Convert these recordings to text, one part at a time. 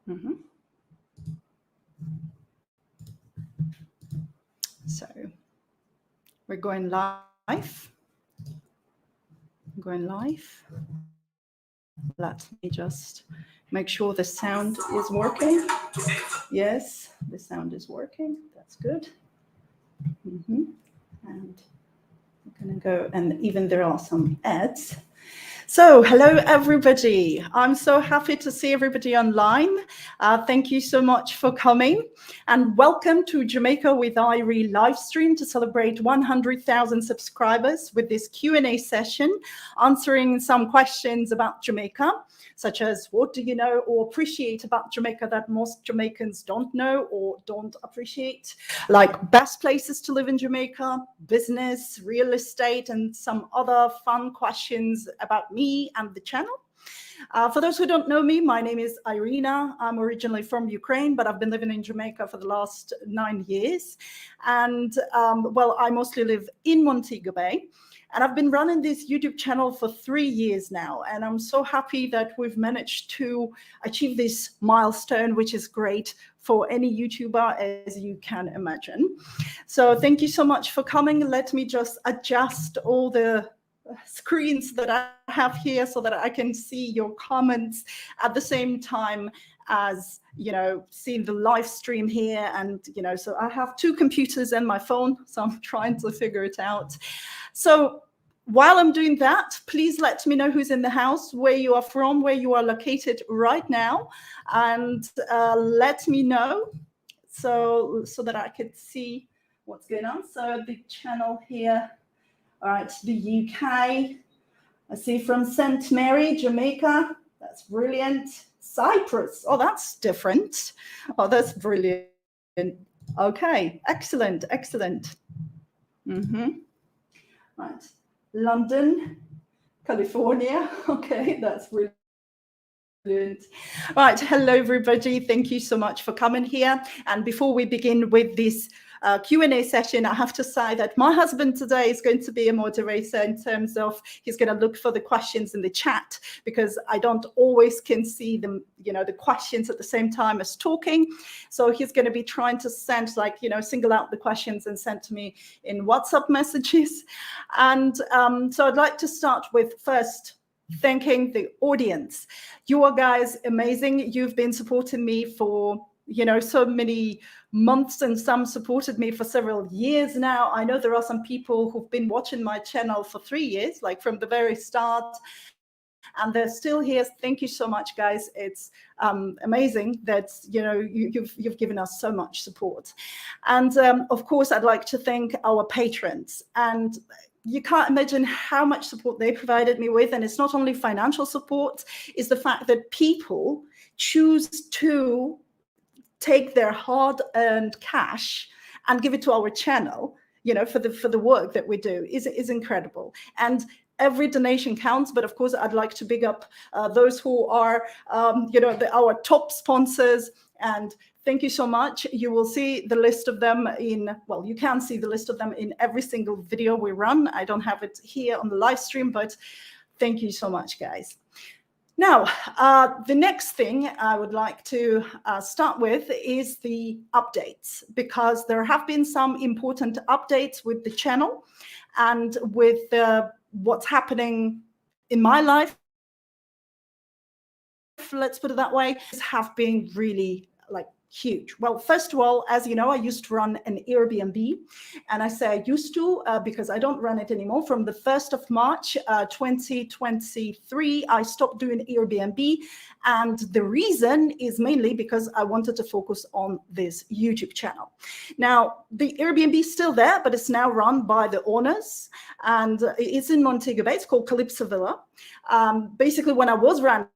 Mhm. So we're going live. Going live. Let me just make sure the sound is working. Yes, the sound is working. That's good. And I'm going to go, and even there are some ads. So, hello everybody. I'm so happy to see everybody online. Thank you so much for coming, and welcome to Jamaica with Irie live stream to celebrate 100,000 subscribers with this Q&A session, answering some questions about Jamaica, such as what do you know or appreciate about Jamaica that most Jamaicans don't know or don't appreciate, like best places to live in Jamaica, business, real estate, and some other fun questions about me and the channel. For those who don't know me, my name is Irina. I'm originally from Ukraine, but I've been living in Jamaica for the last 9 years. And well, I mostly live in Montego Bay. And I've been running this YouTube channel for 3 years now. And I'm so happy that we've managed to achieve this milestone, which is great for any YouTuber, as you can imagine. So thank you so much for coming. Let me just adjust all the screens that I have here so that I can see your comments at the same time as, you know, seeing the live stream here. And, you know, so I have 2 computers and my phone, so I'm trying to figure it out. So while I'm doing that, please let me know who's in the house, where you are from, where you are located right now, and let me know so that I could see what's going on. So the channel here, all right, the UK, I see from St. Mary, Jamaica, that's brilliant. Cyprus, oh, that's different. Oh, that's brilliant. Okay, excellent, excellent. Right. London, California. Okay, that's brilliant. Right, hello everybody. Thank you so much for coming here. And before we begin with this Q&A session, I have to say that my husband today is going to be a moderator in terms of he's going to look for the questions in the chat, because I don't always can see them, you know, the questions at the same time as talking. So he's going to be trying to send, like, you know, single out the questions and send to me in WhatsApp messages. And so I'd like to start with first thanking the audience. You are guys amazing. You've been supporting me for, you know, so many months, and some supported me for several years now. I know there are some people who've been watching my channel for 3 years, like from the very start, and they're still here. Thank you so much, guys. It's amazing that, you know, you've given us so much support. And of course, I'd like to thank our patrons. And you can't imagine how much support they provided me with. And it's not only financial support, it's the fact that people choose to take their hard-earned cash and give it to our channel, you know, for the work that we do is incredible. And every donation counts. But of course, I'd like to big up those who are, you know, our top sponsors. And thank you so much. You will see the list of them in, well, you can see the list of them in every single video we run. I don't have it here on the live stream, but thank you so much, guys. Now, the next thing I would like to start with is the updates, because there have been some important updates with the channel and with what's happening in my life. Let's put it that way, have been really like huge. Well, first of all, as you know, I used to run an Airbnb, and I say I used to because I don't run it anymore. From the 1st of March 2023, I stopped doing Airbnb, and the reason is mainly because I wanted to focus on this YouTube channel. Now, the Airbnb is still there, but it's now run by the owners, and it's in Montego Bay. It's called Calypso Villa. Basically, when I was running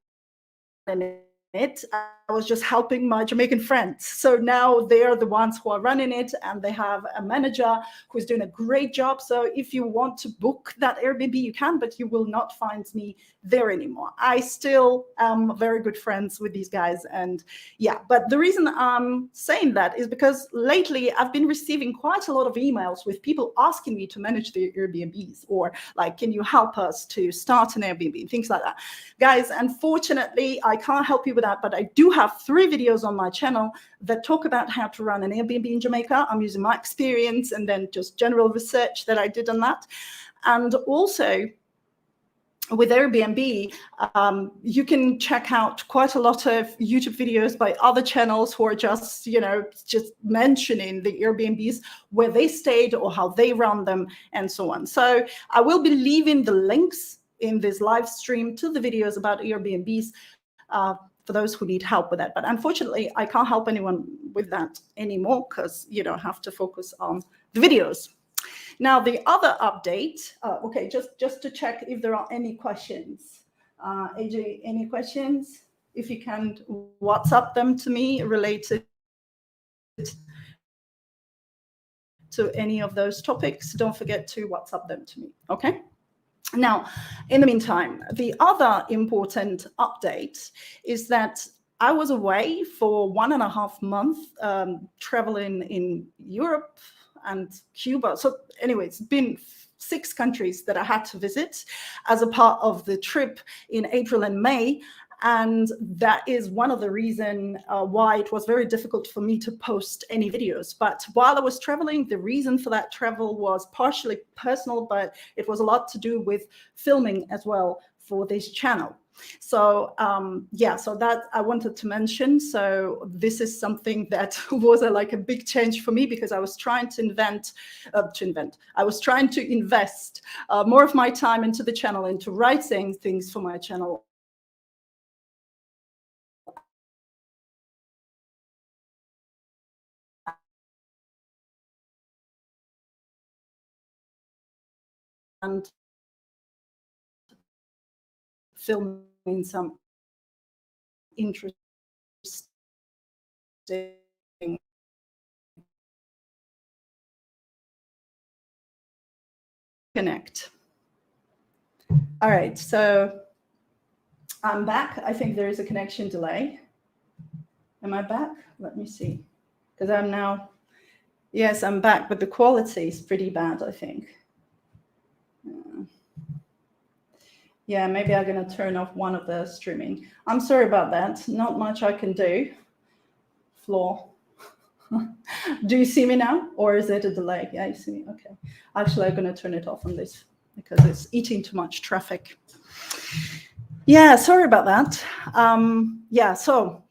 it, I was just helping my Jamaican friends. So now they are the ones who are running it, and they have a manager who's doing a great job. So if you want to book that Airbnb, you can, but you will not find me there anymore. I still am very good friends with these guys. And yeah, but the reason I'm saying that is because lately I've been receiving quite a lot of emails with people asking me to manage their Airbnbs, or like, can you help us to start an Airbnb, things like that. Guys, unfortunately, I can't help you with with that, but I do have 3 videos on my channel that talk about how to run an Airbnb in Jamaica. I'm using my experience and then just general research that I did on that. And also with Airbnb, you can check out quite a lot of YouTube videos by other channels who are just, just mentioning the Airbnbs, where they stayed or how they run them and so on. So I will be leaving the links in this live stream to the videos about Airbnbs for those who need help with that. But unfortunately, I can't help anyone with that anymore because you don't have to focus on the videos. Now, the other update, okay, just to check if there are any questions. AJ, any questions? If you can WhatsApp them to me related to any of those topics, don't forget to WhatsApp them to me, okay? Now, in the meantime, the other important update is that I was away for 1.5 months, traveling in Europe and Cuba. So anyway, it's been 6 countries that I had to visit as a part of the trip in April and May. And that is one of the reasons why it was very difficult for me to post any videos. But while I was traveling, the reason for that travel was partially personal, but it was a lot to do with filming as well for this channel. So yeah, so that I wanted to mention. So this is something that was like a big change for me, because I was trying to I was trying to invest more of my time into the channel, into writing things for my channel. And filming some interesting connect. All right, so I'm back. I think there is a connection delay. Am I back? Let me see. Because I'm now, yes, I'm back, but the quality is pretty bad, I think. Yeah, maybe I'm going to turn off one of the streaming. I'm sorry about that. Not much I can do. Floor. Do you see me now, or is it a delay? Yeah, you see me. Okay. Actually, I'm going to turn it off on this because it's eating too much traffic. Yeah, sorry about that. Yeah, so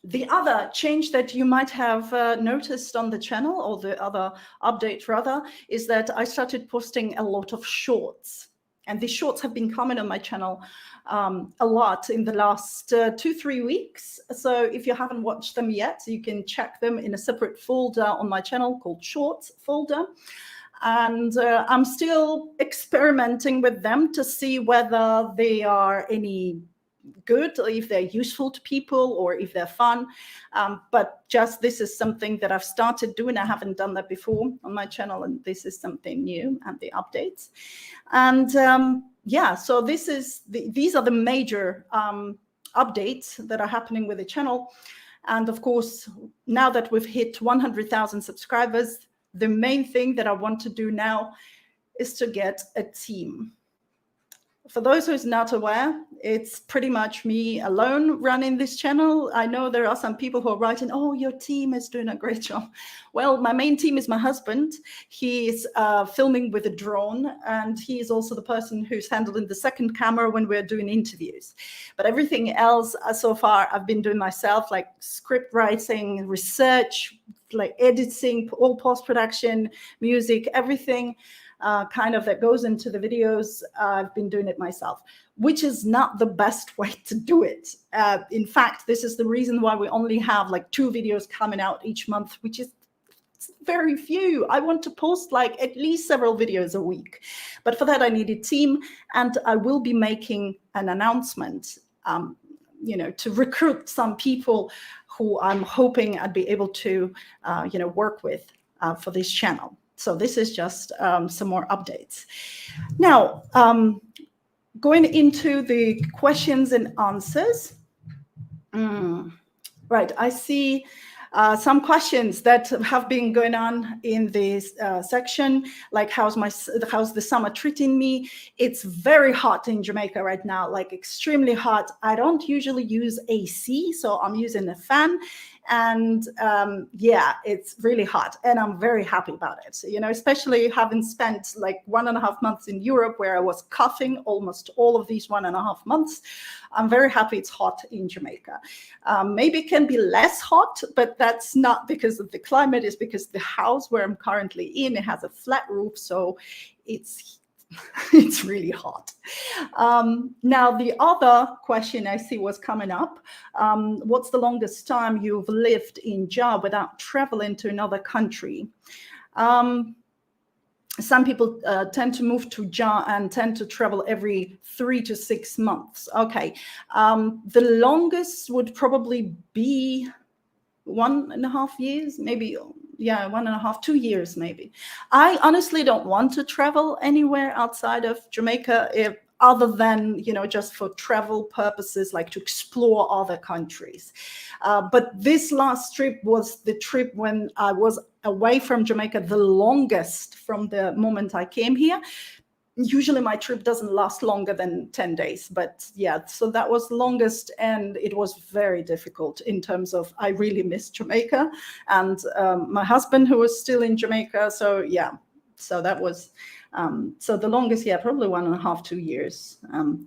the other change that you might have noticed on the channel, or the other update rather, is that I started posting a lot of shorts. And these shorts have been coming on my channel a lot in the last 2-3 weeks. So if you haven't watched them yet, you can check them in a separate folder on my channel called Shorts folder. And I'm still experimenting with them to see whether they are any good, or if they're useful to people, or if they're fun. But just this is something that I've started doing. I haven't done that before on my channel, and this is something new, and the updates. And yeah, so these are the major updates that are happening with the channel. And of course, now that we've hit 100,000 subscribers, the main thing that I want to do now is to get a team. For those who's not aware, it's pretty much me alone running this channel. I know there are some people who are writing, oh, your team is doing a great job. Well, my main team is my husband. He's filming with a drone, and he is also the person who's handling the second camera when we're doing interviews. But everything else so far I've been doing myself, like script writing, research, like editing, all post-production, music, everything. Kind of that goes into the videos. I've been doing it myself, which is not the best way to do it. In fact, this is the reason why we only have like 2 videos coming out each month, which is very few. I want to post like at least several videos a week. But for that, I need a team, and I will be making an announcement, to recruit some people who I'm hoping I'd be able to, work with for this channel. So this is just some more updates. Now, going into the questions and answers. Right, I see some questions that have been going on in this section, like how's the summer treating me? It's very hot in Jamaica right now, like extremely hot. I don't usually use AC, so I'm using a fan. And yeah, it's really hot, and I'm very happy about it. So, you know, especially having spent like 1.5 months in Europe where I was coughing almost all of these 1.5 months. I'm very happy it's hot in Jamaica. Maybe it can be less hot, but that's not because of the climate, it's because the house where I'm currently in, it has a flat roof, so it's it's really hot. Now, the other question I see was coming up. What's the longest time you've lived in JA without traveling to another country? Some people tend to move to JA and tend to travel every 3 to 6 months. Okay. The longest would probably be 1.5 years, maybe. Yeah, 1.5, 2 years, maybe. I honestly don't want to travel anywhere outside of Jamaica, other than, you know, just for travel purposes, like to explore other countries. But this last trip was the trip when I was away from Jamaica the longest from the moment I came here. Usually my trip doesn't last longer than 10 days, but yeah, so that was the longest, and it was very difficult in terms of, I really missed Jamaica, and my husband, who was still in Jamaica. So yeah, so that was, so the longest, yeah, probably 1.5, 2 years,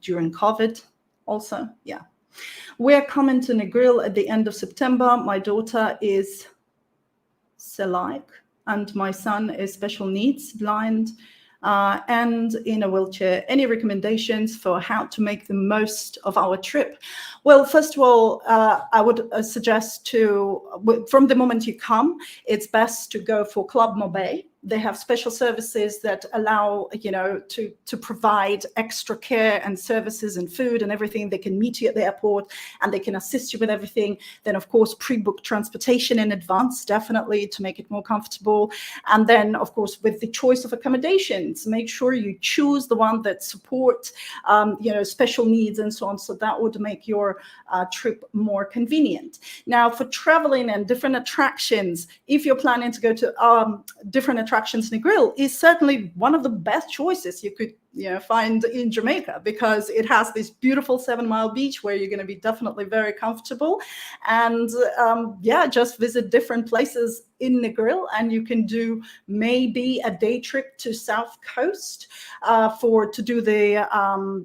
during COVID also, yeah. We're coming to Negril at the end of September. My daughter is celiac, and my son is special needs, blind, and in a wheelchair. Any recommendations for how to make the most of our trip? Well, first of all, I would suggest from the moment you come, it's best to go for Club Mobile. They have special services that allow, you know, to provide extra care and services and food and everything. They can meet you at the airport and they can assist you with everything. Then, of course, pre-book transportation in advance, definitely, to make it more comfortable. And then, of course, with the choice of accommodations, make sure you choose the one that support, you know, special needs and so on. So that would make your trip more convenient. Now, for traveling and different attractions, if you're planning to go to different attractions, Negril is certainly one of the best choices you could, you know, find in Jamaica, because it has this beautiful 7 Mile beach where you're going to be definitely very comfortable, and yeah, just visit different places in Negril, and you can do maybe a day trip to South Coast to do the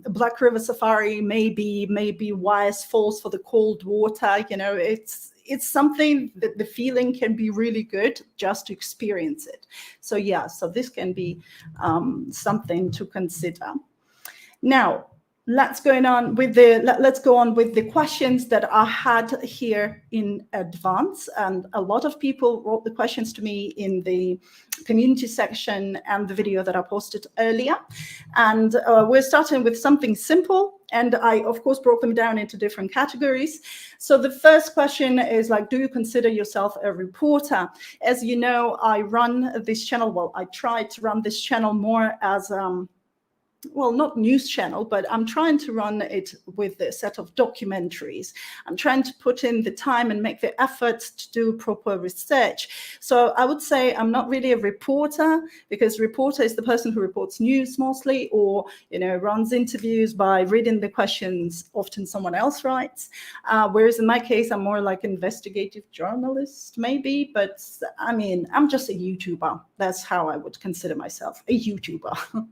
Black River Safari, maybe Wise Falls for the cold water. You know, it's something that the feeling can be really good just to experience it. So yeah, so this can be something to consider. Now, let's go on with the questions that I had here in advance. And a lot of people wrote the questions to me in the community section and the video that I posted earlier. And we're starting with something simple. And I, of course, broke them down into different categories. So the first question is like, do you consider yourself a reporter? As you know, I run this channel. Well, I try to run this channel more as well, not news channel, but I'm trying to run it with a set of documentaries. I'm trying to put in the time and make the effort to do proper research. So I would say I'm not really a reporter, because reporter is the person who reports news mostly, or, you know, runs interviews by reading the questions often someone else writes. Whereas in my case, I'm more like investigative journalist, maybe. But I mean, I'm just a YouTuber. That's how I would consider myself, a YouTuber.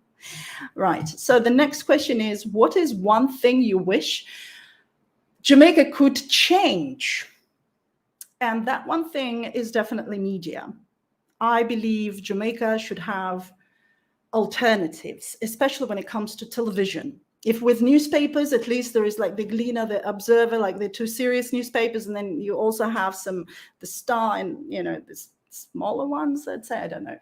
Right. So the next question is, what is one thing you wish Jamaica could change? And that one thing is definitely media. I believe Jamaica should have alternatives, especially when it comes to television. If with newspapers, at least there is like the Gleaner, the Observer, like the two serious newspapers, and then you also have the Star, and, you know, this smaller ones, I'd say, I don't know.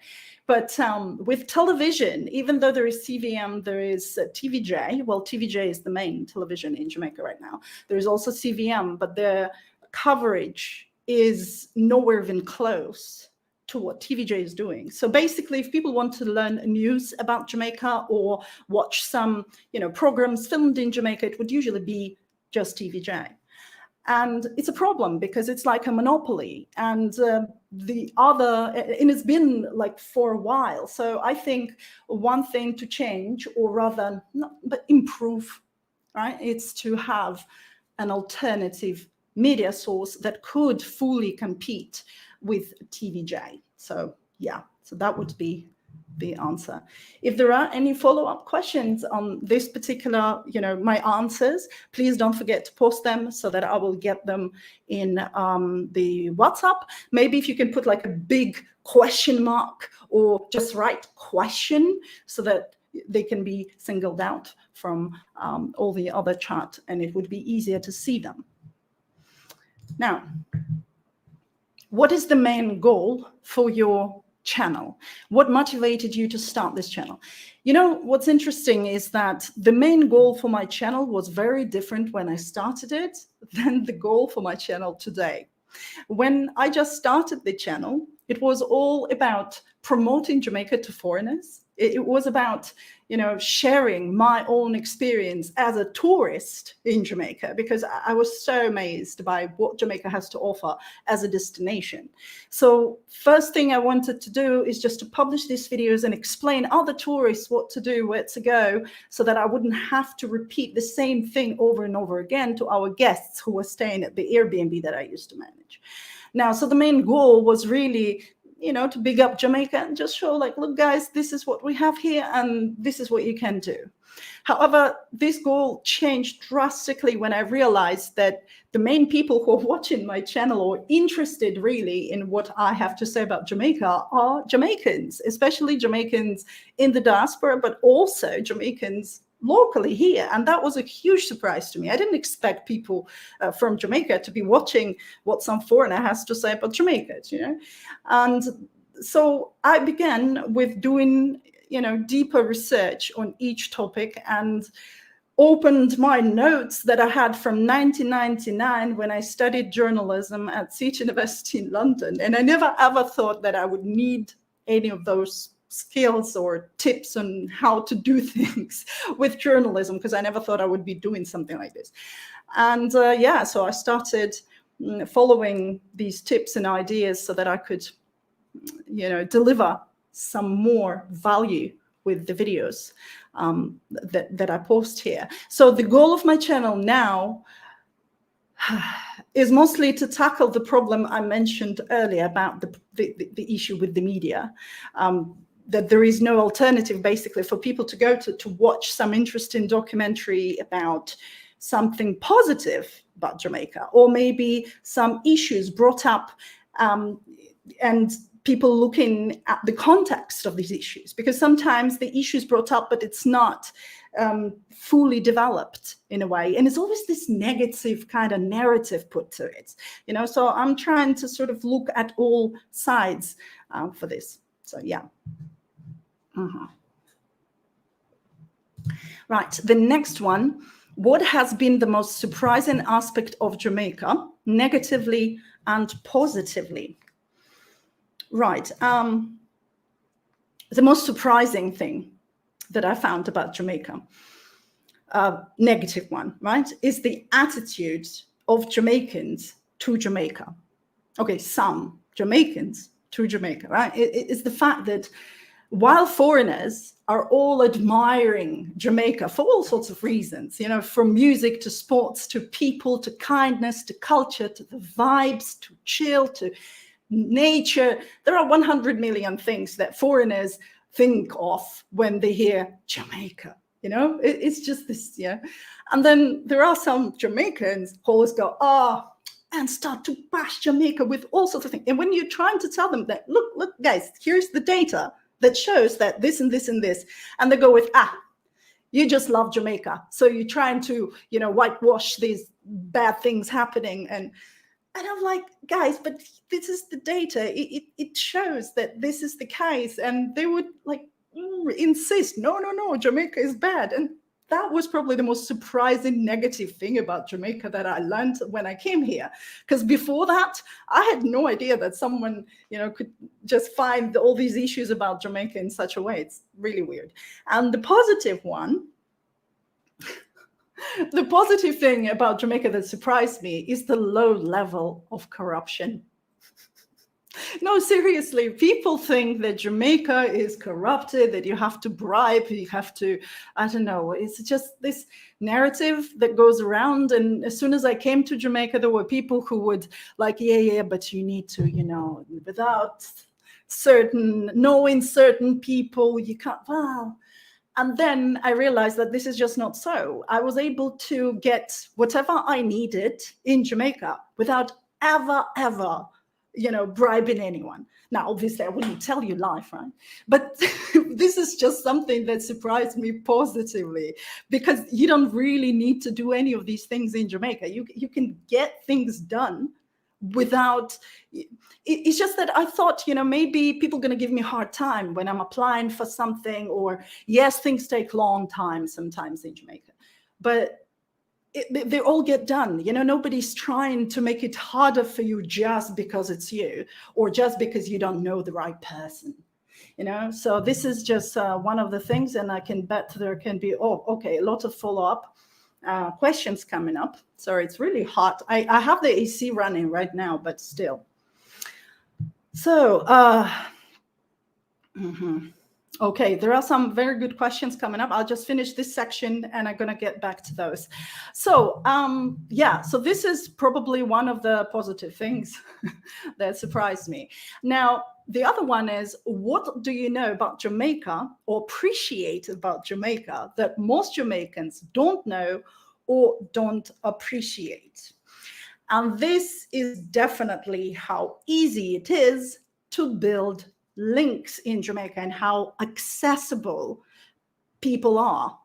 But with television, even though there is CVM, there is TVJ. Well, TVJ is the main television in Jamaica right now. There is also CVM, but their coverage is nowhere even close to what TVJ is doing. So basically, if people want to learn news about Jamaica or watch some, you know, programs filmed in Jamaica, it would usually be just TVJ. And it's a problem because it's like a monopoly, and it's been like for a while. So I think one thing to change, or rather not, but improve, right? It's to have an alternative media source that could fully compete with TVJ. So yeah, so that would be the answer. If there are any follow-up questions on this particular, my answers, please don't forget to post them so that I will get them in the WhatsApp. Maybe if you can put like a big question mark or just write question so that they can be singled out from all the other chat, and it would be easier to see them. Now, what is the main goal for your channel? What motivated you to start this channel? What's interesting is that the main goal for my channel was very different when I started it than the goal for my channel today. When I just started the channel, it was all about promoting Jamaica to foreigners. It was about, sharing my own experience as a tourist in Jamaica, because I was so amazed by what Jamaica has to offer as a destination. So first thing I wanted to do is just to publish these videos and explain other tourists what to do, where to go, so that I wouldn't have to repeat the same thing over and over again to our guests who were staying at the Airbnb that I used to manage. Now, so the main goal was really, to big up Jamaica and just show like, look, guys, this is what we have here and this is what you can do. However, this goal changed drastically when I realized that the main people who are watching my channel or interested really in what I have to say about Jamaica are Jamaicans, especially Jamaicans in the diaspora, but also Jamaicans locally here. And that was a huge surprise to me. I didn't expect people from Jamaica to be watching what some foreigner has to say about Jamaica, And so I began with doing, deeper research on each topic, and opened my notes that I had from 1999 when I studied journalism at City University in London. And I never ever thought that I would need any of those skills or tips on how to do things with journalism, because I never thought I would be doing something like this. And so I started following these tips and ideas so that I could, deliver some more value with the videos that I post here. So the goal of my channel now is mostly to tackle the problem I mentioned earlier about the issue with the media. That there is no alternative basically for people to go to watch some interesting documentary about something positive about Jamaica, or maybe some issues brought up and people looking at the context of these issues, because sometimes the issues brought up, but it's not fully developed in a way. And it's always this negative kind of narrative put to it, so I'm trying to sort of look at all sides for this. So, yeah. Right, the next one. What has been the most surprising aspect of Jamaica, negatively and positively? Right, the most surprising thing that I found about Jamaica, negative one, right, is the attitude of Jamaicans to Jamaica. Okay, some Jamaicans to Jamaica, right? It's the fact that while foreigners are all admiring Jamaica for all sorts of reasons, from music to sports to people to kindness to culture to the vibes to chill to nature, there are 100 million things that foreigners think of when they hear Jamaica. It's just this, And then there are some Jamaicans who always go, and start to bash Jamaica with all sorts of things. And when you're trying to tell them that, look, guys, here's the data that shows that this and this and this, and they go with, you just love Jamaica, so you're trying to, whitewash these bad things happening. And I'm like, guys, but this is the data. It shows that this is the case. And they would insist, no, Jamaica is bad. And that was probably the most surprising negative thing about Jamaica that I learned when I came here. Because before that, I had no idea that someone, could just find all these issues about Jamaica in such a way. It's really weird. And the positive one The positive thing about Jamaica that surprised me is the low level of corruption. No, seriously, people think that Jamaica is corrupted, that you have to bribe, you have to, I don't know, it's just this narrative that goes around. And as soon as I came to Jamaica, there were people who would like, yeah, but you need to, without knowing certain people, you can't, wow. And then I realized that this is just not so. I was able to get whatever I needed in Jamaica without ever, bribing anyone. Now, obviously, I wouldn't tell you life, right? But this is just something that surprised me positively, because you don't really need to do any of these things in Jamaica. You can get things done without. It's just that I thought, maybe people are going to give me a hard time when I'm applying for something, or yes, things take a long time sometimes in Jamaica, but they all get done. Nobody's trying to make it harder for you just because it's you, or just because you don't know the right person. So this is just one of the things, and I can bet there can be, a lot of follow-up questions coming up. Sorry, it's really hot. I have the AC running right now, but still. So, okay, there are some very good questions coming up. I'll just finish this section and I'm going to get back to those. So, so this is probably one of the positive things that surprised me. Now, the other one is, what do you know about Jamaica or appreciate about Jamaica that most Jamaicans don't know or don't appreciate? And this is definitely how easy it is to build links in Jamaica and how accessible people are.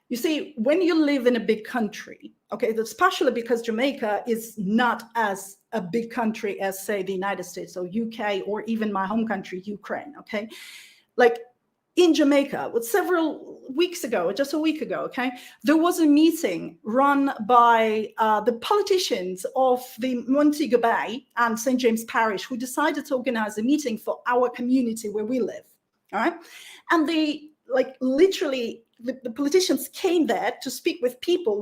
You see, when you live in a big country, okay, especially because Jamaica is not as a big country as, say, the United States or UK, or even my home country, Ukraine, okay? Like in Jamaica, several weeks ago, just a week ago, okay, there was a meeting run by the politicians of the Montego Bay and St. James Parish, who decided to organize a meeting for our community where we live, all right? And they, literally, the politicians came there to speak with people,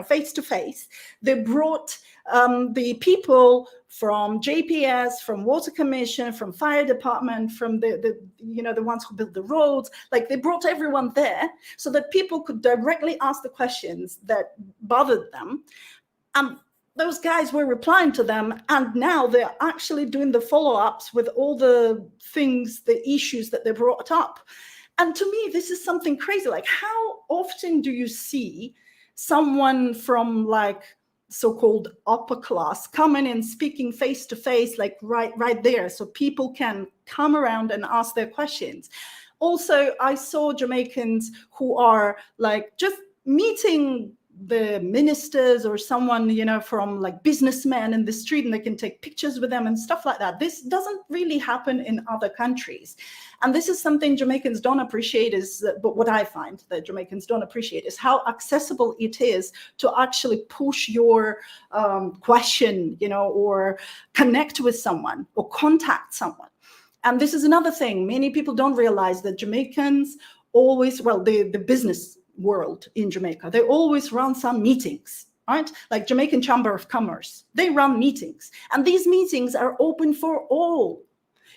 face to face. They brought the people from JPS, from Water Commission, from Fire Department, from the ones who built the roads. They brought everyone there so that people could directly ask the questions that bothered them. Those guys were replying to them, and now they're actually doing the follow-ups with all the things, the issues that they brought up. And to me, this is something crazy. How often do you see someone from so-called upper class coming and speaking face to face, right there, so people can come around and ask their questions? Also, I saw Jamaicans who are just meeting the ministers or someone, from businessmen in the street, and they can take pictures with them and stuff like that. This doesn't really happen in other countries. And this is something Jamaicans don't appreciate, but what I find that Jamaicans don't appreciate is how accessible it is to actually push your question, or connect with someone or contact someone. And this is another thing. Many people don't realize that Jamaicans always, the business world in Jamaica, they always run some meetings, right? Like Jamaican Chamber of Commerce, they run meetings, and these meetings are open for all.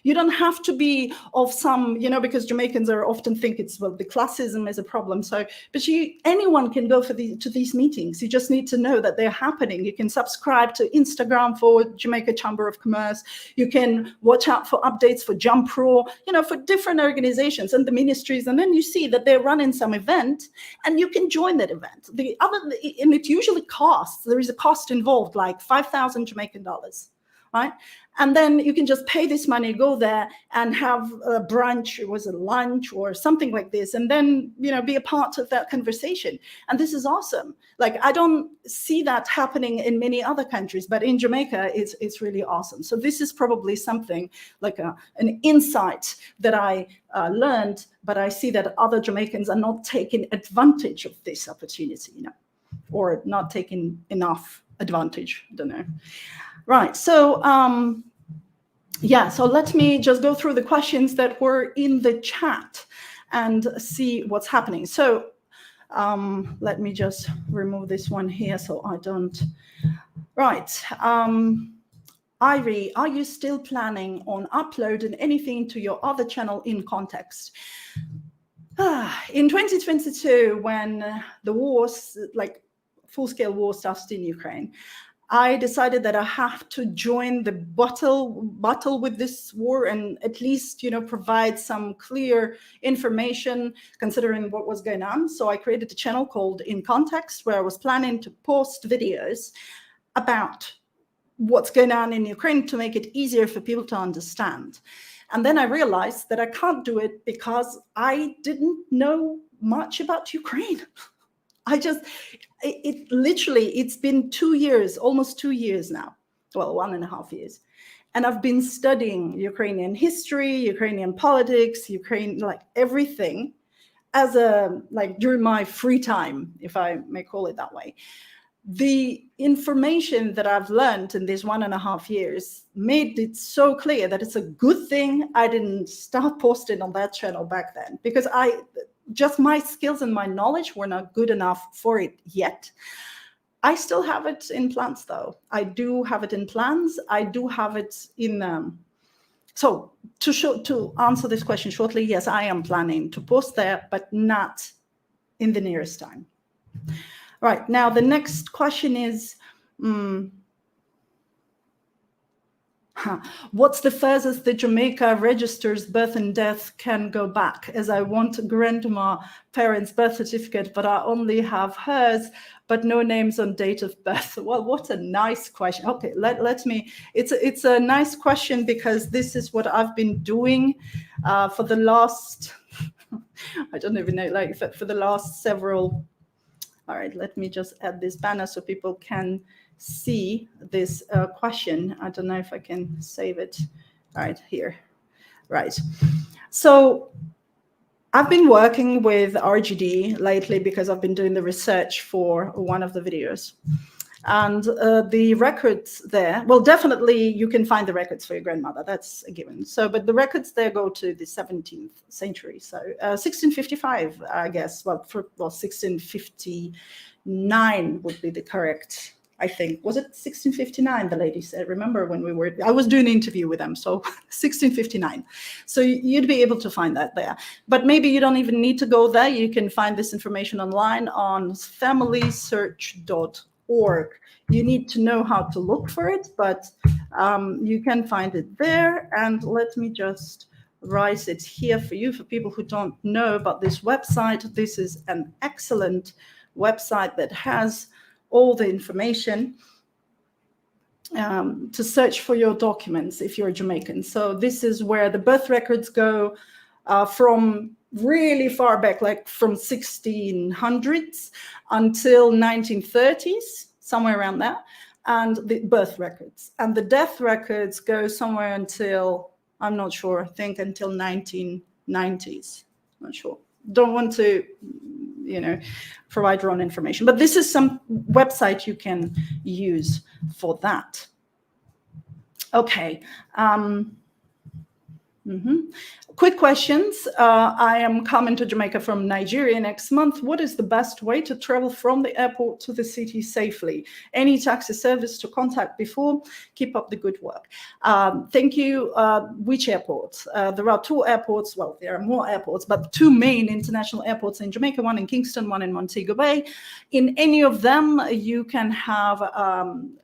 You don't have to be of some, because Jamaicans are often think it's, the classism is a problem. So, but anyone can go to these meetings. You just need to know that they're happening. You can subscribe to Instagram for Jamaica Chamber of Commerce. You can watch out for updates for JAMPRO, for different organizations and the ministries. And then you see that they're running some event, and you can join that event. And it usually costs, there is a cost involved, like 5,000 Jamaican dollars. Right? And then you can just pay this money, go there and have a brunch, a lunch or something like this, and then, be a part of that conversation. And this is awesome. I don't see that happening in many other countries, but in Jamaica, it's really awesome. So this is probably something an insight that I learned, but I see that other Jamaicans are not taking advantage of this opportunity, or not taking enough advantage. I don't know. Right. So, so let me just go through the questions that were in the chat and see what's happening. So Let me just remove this one here so I don't. Right. Ivy, are you still planning on uploading anything to your other channel in context? In 2022, when the wars, like full-scale war, started in Ukraine, I decided that I have to join the battle with this war and at least, provide some clear information considering what was going on. So I created a channel called In Context, where I was planning to post videos about what's going on in Ukraine to make it easier for people to understand. And then I realized that I can't do it because I didn't know much about Ukraine. It's been 2 years, almost 2 years now. Well, 1.5 years. And I've been studying Ukrainian history, Ukrainian politics, like everything during my free time, if I may call it that way. The information that I've learned in these 1.5 years made it so clear that it's a good thing I didn't start posting on that channel back then, because my skills and my knowledge were not good enough for it yet. I still have it in plans, though. I do have it in plans. I do have it in. So to answer this question shortly, yes, I am planning to post there, but not in the nearest time. Right, now the next question is, what's the furthest that Jamaica registers birth and death can go back? As I want grandma parents' birth certificate, but I only have hers, but no names on date of birth. Well, what a nice question. Okay, let me, it's a nice question because this is what I've been doing for the last, I don't even know, like for the last several. All right, let me just add this banner so people can see this question. I don't know if I can save it. All right, here. Right. So I've been working with RGD lately because I've been doing the research for one of the videos. And the records there, well, definitely you can find the records for your grandmother. That's a given. So, but the records there go to the 17th century. So 1655, I guess. Well, 1659 would be the correct, I think. Was it 1659, the lady said? Remember when I was doing an interview with them. So 1659. So you'd be able to find that there. But maybe you don't even need to go there. You can find this information online on familysearch.org. You need to know how to look for it, but you can find it there. And let me just write it here for you, for people who don't know about this website. This is an excellent website that has all the information to search for your documents if you're Jamaican. So this is where the birth records go from really far back, like from 1600s until 1930s, somewhere around that, and the birth records. And the death records go somewhere until, I'm not sure, I think until 1990s. Not sure. Don't want to, provide wrong information. But this is some website you can use for that. Okay. Quick questions. I am coming to Jamaica from Nigeria next month. What is the best way to travel from the airport to the city safely? Any taxi service to contact before? Keep up the good work. Thank you. Which airports? There are 2 airports. Well, there are more airports, but 2 main international airports in Jamaica, one in Kingston, one in Montego Bay. In any of them, you can have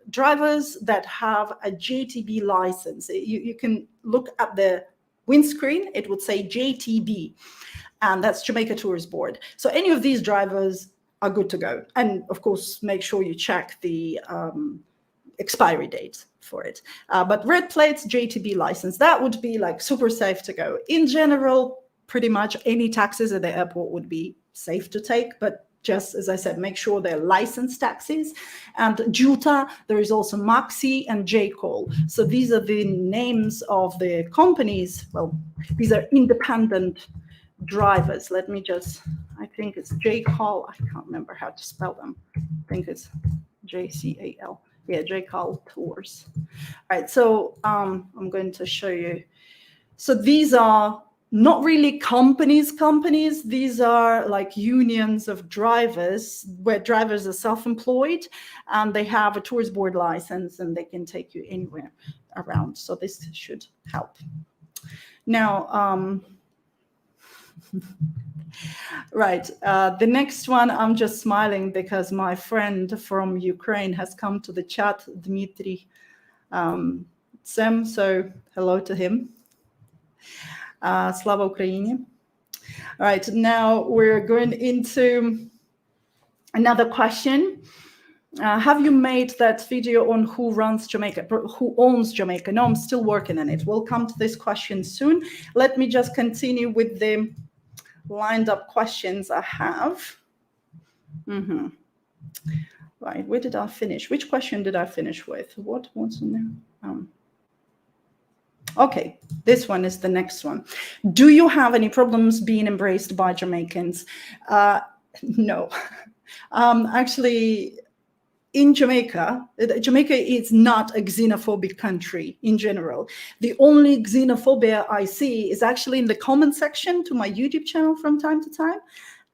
drivers that have a JTB license. You can look at the windscreen, it would say JTB, and that's Jamaica Tourist Board. So any of these drivers are good to go. And of course, make sure you check the expiry date for it. But red plates, JTB license, that would be like super safe to go. In general, pretty much any taxis at the airport would be safe to take, but just as I said, make sure they're licensed taxis. And Juta, there is also Maxi and J-Call. So these are the names of the companies. Well, these are independent drivers. Let me just, I think it's J-Call. I can't remember how to spell them. I think it's J-C-A-L. Yeah, J-Call Tours. All right, so I'm going to show you. So these are not really companies. These are like unions of drivers, where drivers are self-employed and they have a tourist board license and they can take you anywhere around. So this should help. Now, right, the next one, I'm just smiling because my friend from Ukraine has come to the chat, Dmitry Tsem, so hello to him. Slava Ukraini. All right, now we're going into another question. Have you made that video on who runs Jamaica, who owns Jamaica? No, I'm still working on it. We'll come to this question soon. Let me just continue with the lined up questions I have. Right, where did I finish? Which question did I finish with? What's in there? Okay, this one is the next one. Do you have any problems being embraced by Jamaicans? No. Actually, in Jamaica is not a xenophobic country in general. The only xenophobia I see is actually in the comment section to my YouTube channel from time to time.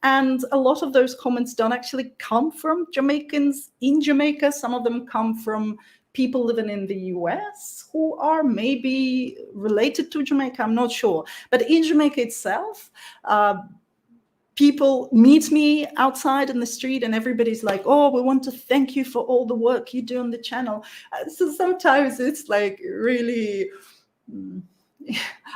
And a lot of those comments don't actually come from Jamaicans in Jamaica. Some of them come from people living in the US who are maybe related to Jamaica, I'm not sure. But in Jamaica itself, people meet me outside in the street and everybody's like, oh, we want to thank you for all the work you do on the channel. So sometimes it's like really,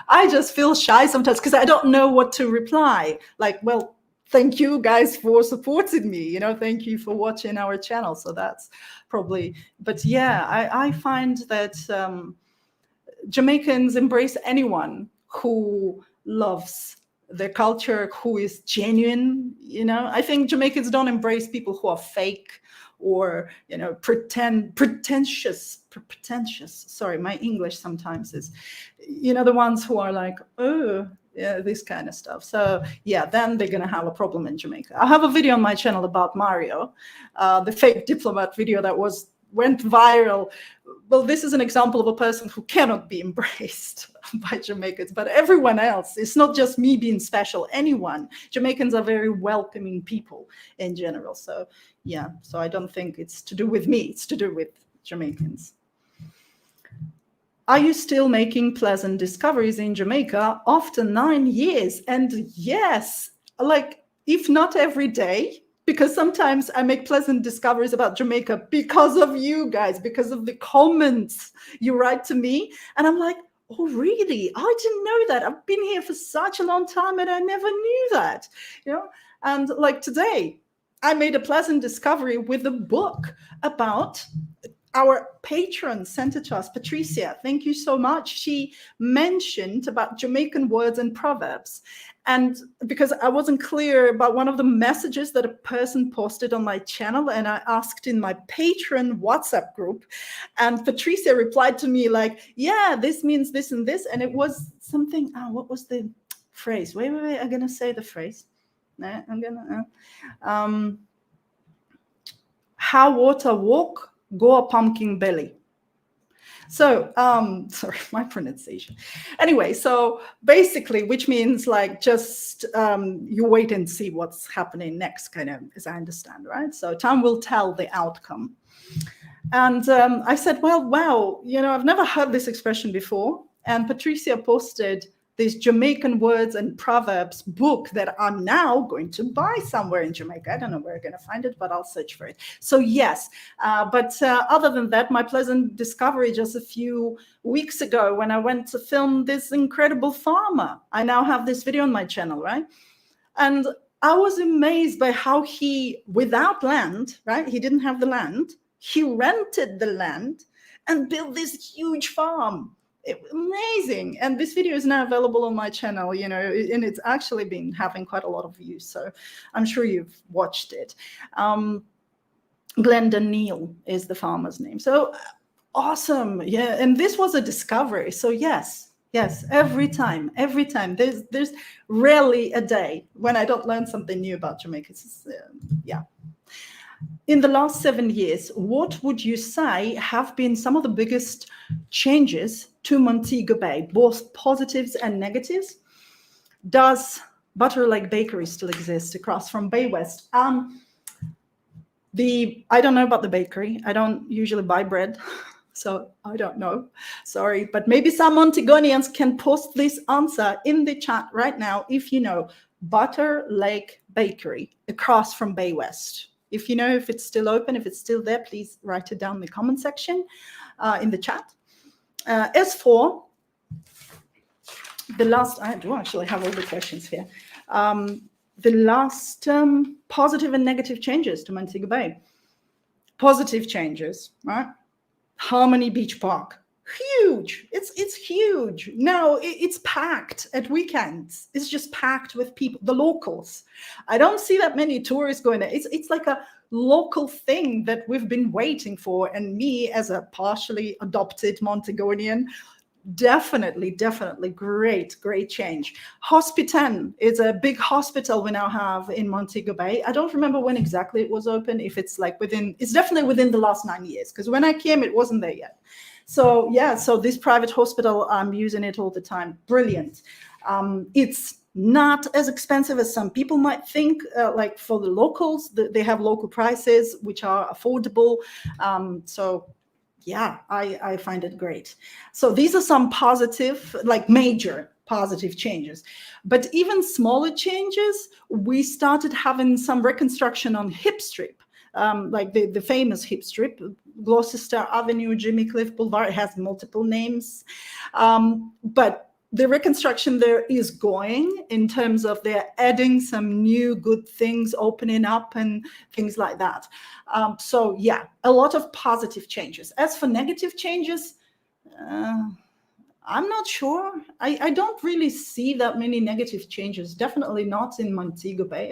I just feel shy sometimes because I don't know what to reply. Like, well, thank you guys for supporting me, you know, thank you for watching our channel. So that's probably, but yeah, I find that Jamaicans embrace anyone who loves their culture, who is genuine, you know. I think Jamaicans don't embrace people who are fake or, you know, pretentious. Sorry, my English sometimes is, you know, the ones who are like, oh, yeah, this kind of stuff. So yeah, then they're gonna have a problem in Jamaica. I have a video on my channel about Mario, the fake diplomat video that went viral. Well, this is an example of a person who cannot be embraced by Jamaicans, but everyone else. It's not just me being special, anyone. Jamaicans are very welcoming people in general. So yeah, so I don't think it's to do with me, it's to do with Jamaicans. Are you still making pleasant discoveries in Jamaica after 9 years? And yes, like, if not every day, because sometimes I make pleasant discoveries about Jamaica because of you guys, because of the comments you write to me. And I'm like, oh, really? I didn't know that. I've been here for such a long time and I never knew that, you know? And like today, I made a pleasant discovery with a book about our patron sent it to us, Patricia. Thank you so much. She mentioned about Jamaican words and proverbs. And because I wasn't clear about one of the messages that a person posted on my channel, and I asked in my patron WhatsApp group, and Patricia replied to me like, yeah, this means this and this. And it was something, what was the phrase? Wait, I'm going to say the phrase. No, I'm going to, how water walk, go a pumpkin belly. So, sorry, my pronunciation. Anyway, so basically, which means like just you wait and see what's happening next, kind of, as I understand, right? So time will tell the outcome. And I said, well, wow, you know, I've never heard this expression before. And Patricia posted this Jamaican words and proverbs book that I'm now going to buy somewhere in Jamaica. I don't know where I'm going to find it, but I'll search for it. So yes, but other than that, my pleasant discovery just a few weeks ago when I went to film this incredible farmer. I now have this video on my channel, right? And I was amazed by how he, without land, right? He didn't have the land. He rented the land and built this huge farm. Amazing. And this video is now available on my channel, you know, and it's actually been having quite a lot of views. So I'm sure you've watched it. Glendon Neal is the farmer's name. So awesome. Yeah. And this was a discovery. So yes, every time there's rarely a day when I don't learn something new about Jamaica. Yeah. In the last 7 years, what would you say have been some of the biggest changes to Montego Bay, both positives and negatives? Does Butter Lake Bakery still exist across from Bay West? I don't know about the bakery. I don't usually buy bread, so I don't know. Sorry, but maybe some Montegonians can post this answer in the chat right now if you know. Butter Lake Bakery across from Bay West. If you know if it's still open, if it's still there, please write it down in the comment section in the chat. As for the last, I do actually have all the questions here. The last positive and negative changes to Montego Bay. Positive changes, right? Harmony Beach Park. Huge. It's huge. Now it's packed at weekends. It's just packed with people, the locals. I don't see that many tourists going there. It's like a local thing that we've been waiting for. And me, as a partially adopted Montegonian, definitely great change. Hospitan is a big hospital we now have in Montego Bay. I don't remember when exactly it was open, if it's like it's definitely within the last 9 years, because when I came it wasn't there yet. So yeah, so this private hospital, I'm using it all the time. Brilliant. It's not as expensive as some people might think. Like for the locals, they have local prices which are affordable. So yeah, I find it great. So these are some positive, like major positive changes. But even smaller changes, we started having some reconstruction on Hip Strip, like the famous Hip Strip, Gloucester Avenue, Jimmy Cliff Boulevard. It has multiple names. But the reconstruction there is going, in terms of they're adding some new good things, opening up and things like that. So yeah, a lot of positive changes. As for negative changes, I'm not sure. I don't really see that many negative changes. Definitely not in Montego Bay.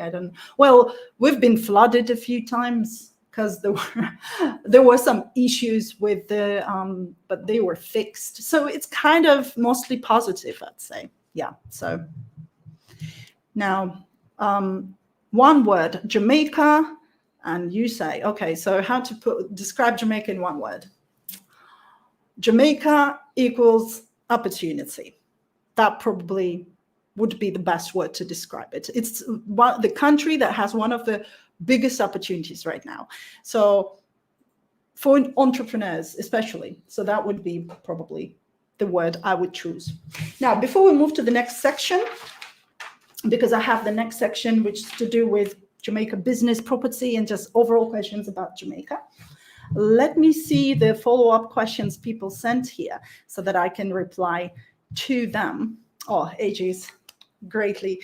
Well, we've been flooded a few times because there were some issues with the, but they were fixed. So it's kind of mostly positive, I'd say. Yeah, so now one word, Jamaica, and you say, okay, so how to describe Jamaica in one word? Jamaica equals opportunity. That probably would be the best word to describe it. It's the country that has one of the biggest opportunities right now. So for entrepreneurs, especially. So that would be probably the word I would choose. Now, before we move to the next section, because I have the next section, which is to do with Jamaica business, property, and just overall questions about Jamaica. Let me see the follow-up questions people sent here so that I can reply to them. Oh, AJ's greatly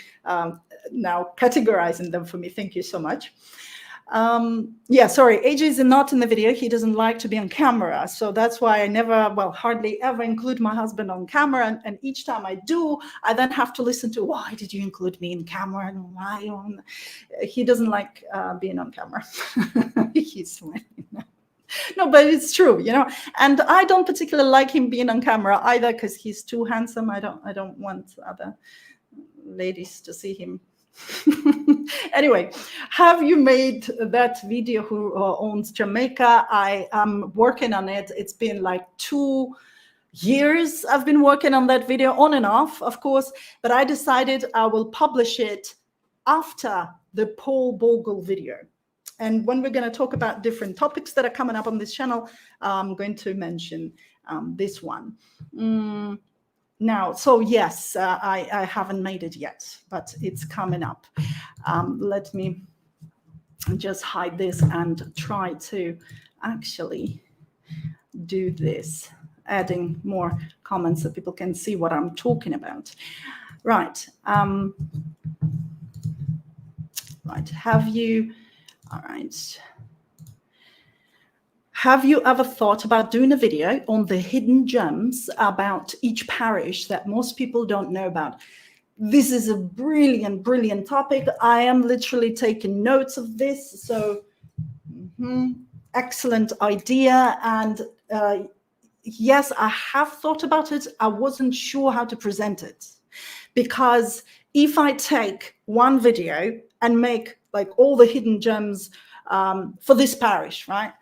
now categorizing them for me. Thank you so much. Yeah, sorry, AJ is not in the video. He doesn't like to be on camera. So that's why I never, well, hardly ever include my husband on camera. And each time I do, I then have to listen to, why did you include me in camera? And why? He doesn't like being on camera. He's smiling. No, but it's true, you know, and I don't particularly like him being on camera either, because he's too handsome. I don't want other ladies to see him. Anyway, have you made that video, Who Owns Jamaica? I am working on it. It's been like 2 years I've been working on that video, on and off, of course, but I decided I will publish it after the Paul Bogle video. And when we're going to talk about different topics that are coming up on this channel, I'm going to mention this one. Now, so yes, I haven't made it yet, but it's coming up. Let me just hide this and try to actually do this, adding more comments so people can see what I'm talking about. Right. Right. Have you... All right. Have you ever thought about doing a video on the hidden gems about each parish that most people don't know about? This is a brilliant, brilliant topic. I am literally taking notes of this. So excellent idea. And yes, I have thought about it. I wasn't sure how to present it, because if I take one video and make like all the hidden gems for this parish, right?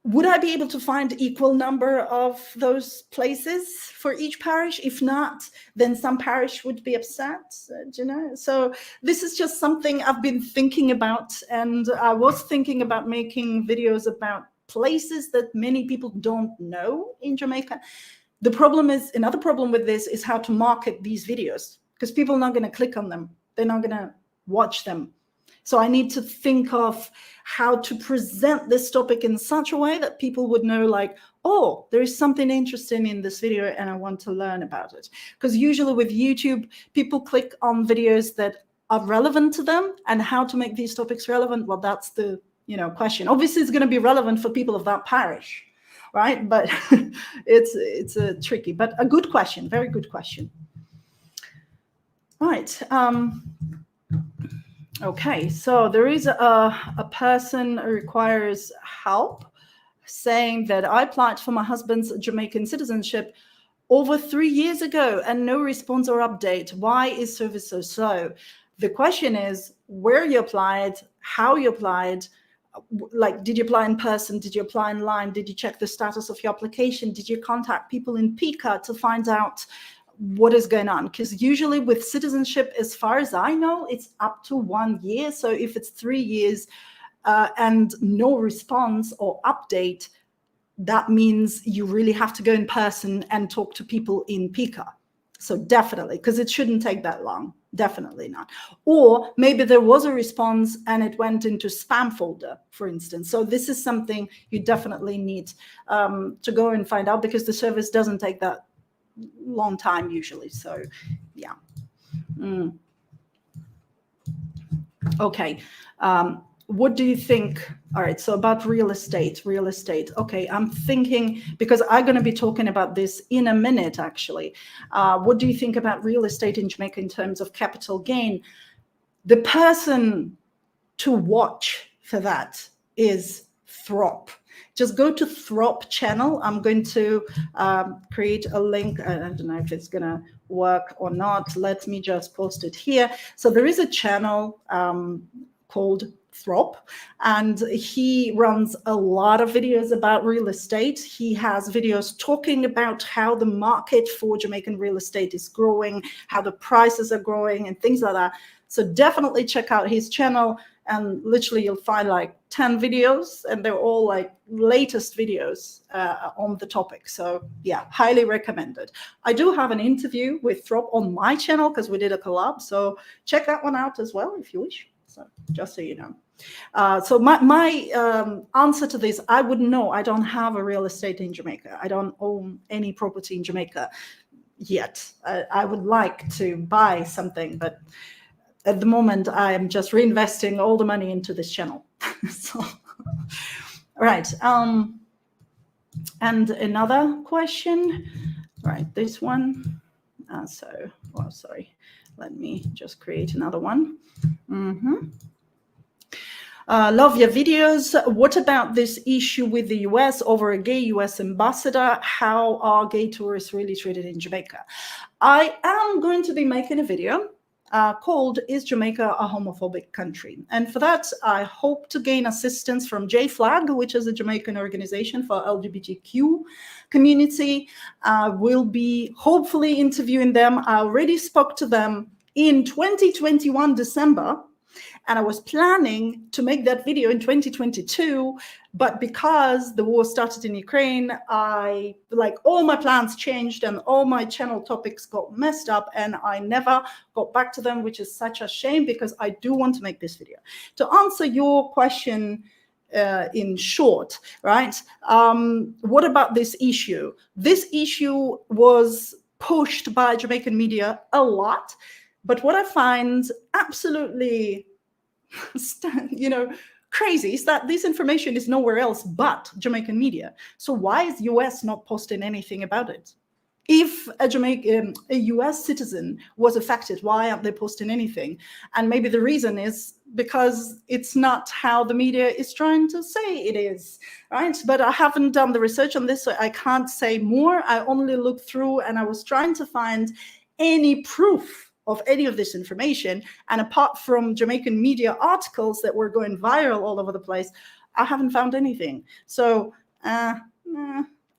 Would I be able to find equal number of those places for each parish? If not, then some parish would be upset, you know? So this is just something I've been thinking about, and I was thinking about making videos about places that many people don't know in Jamaica. The problem is, another problem with this is how to market these videos, because people are not going to click on them. They're not going to watch them. So I need to think of how to present this topic in such a way that people would know, like, oh, there is something interesting in this video and I want to learn about it. Because usually with YouTube, people click on videos that are relevant to them, and how to make these topics relevant, well, that's the, you know, question. Obviously, it's going to be relevant for people of that parish, right? But it's a tricky, but a good question, very good question. Right. Okay, so there is a person who requires help, saying that I applied for my husband's Jamaican citizenship over 3 years ago and no response or update. Why is service so slow? The question is where you applied, how you applied, like, did you apply in person? Did you apply online? Did you check the status of your application? Did you contact people in PICA to find out what is going on? Because usually with citizenship, as far as I know, it's up to 1 year. So if it's 3 years and no response or update, that means you really have to go in person and talk to people in PICA. So definitely, because it shouldn't take that long. Definitely not. Or maybe there was a response and it went into spam folder, for instance. So this is something you definitely need to go and find out, because the service doesn't take that long time usually. So yeah. Okay. What do you think? All right, so about real estate. Okay, I'm thinking, because I'm going to be talking about this in a minute, actually. What do you think about real estate in Jamaica in terms of capital gain? The person to watch for that is Throp. Just go to Throp channel. I'm going to create a link. I don't know if it's going to work or not. Let me just post it here. So there is a channel called Throp, and he runs a lot of videos about real estate. He has videos talking about how the market for Jamaican real estate is growing, how the prices are growing, and things like that. So definitely check out his channel, and literally you'll find like 10 videos, and they're all like latest videos on the topic. So yeah, highly recommended. I do have an interview with Throp on my channel because we did a collab. So check that one out as well if you wish. So just so you know. So my answer to this, I wouldn't know. I don't have a real estate in Jamaica. I don't own any property in Jamaica yet. I would like to buy something, but at the moment I am just reinvesting all the money into this channel. So, right. And another question, right? This one. Sorry. Let me just create another one. Love your videos. What about this issue with the US over a gay US ambassador? How are gay tourists really treated in Jamaica? I am going to be making a video called Is Jamaica a Homophobic Country? And for that, I hope to gain assistance from JFLAG, which is a Jamaican organization for LGBTQ community. We'll be hopefully interviewing them. I already spoke to them in 2021 December, and I was planning to make that video in 2022, but because the war started in Ukraine, all my plans changed and all my channel topics got messed up, and I never got back to them, which is such a shame because I do want to make this video. To answer your question in short, right? What about this issue? This issue was pushed by Jamaican media a lot, but what I find absolutely crazy is that this information is nowhere else but Jamaican media. So why is US not posting anything about it? If a US citizen was affected, why aren't they posting anything? And maybe the reason is because it's not how the media is trying to say it is, right? But I haven't done the research on this, so I can't say more. I only looked through and I was trying to find any proof of any of this information. And apart from Jamaican media articles that were going viral all over the place, I haven't found anything. So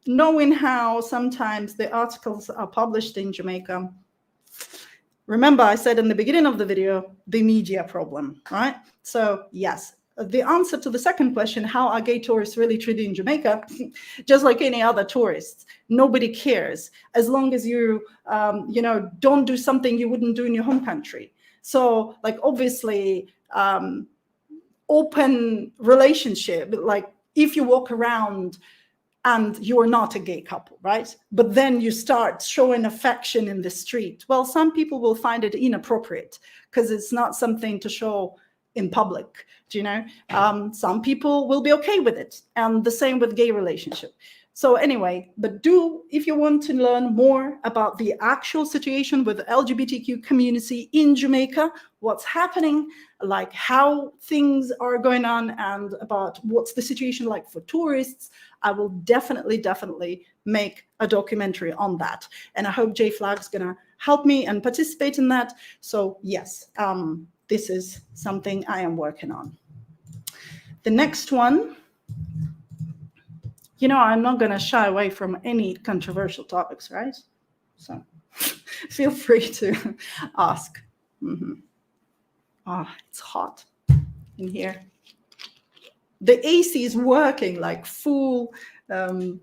knowing how sometimes the articles are published in Jamaica. Remember, I said in the beginning of the video, the media problem, right? So yes, the answer to the second question, how are gay tourists really treated in Jamaica? Just like any other tourists, nobody cares as long as you, don't do something you wouldn't do in your home country. So like, obviously, open relationship, like if you walk around and you're not a gay couple, right? But then you start showing affection in the street. Well, some people will find it inappropriate because it's not something to show in public, do you know? Some people will be okay with it. And the same with gay relationship. So anyway, but if you want to learn more about the actual situation with the LGBTQ community in Jamaica, what's happening, like how things are going on, and about what's the situation like for tourists, I will definitely make a documentary on that. And I hope J-Flag's gonna help me and participate in that. So yes, this is something I am working on. The next one, I'm not going to shy away from any controversial topics, right? So feel free to ask. It's hot in here. The AC is working like full, but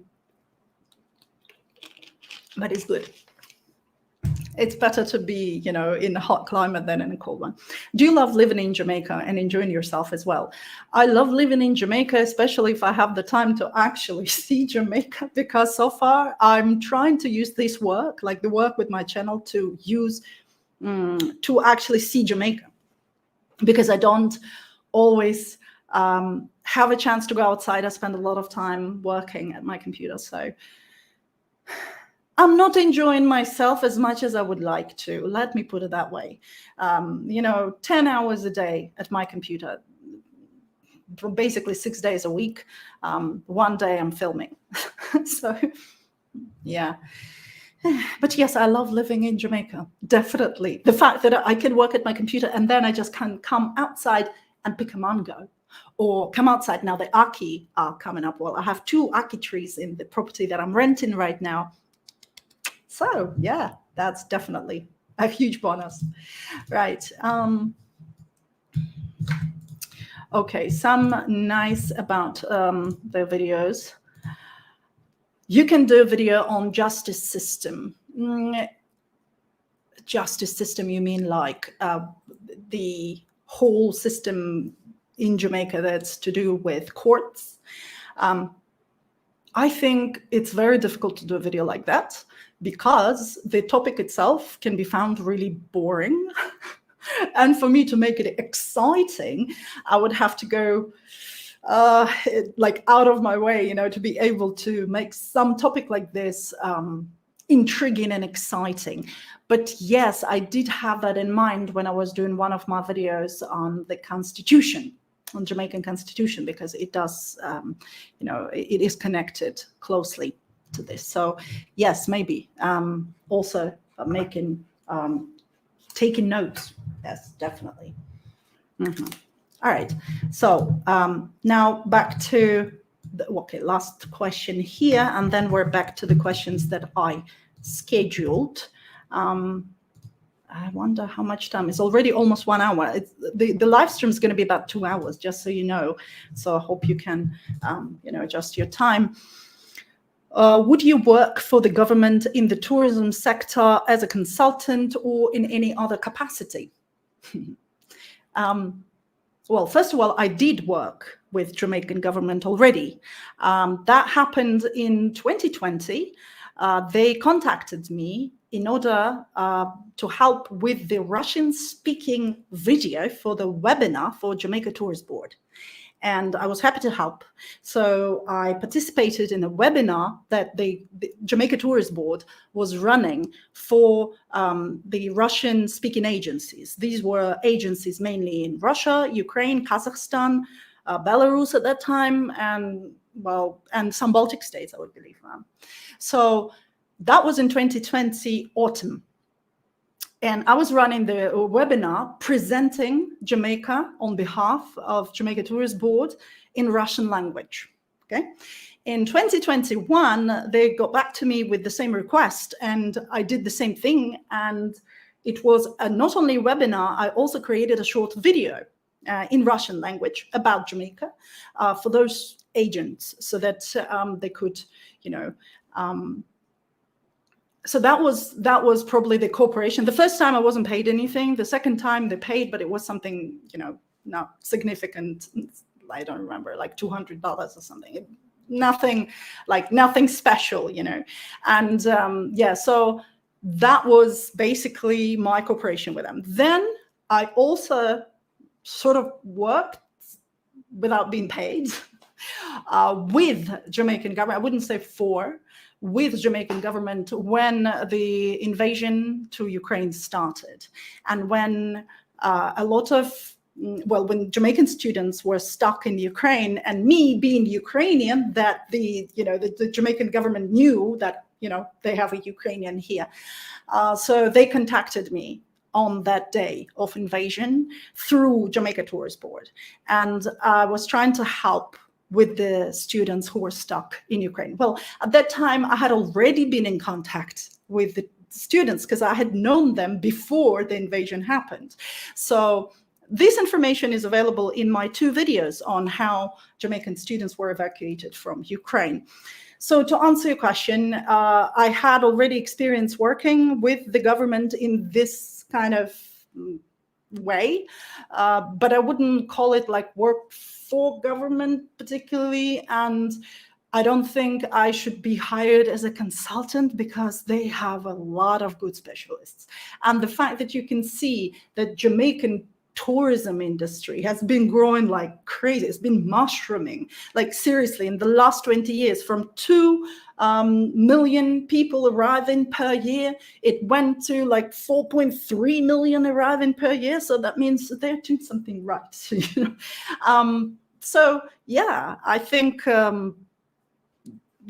it's good. It's better to be, in a hot climate than in a cold one. Do you love living in Jamaica and enjoying yourself as well? I love living in Jamaica, especially if I have the time to actually see Jamaica, because so far I'm trying to use this work, like the work with my channel, to use to actually see Jamaica, because I don't always have a chance to go outside. I spend a lot of time working at my computer, so I'm not enjoying myself as much as I would like to. Let me put it that way. 10 hours a day at my computer, basically 6 days a week. One day I'm filming. So, yeah. But yes, I love living in Jamaica, definitely. The fact that I can work at my computer and then I just can come outside and pick a mango, or come outside. Now the ackee are coming up. Well, I have 2 ackee trees in the property that I'm renting right now. So yeah, that's definitely a huge bonus, right? Okay, some nice about the videos. You can do a video on justice system. Justice system, you mean like the whole system in Jamaica that's to do with courts? I think it's very difficult to do a video like that, because the topic itself can be found really boring. And for me to make it exciting, I would have to go like out of my way, to be able to make some topic like this intriguing and exciting. But yes, I did have that in mind when I was doing one of my videos on the Constitution, on Jamaican Constitution, because it does, it is connected closely to this. So yes, maybe also making, taking notes. Yes, definitely. All right. So now back to the last question here, and then we're back to the questions that I scheduled. I wonder how much time. It's already almost 1 hour. The live stream is going to be about 2 hours, just so you know. So I hope you can, adjust your time. Would you work for the government in the tourism sector as a consultant or in any other capacity? Well, first of all, I did work with Jamaican government already. That happened in 2020. They contacted me in order to help with the Russian-speaking video for the webinar for Jamaica Tourist Board. And I was happy to help. So I participated in a webinar that the Jamaica Tourist Board was running for the Russian-speaking agencies. These were agencies mainly in Russia, Ukraine, Kazakhstan, Belarus at that time, and some Baltic states, I would believe. So that was in 2020 autumn. And I was running the webinar presenting Jamaica on behalf of Jamaica Tourist Board in Russian language, okay? in 2021, they got back to me with the same request, and I did the same thing. And it was not only a webinar, I also created a short video in Russian language about Jamaica for those agents, so that they could, you know, so that was probably the cooperation. The first time I wasn't paid anything. The second time they paid, but it was something, you know, not significant. I don't remember, like $200 or something. Nothing special, you know. And yeah, so that was basically my cooperation with them. Then I also sort of worked without being paid with Jamaican government. I wouldn't say for, with Jamaican government when the invasion to Ukraine started, and when a lot of, well, when Jamaican students were stuck in Ukraine, and me being Ukrainian, that the Jamaican government knew that, you know, they have a Ukrainian here. So they contacted me on that day of invasion through Jamaica Tourist Board. And I was trying to help with the students who were stuck in Ukraine. Well, at that time, I had already been in contact with the students because I had known them before the invasion happened. So this information is available in my 2 videos on how Jamaican students were evacuated from Ukraine. So to answer your question, I had already experience working with the government in this kind of way, but I wouldn't call it like work for government particularly. And I don't think I should be hired as a consultant because they have a lot of good specialists. And the fact that you can see that Jamaican tourism industry has been growing like crazy. It's been mushrooming, like seriously, in the last 20 years, from 2 million people arriving per year, it went to like 4.3 million arriving per year. So that means they're doing something right. You know? So yeah, I think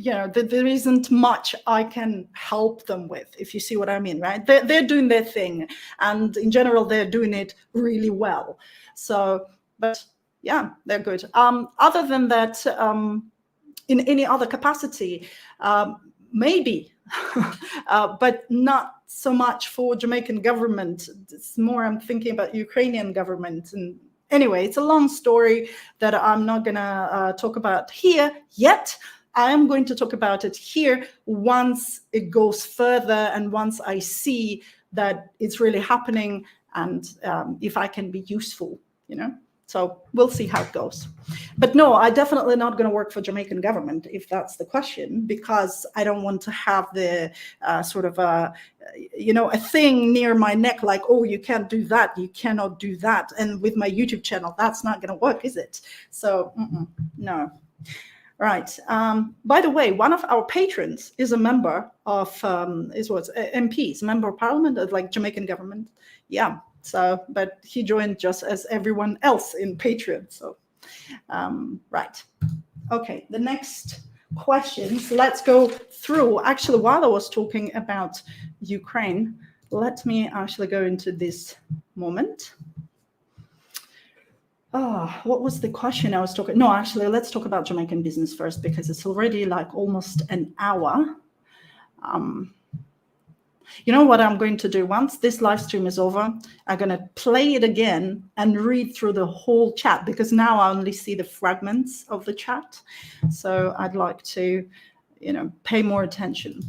you know, there isn't much I can help them with, if you see what I mean, right? They're doing their thing, and in general, they're doing it really well. So, but yeah, they're good. Other than that, in any other capacity, maybe, but not so much for Jamaican government. It's more, I'm thinking about Ukrainian government. And anyway, it's a long story that I'm not gonna talk about here yet. I am going to talk about it here once it goes further and once I see that it's really happening, and if I can be useful, you know. So we'll see how it goes. But no, I'm definitely not going to work for Jamaican government, if that's the question, because I don't want to have the sort of you know, a thing near my neck like, oh, you can't do that, you cannot do that. And with my YouTube channel, that's not going to work, is it? So no. Right. By the way, one of our patrons is a member of MPs, member of parliament of like Jamaican government. Yeah. So, but he joined just as everyone else in Patreon. So, right. Okay. The next questions. Let's go through. Actually, while I was talking about Ukraine, let me actually go into this moment. Oh, what was the question I was talking? No, actually, let's talk about Jamaican business first, because it's already like almost an hour. You know what I'm going to do? Once this live stream is over, I'm going to play it again and read through the whole chat, because now I only see the fragments of the chat. So I'd like to, you know, pay more attention.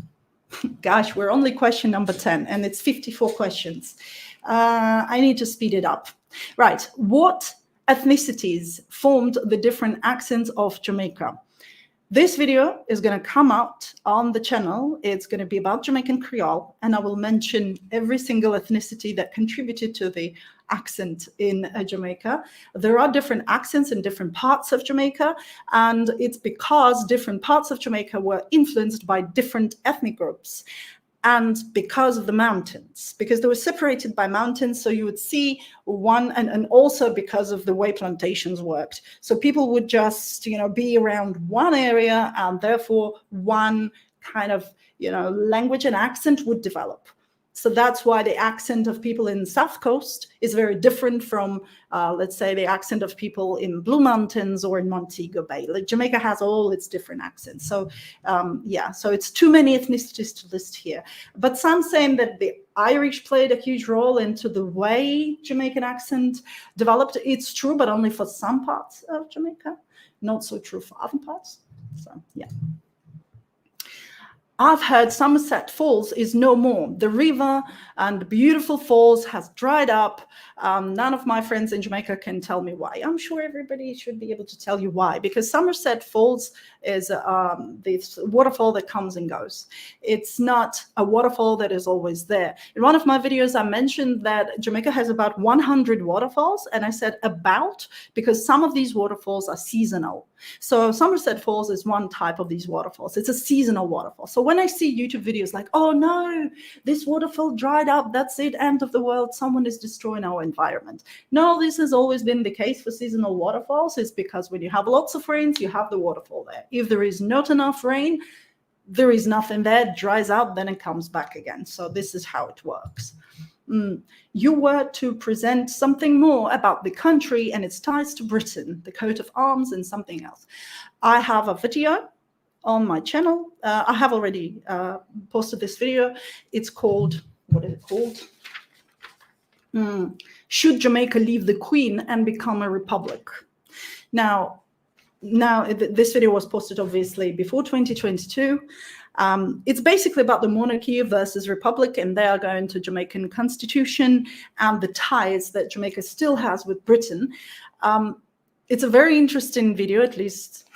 Gosh, we're only question number 10 and it's 54 questions. I need to speed it up. Right. What ethnicities formed the different accents of Jamaica? This video is going to come out on the channel. It's going to be about Jamaican Creole, and I will mention every single ethnicity that contributed to the accent in Jamaica. There are different accents in different parts of Jamaica, and it's because different parts of Jamaica were influenced by different ethnic groups. And because of the mountains, because they were separated by mountains, so you would see one, and also because of the way plantations worked. So people would just, you know, be around one area, and therefore one kind of, you know, language and accent would develop. So that's why the accent of people in South Coast is very different from, let's say, the accent of people in Blue Mountains or in Montego Bay. Like Jamaica has all its different accents. So yeah, so it's too many ethnicities to list here. But some saying that the Irish played a huge role into the way Jamaican accent developed. It's true, but only for some parts of Jamaica. Not so true for other parts. So yeah. I've heard Somerset Falls is no more. The river and the beautiful falls has dried up. None of my friends in Jamaica can tell me why. I'm sure everybody should be able to tell you why, because Somerset Falls is this waterfall that comes and goes. It's not a waterfall that is always there. In one of my videos, I mentioned that Jamaica has about 100 waterfalls, and I said about because some of these waterfalls are seasonal. So Somerset Falls is one type of these waterfalls. It's a seasonal waterfall. So when I see YouTube videos like, oh no, this waterfall dried up, that's it, end of the world, someone is destroying our environment. No, this has always been the case for seasonal waterfalls. It's because when you have lots of rains, you have the waterfall there. If there is not enough rain, there is nothing there, it dries out, then it comes back again. So this is how it works. You were to present something more about the country and its ties to Britain, the coat of arms and something else. I have a video on my channel. I have already posted this video. It's called, what is it called? Should Jamaica leave the Queen and become a republic? Now this video was posted obviously before 2022. It's basically about the monarchy versus republic, and they are going to Jamaican constitution and the ties that Jamaica still has with Britain. It's a very interesting video, at least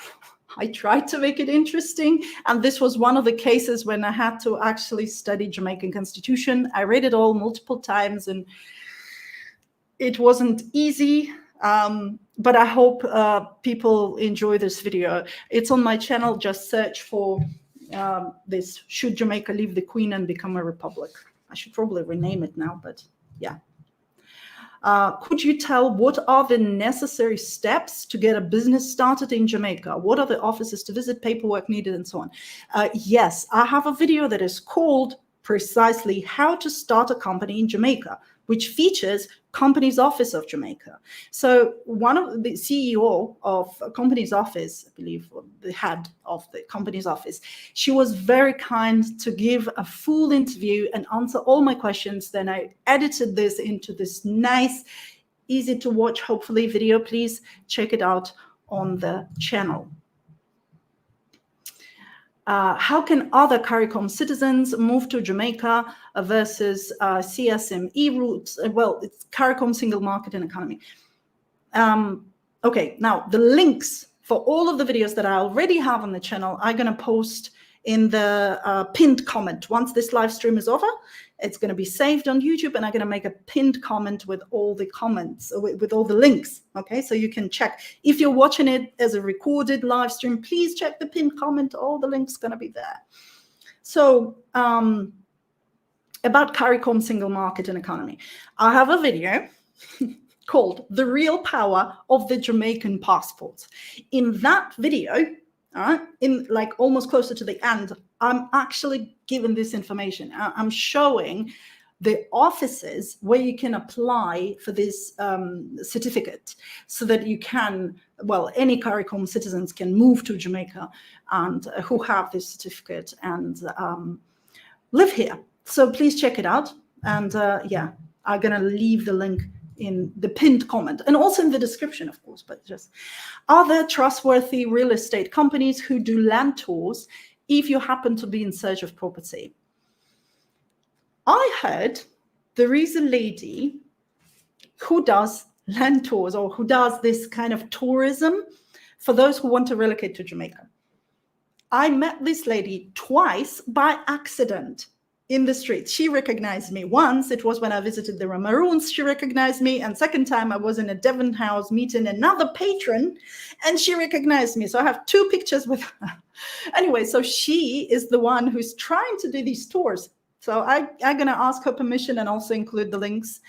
I tried to make it interesting. And this was one of the cases when I had to actually study Jamaican constitution. I read it all multiple times and it wasn't easy. But I hope people enjoy this video. It's on my channel. Just search for this, should Jamaica leave the Queen and become a republic? I should probably rename it now, but yeah. Could you tell what are the necessary steps to get a business started in Jamaica? What are the offices to visit, paperwork needed, and so on? Yes, I have a video that is called precisely how to start a company in Jamaica, which features Companies Office of Jamaica. So one of the CEO of a Companies Office, I believe, or the head of the Companies Office, she was very kind to give a full interview and answer all my questions. Then I edited this into this nice, easy to watch, hopefully, video. Please check it out on the channel. How can other CARICOM citizens move to Jamaica versus CSME routes? Well, it's CARICOM single market and economy. Okay, now the links for all of the videos that I already have on the channel, I'm going to post in the pinned comment. Once this live stream is over, it's going to be saved on YouTube, and I'm going to make a pinned comment with all the comments, with all the links. Okay, so you can check. If you're watching it as a recorded live stream, please check the pinned comment. All the links going to be there. So about CARICOM single market and economy, I have a video called The Real Power of the Jamaican Passport. In that video, in like almost closer to the end, I'm actually giving this information. I'm showing the offices where you can apply for this certificate so that you can, well, any CARICOM citizens can move to Jamaica and who have this certificate and live here. So please check it out. And yeah, I'm going to leave the link in the pinned comment and also in the description, of course. But just, are there trustworthy real estate companies who do land tours if you happen to be in search of property? I heard there is a lady who does land tours, or who does this kind of tourism for those who want to relocate to Jamaica. I met this lady twice by accident in the street. She recognized me. Once, it was when I visited the Maroons, she recognized me. And second time, I was in a Devon house meeting another patron, and she recognized me. So I have 2 pictures with her. Anyway, so she is the one who's trying to do these tours. So I'm going to ask her permission and also include the links.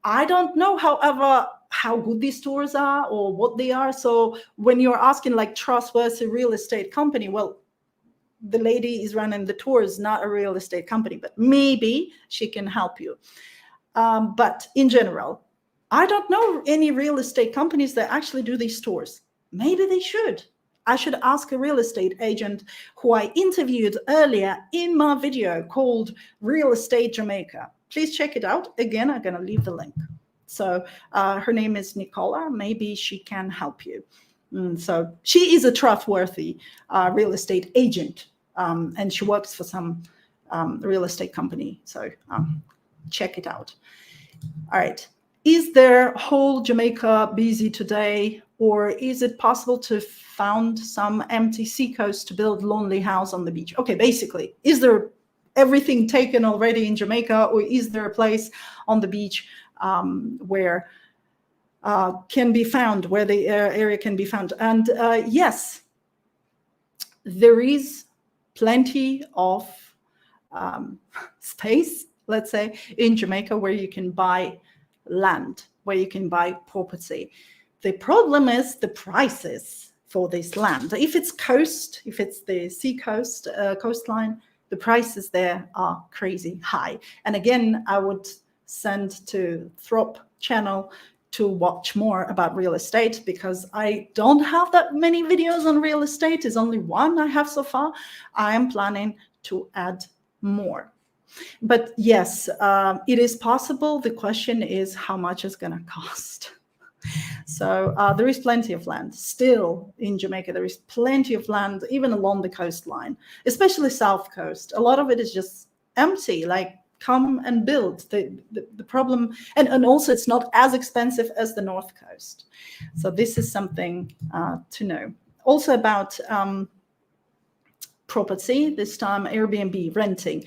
I don't know, however, how good these tours are or what they are. So when you're asking like trustworthy real estate company, well, the lady is running the tours, not a real estate company, but maybe she can help you. But in general, I don't know any real estate companies that actually do these tours. Maybe they should. I should ask a real estate agent who I interviewed earlier in my video called Real Estate Jamaica. Please check it out. Again, I'm going to leave the link. So her name is Nicola. Maybe she can help you. So she is a trustworthy real estate agent, and she works for some real estate company. So check it out. All right. Is there whole Jamaica busy today, or is it possible to found some empty seacoast to build lonely house on the beach? Okay, basically, is there everything taken already in Jamaica, or is there a place on the beach where can be found, where the area can be found? And yes, there is plenty of space, let's say, in Jamaica where you can buy land, where you can buy property. The problem is the prices for this land. If it's coast, if it's the sea coast, coastline, the prices there are crazy high. And again, I would send to Throp channel to watch more about real estate, because I don't have that many videos on real estate. It's only one I have so far. I am planning to add more. But yes, it is possible. The question is how much it's going to cost. So there is plenty of land still in Jamaica. There is plenty of land, even along the coastline, especially South Coast. A lot of it is just empty, like come and build. The problem, and also it's not as expensive as the North Coast. So this is something to know. Also about property, this time Airbnb, renting.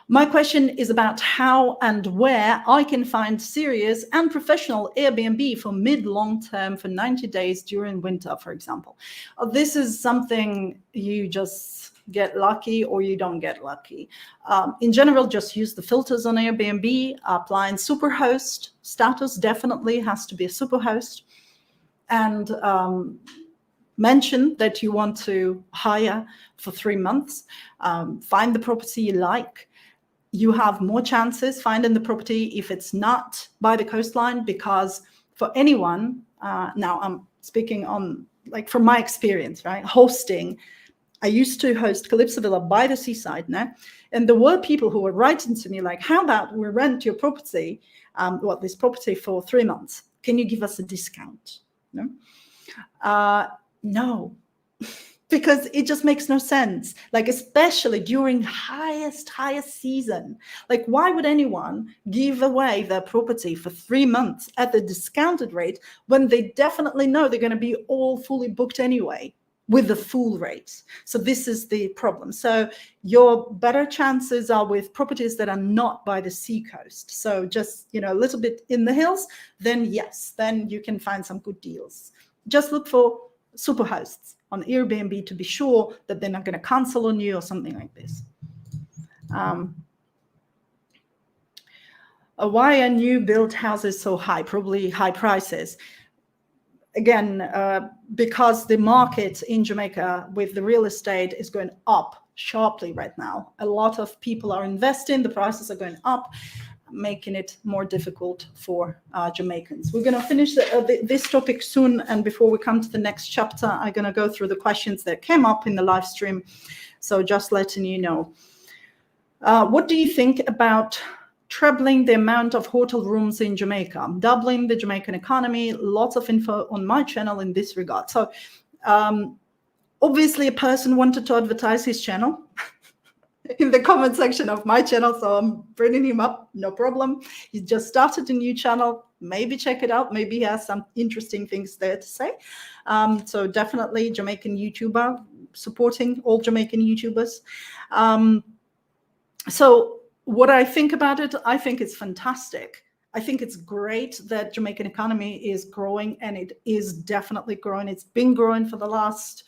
My question is about how and where I can find serious and professional Airbnb for mid-long term for 90 days during winter, for example. This is something you just get lucky or you don't get lucky. In general, just use the filters on Airbnb, applying superhost status, definitely has to be a superhost, and mention that you want to hire for 3 months. Find the property you like. You have more chances finding the property if it's not by the coastline, because for anyone, now I'm speaking on, like, from my experience, right? Hosting, I used to host Calypso Villa by the seaside now, and there were people who were writing to me like, how about we rent your property, this property for 3 months? Can you give us a discount? No. No. Because it just makes no sense, like, especially during highest season. Like, why would anyone give away their property for 3 months at the discounted rate when they definitely know they're going to be all fully booked anyway with the full rate? So this is the problem. So your better chances are with properties that are not by the sea coast. So just, a little bit in the hills, then yes, then you can find some good deals. Just look for superhosts on Airbnb to be sure that they're not going to cancel on you or something like this. Why are new built houses so high? Probably high prices. Again, because the market in Jamaica with the real estate is going up sharply right now. A lot of people are investing, the prices are going up, making it more difficult for Jamaicans. We're going to finish this topic soon, and before we come to the next chapter, I'm going to go through the questions that came up in the live stream. So just letting you know. What do you think about trebling the amount of hotel rooms in Jamaica, doubling the Jamaican economy? Lots of info on my channel in this regard. So obviously a person wanted to advertise his channel in the comment section of my channel, so I'm bringing him up, no problem. He just started a new channel. Maybe check it out. Maybe he has some interesting things there to say. So definitely Jamaican YouTuber, supporting all Jamaican YouTubers. So what I think about it, I think it's fantastic. I think it's great that Jamaican economy is growing, and it is definitely growing. It's been growing for the last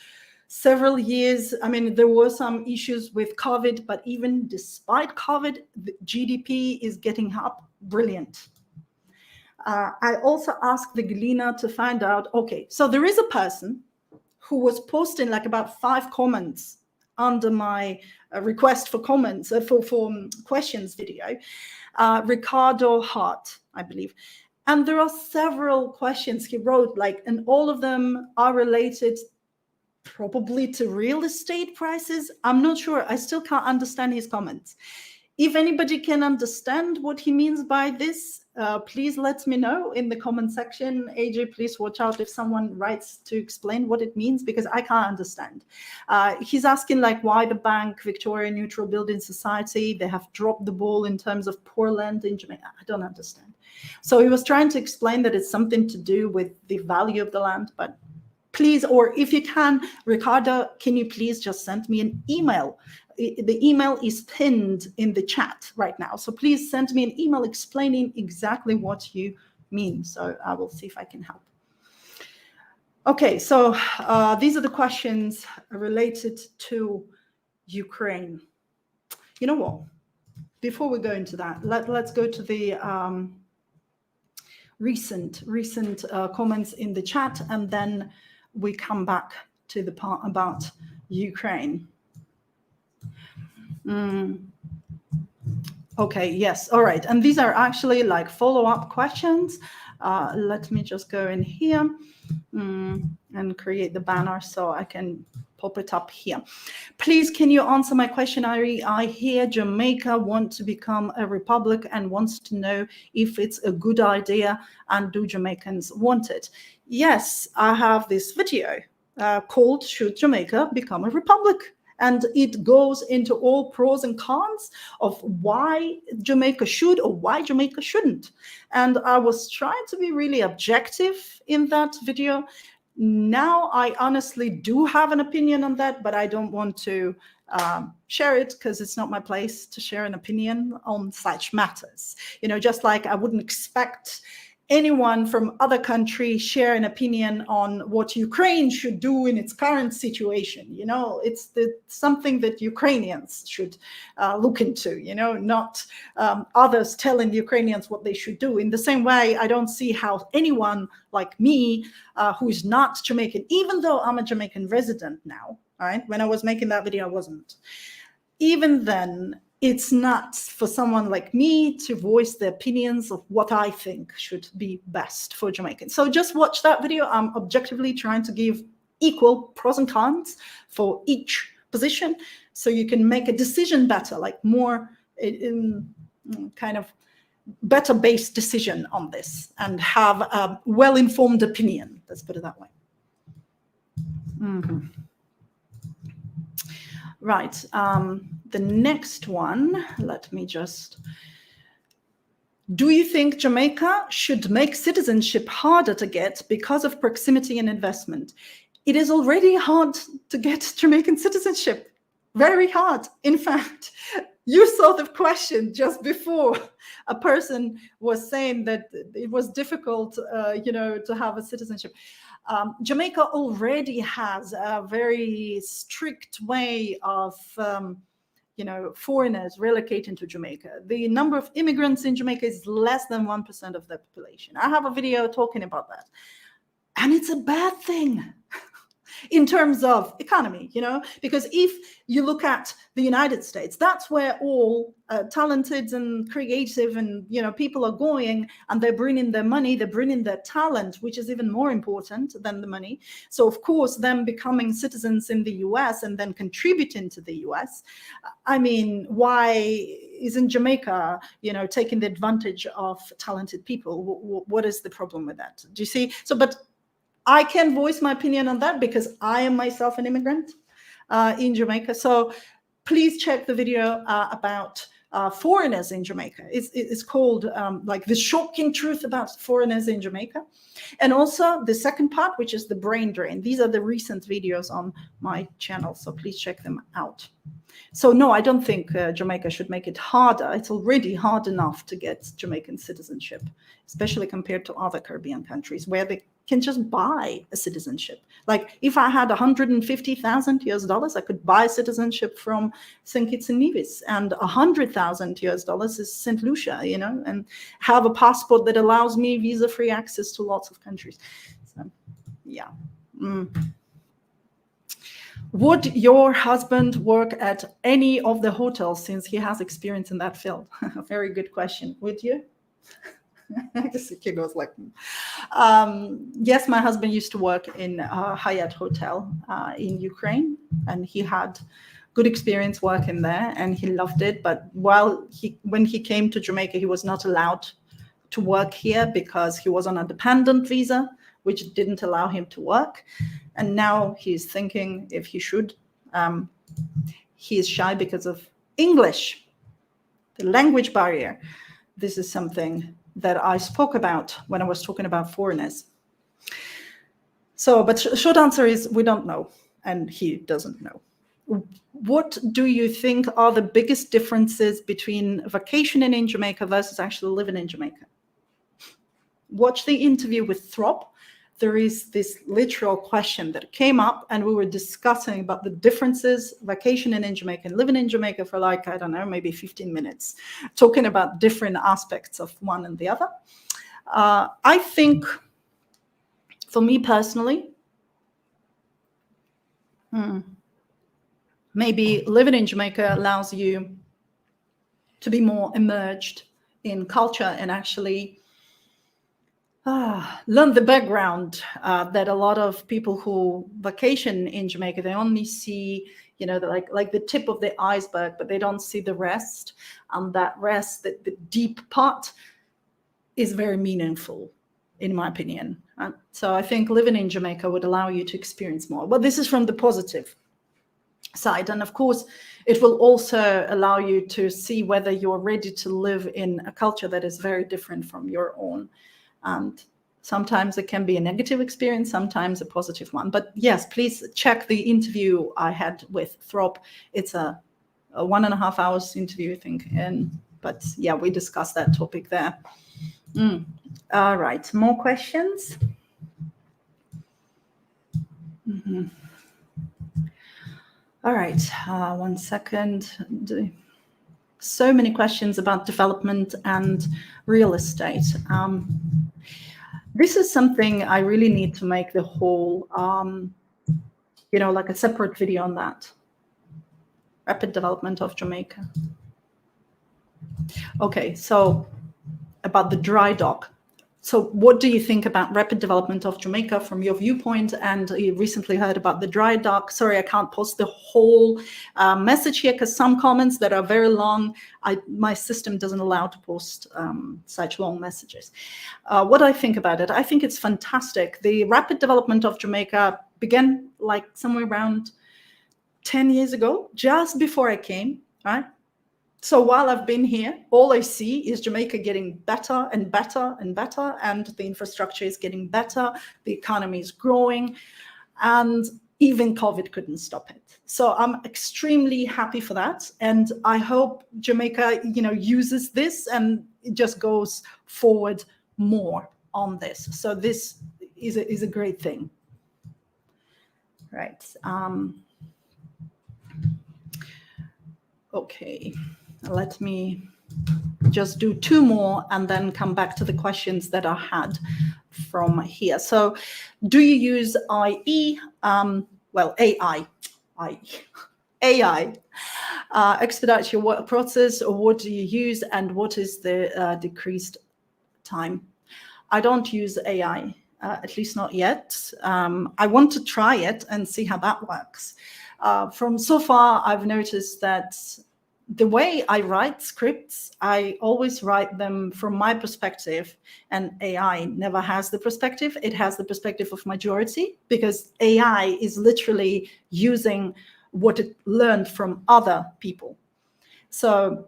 several years. I mean, there were some issues with COVID, but even despite COVID, the GDP is getting up. Brilliant. I also asked the Galena to find out, okay, so there is a person who was posting like about 5 comments under my request for comments, for questions video, Ricardo Hart, I believe. And there are several questions he wrote, like, and all of them are related probably to real estate prices. I'm not sure. I still can't understand his comments. If anybody can understand what he means by this, please let me know in the comment section. AJ, please watch out if someone writes to explain what it means, because I can't understand. He's asking, like, why the bank, Victoria Neutral Building Society, they have dropped the ball in terms of poor land in Jamaica. I don't understand. So he was trying to explain that it's something to do with the value of the land, but please, or if you can, Ricardo, can you please just send me an email? The email is pinned in the chat right now. So please send me an email explaining exactly what you mean. So I will see if I can help. Okay, so these are the questions related to Ukraine. You know what? Before we go into that, let's go to the recent comments in the chat, and then we come back to the part about Ukraine. Okay, yes, all right. And these are actually like follow-up questions. Let me just go in here and create the banner so I can pop it up here. Please, can you answer my question, Ari? I hear Jamaica want to become a republic and wants to know if it's a good idea, and do Jamaicans want it? Yes, I have this video called Should Jamaica Become a Republic? And it goes into all pros and cons of why Jamaica should or why Jamaica shouldn't. And I was trying to be really objective in that video. Now I honestly do have an opinion on that, but I don't want to share it because it's not my place to share an opinion on such matters. You know, just like I wouldn't expect anyone from other countries share an opinion on what Ukraine should do in its current situation. You know, it's something that Ukrainians should look into, you know, not others telling the Ukrainians what they should do. In the same way, I don't see how anyone like me, who is not Jamaican, even though I'm a Jamaican resident now, all right? When I was making that video, I wasn't. Even then, it's not for someone like me to voice the opinions of what I think should be best for Jamaicans. So just watch that video. I'm objectively trying to give equal pros and cons for each position, so you can make a decision better, like more in kind of better based decision on this, and have a well-informed opinion. Let's put it that way. Right. The next one, let me just. Do you think Jamaica should make citizenship harder to get because of proximity and investment? It is already hard to get Jamaican citizenship. Very hard. In fact, you saw the question just before. A person was saying that it was difficult, you know, to have a citizenship. Jamaica already has a very strict way of, you know, foreigners relocating to Jamaica. The number of immigrants in Jamaica is less than 1% of the population. I have a video talking about that. And it's a bad thing in terms of economy, you know, because if you look at the United States, that's where all talented and creative and, you know, people are going, and they're bringing their money, they're bringing their talent, which is even more important than the money. So of course, them becoming citizens in the US and then contributing to the US, I mean, why isn't Jamaica, you know, taking the advantage of talented people? What is the problem with that? Do you see? So, but I can voice my opinion on that because I am myself an immigrant in Jamaica. So please check the video about foreigners in Jamaica. It's called like the shocking truth about foreigners in Jamaica. And also the second part, which is the brain drain. These are the recent videos on my channel, so please check them out. So no, I don't think Jamaica should make it harder. It's already hard enough to get Jamaican citizenship, especially compared to other Caribbean countries where they can just buy a citizenship. Like if I had $150,000 US, I could buy citizenship from St. Kitts and Nevis, and $100,000 US is St. Lucia, you know, and have a passport that allows me visa-free access to lots of countries. So, yeah. Would your husband work at any of the hotels since he has experience in that field? Very good question. Would you? I guess he goes like, yes, my husband used to work in a Hyatt hotel in Ukraine, and he had good experience working there, and he loved it. But when he came to Jamaica, he was not allowed to work here because he was on a dependent visa, which didn't allow him to work. And now he's thinking if he should. He is shy because of English, the language barrier. This is something that I spoke about when I was talking about foreigners. So, but short answer is we don't know, and he doesn't know. What do you think are the biggest differences between vacationing in Jamaica versus actually living in Jamaica? Watch the interview with Throp. There is this literal question that came up, and we were discussing about the differences vacationing in Jamaica and living in Jamaica for like, I don't know, maybe 15 minutes, talking about different aspects of one and the other. I think for me personally, maybe living in Jamaica allows you to be more immersed in culture and actually learn the background that a lot of people who vacation in Jamaica, they only see, you know, like the tip of the iceberg, but they don't see the rest. And that rest, the deep part, is very meaningful, in my opinion. So I think living in Jamaica would allow you to experience more. But this is from the positive side. And of course, it will also allow you to see whether you're ready to live in a culture that is very different from your own. And sometimes it can be a negative experience, sometimes a positive one. But yes, please check the interview I had with Throp. It's a 1.5 hours interview, I think. But yeah, we discussed that topic there. All right, more questions? All right, 1 second. So many questions about development and real estate. This is something I really need to make the whole, you know, like a separate video on that. Rapid development of Jamaica. Okay, so about the dry dock. So what do you think about rapid development of Jamaica from your viewpoint? And you recently heard about the dry dock. Sorry, I can't post the whole message here because some comments that are very long, my system doesn't allow to post such long messages. What I think about it, I think it's fantastic. The rapid development of Jamaica began like somewhere around 10 years ago, just before I came, right? So while I've been here, all I see is Jamaica getting better and better and better, and the infrastructure is getting better, the economy is growing, and even COVID couldn't stop it. So I'm extremely happy for that, and I hope Jamaica, you know, uses this and it just goes forward more on this. So this is a great thing, right? Okay. Let me just do 2 more and then come back to the questions that I had from here. So do you use IE, AI, expedite your work process, or what do you use and what is the decreased time? I don't use AI, at least not yet. I want to try it and see how that works. From so far, I've noticed that the way I write scripts, I always write them from my perspective, and AI never has the perspective. It has the perspective of majority because AI is literally using what it learned from other people. So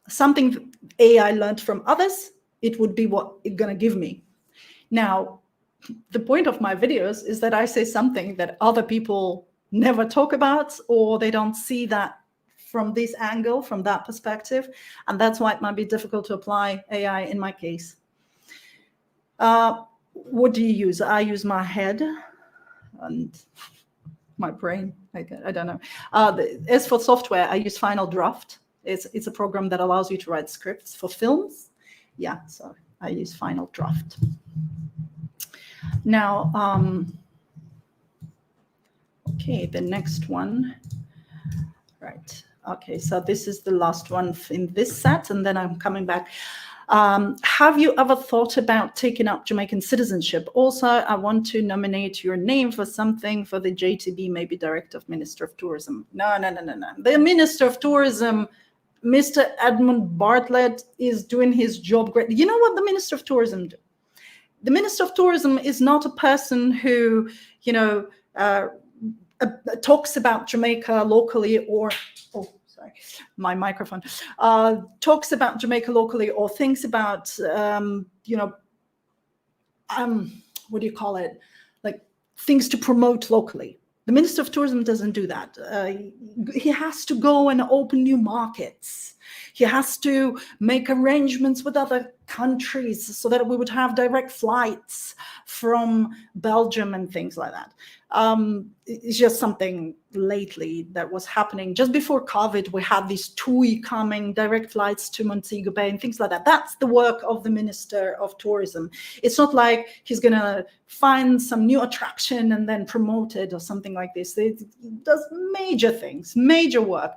something AI learned from others, it would be what it's going to give me. Now, the point of my videos is that I say something that other people never talk about, or they don't see that from this angle, from that perspective. And that's why it might be difficult to apply AI in my case. What do you use? I use my head and my brain. I don't know. As for software, I use Final Draft. It's a program that allows you to write scripts for films. Yeah, so I use Final Draft. Now, Okay, the next one. Right. Okay, so this is the last one in this set, and then I'm coming back. Have you ever thought about taking up Jamaican citizenship? Also, I want to nominate your name for something for the JTB, maybe Director of Minister of Tourism. No. The Minister of Tourism, Mr. Edmund Bartlett, is doing his job great. You know what the Minister of Tourism do? The Minister of Tourism is not a person who, you know, talks about Jamaica locally, or my microphone, talks about Jamaica locally, or thinks about, you know, what do you call it? Like things to promote locally. The Minister of Tourism doesn't do that. He has to go and open new markets. He has to make arrangements with other countries so that we would have direct flights from Belgium and things like that. It's just something lately that was happening. Just before COVID, we had these TUI coming, direct flights to Montego Bay and things like that. That's the work of the Minister of Tourism. It's not like he's going to find some new attraction and then promote it or something like this. It does major things, major work.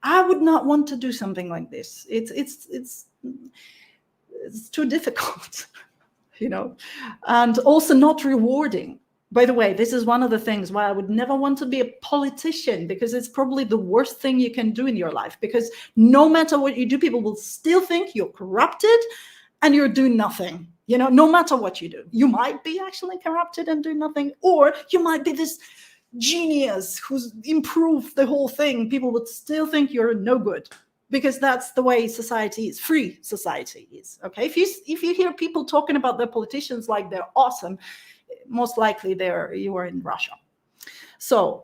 I would not want to do something like this. It's too difficult, you know, and also not rewarding. By the way, this is one of the things why I would never want to be a politician, because it's probably the worst thing you can do in your life, because no matter what you do, people will still think you're corrupted and you're doing nothing. You know, no matter what you do, you might be actually corrupted and do nothing, or you might be this genius who's improved the whole thing. People would still think you're no good, because that's the way society is. Free society is. Okay, if you hear people talking about their politicians like they're awesome, most likely you are in Russia, so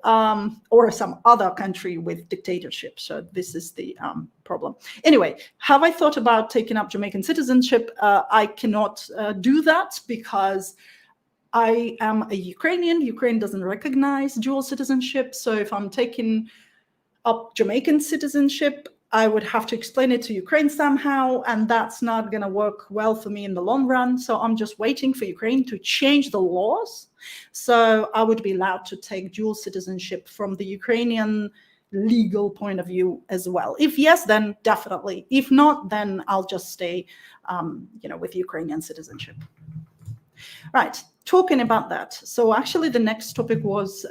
or some other country with dictatorship. So this is the problem. Anyway, have I thought about taking up Jamaican citizenship? I cannot do that because I am a Ukrainian. Ukraine doesn't recognize dual citizenship. So if I'm taking up Jamaican citizenship, I would have to explain it to Ukraine somehow, and that's not going to work well for me in the long run. So I'm just waiting for Ukraine to change the laws, so I would be allowed to take dual citizenship from the Ukrainian legal point of view as well. If yes, then definitely. If not, then I'll just stay, you know, with Ukrainian citizenship. Right, talking about that. So actually the next topic was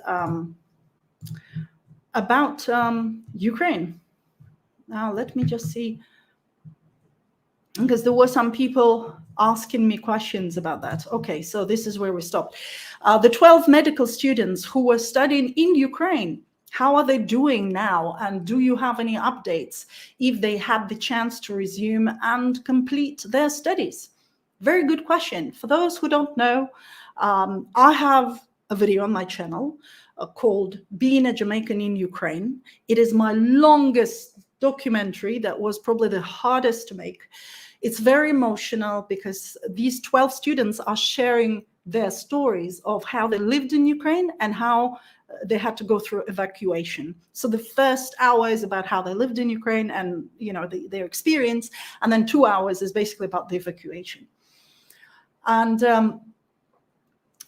about Ukraine. Now, let me just see, because there were some people asking me questions about that. Okay, so this is where we stopped. The 12 medical students who were studying in Ukraine, how are they doing now? And do you have any updates if they had the chance to resume and complete their studies? Very good question. For those who don't know, I have a video on my channel called Being a Jamaican in Ukraine. It is my longest documentary that was probably the hardest to make. It's very emotional because these 12 students are sharing their stories of how they lived in Ukraine and how they had to go through evacuation. So the first hour is about how they lived in Ukraine and, you know, their experience, and then 2 hours is basically about the evacuation. And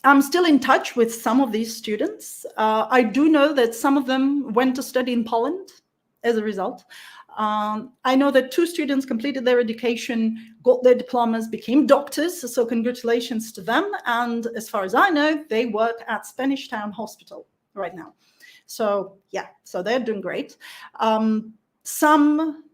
I'm still in touch with some of these students. I do know that some of them went to study in Poland as a result. I know that 2 students completed their education, got their diplomas, became doctors, so congratulations to them. And as far as I know, they work at Spanish Town Hospital right now. So yeah, so they're doing great. Some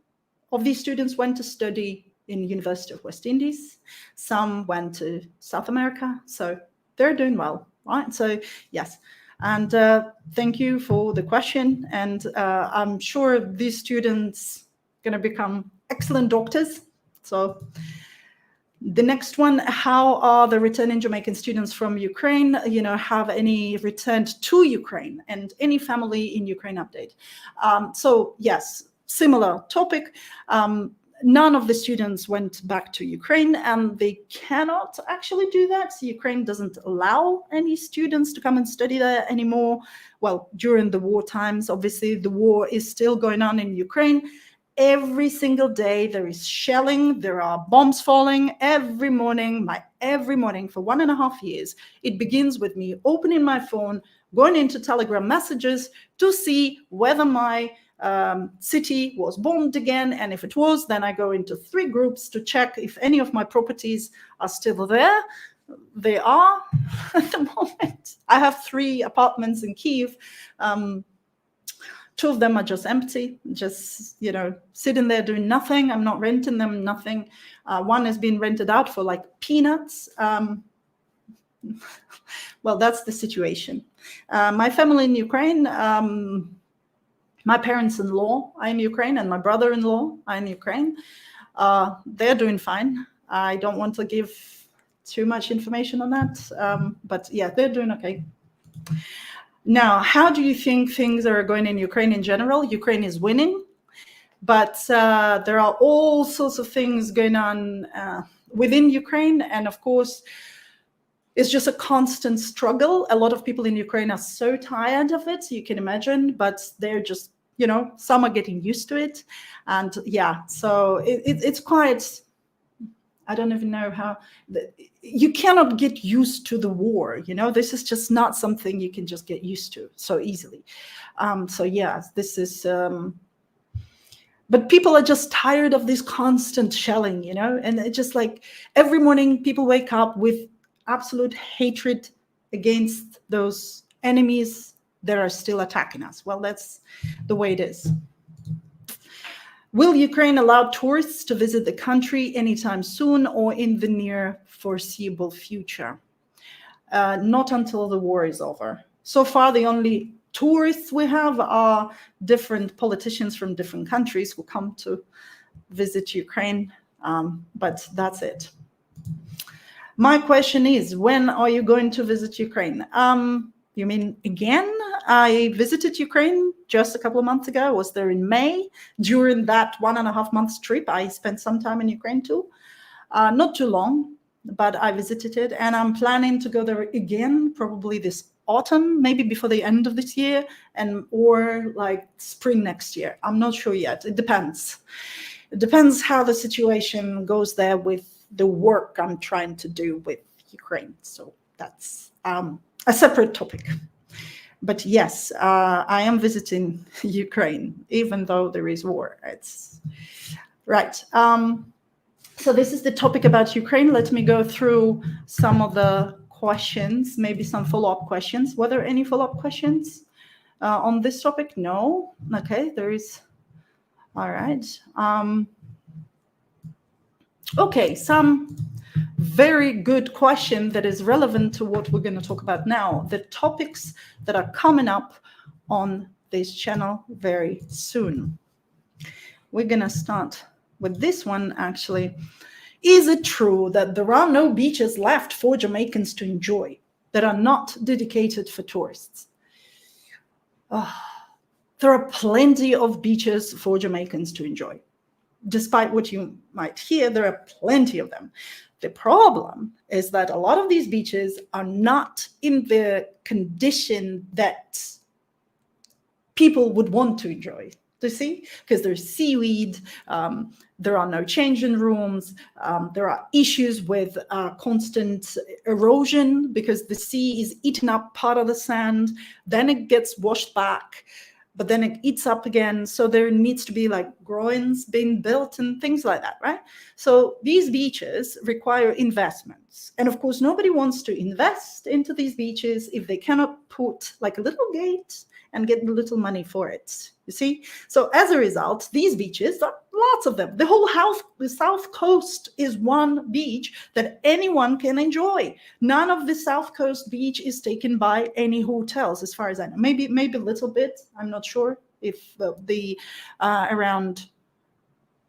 of these students went to study in University of West Indies. Some went to South America, so they're doing well, right? So yes. And thank you for the question. And I'm sure these students are going to become excellent doctors. So the next one, how are the returning Jamaican students from Ukraine, you know, have any returned to Ukraine, and any family in Ukraine update? So yes, similar topic. None of the students went back to Ukraine, and they cannot actually do that. So Ukraine doesn't allow any students to come and study there anymore. Well, during the war times, obviously the war is still going on in Ukraine. Every single day there is shelling, there are bombs falling every morning for 1.5 years. It begins with me opening my phone, going into Telegram messages to see whether my city was bombed again. And if it was, then I go into 3 groups to check if any of my properties are still there. They are at the moment. I have 3 apartments in Kyiv. 2 of them are just empty, just, you know, sitting there doing nothing. I'm not renting them, nothing. One has been rented out for like peanuts. Well, that's the situation. My family in Ukraine, my parents-in-law are in Ukraine and my brother-in-law are in Ukraine. They're doing fine. I don't want to give too much information on that, but yeah, they're doing okay. Now, how do you think things are going in Ukraine in general? Ukraine is winning, but there are all sorts of things going on within Ukraine. And of course, it's just a constant struggle. A lot of people in Ukraine are so tired of it, you can imagine, but they're just, you know, some are getting used to it. And yeah, so it's quite, I don't even know how, you cannot get used to the war, you know, this is just not something you can just get used to so easily. So yeah, this is, but people are just tired of this constant shelling, you know, and it's just like every morning people wake up with absolute hatred against those enemies that are still attacking us. Well, that's the way it is. Will Ukraine allow tourists to visit the country anytime soon or in the near foreseeable future? Not until the war is over. So far, the only tourists we have are different politicians from different countries who come to visit Ukraine, but that's it. My question is, when are you going to visit Ukraine? You mean again? I visited Ukraine just a couple of months ago. I was there in May. During that 1.5 months trip, I spent some time in Ukraine too. Not too long, but I visited it. And I'm planning to go there again, probably this autumn, maybe before the end of this year, or like spring next year. I'm not sure yet. It depends. It depends how the situation goes there with the work I'm trying to do with Ukraine. So that's a separate topic. But yes, I am visiting Ukraine, even though there is war. It's right. So this is the topic about Ukraine. Let me go through some of the questions, maybe some follow-up questions. Were there any follow-up questions on this topic? No. Okay, there is. All right. Okay, some very good question that is relevant to what we're going to talk about now, the topics that are coming up on this channel very soon. We're going to start with this one, actually. Is it true that there are no beaches left for Jamaicans to enjoy that are not dedicated for tourists? There are plenty of beaches for Jamaicans to enjoy. Despite what you might hear, there are plenty of them. The problem is that a lot of these beaches are not in the condition that people would want to enjoy. Do you see? Because there's seaweed, there are no changing rooms, there are issues with constant erosion because the sea is eating up part of the sand, then it gets washed back, but then it eats up again. So there needs to be like groins being built and things like that, right? So these beaches require investments. And of course, nobody wants to invest into these beaches if they cannot put like a little gate and get a little money for it, you see? So as a result, these beaches, there are lots of them. The whole the South Coast is one beach that anyone can enjoy. None of the South Coast beach is taken by any hotels, as far as I know. Maybe a little bit, I'm not sure if around,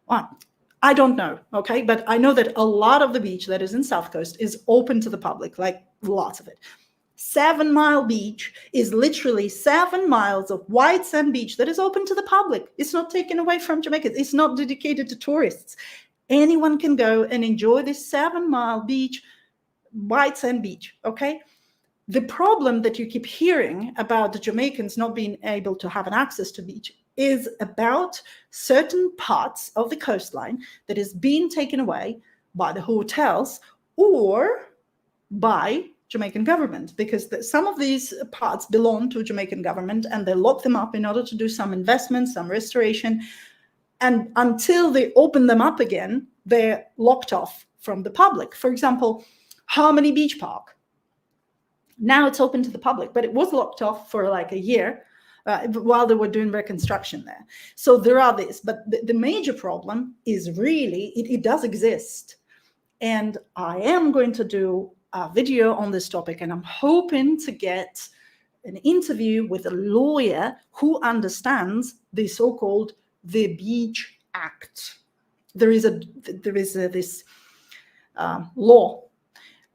well, I don't know, okay? But I know that a lot of the beach that is in South Coast is open to the public, like lots of it. 7 Mile Beach is literally 7 miles of white sand beach that is open to the public. It's not taken away from Jamaica. It's not dedicated to tourists. Anyone can go and enjoy this 7 Mile Beach, white sand beach, okay? The problem that you keep hearing about the Jamaicans not being able to have an access to beach is about certain parts of the coastline that is being taken away by the hotels or by Jamaican government, because some of these parts belong to Jamaican government, and they lock them up in order to do some investment, some restoration. And until they open them up again, they're locked off from the public. For example, Harmony Beach Park. Now it's open to the public, but it was locked off for like a year while they were doing reconstruction there. So there are these, but the major problem is really, it does exist. And I am going to do a video on this topic, and I'm hoping to get an interview with a lawyer who understands the so-called the Beach Act. There is this law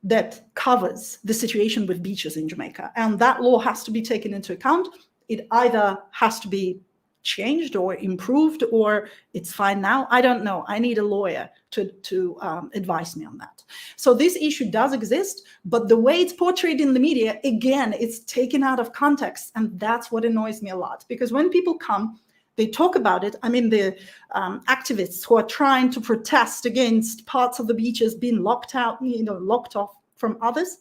that covers the situation with beaches in Jamaica, and that law has to be taken into account. It either has to be changed or improved, or it's fine now. I don't know. I need a lawyer to advise me on that. So this issue does exist, but the way it's portrayed in the media, again, it's taken out of context, and that's what annoys me a lot. Because when people come, they talk about it. I mean, the activists who are trying to protest against parts of the beaches being locked out, locked off from others.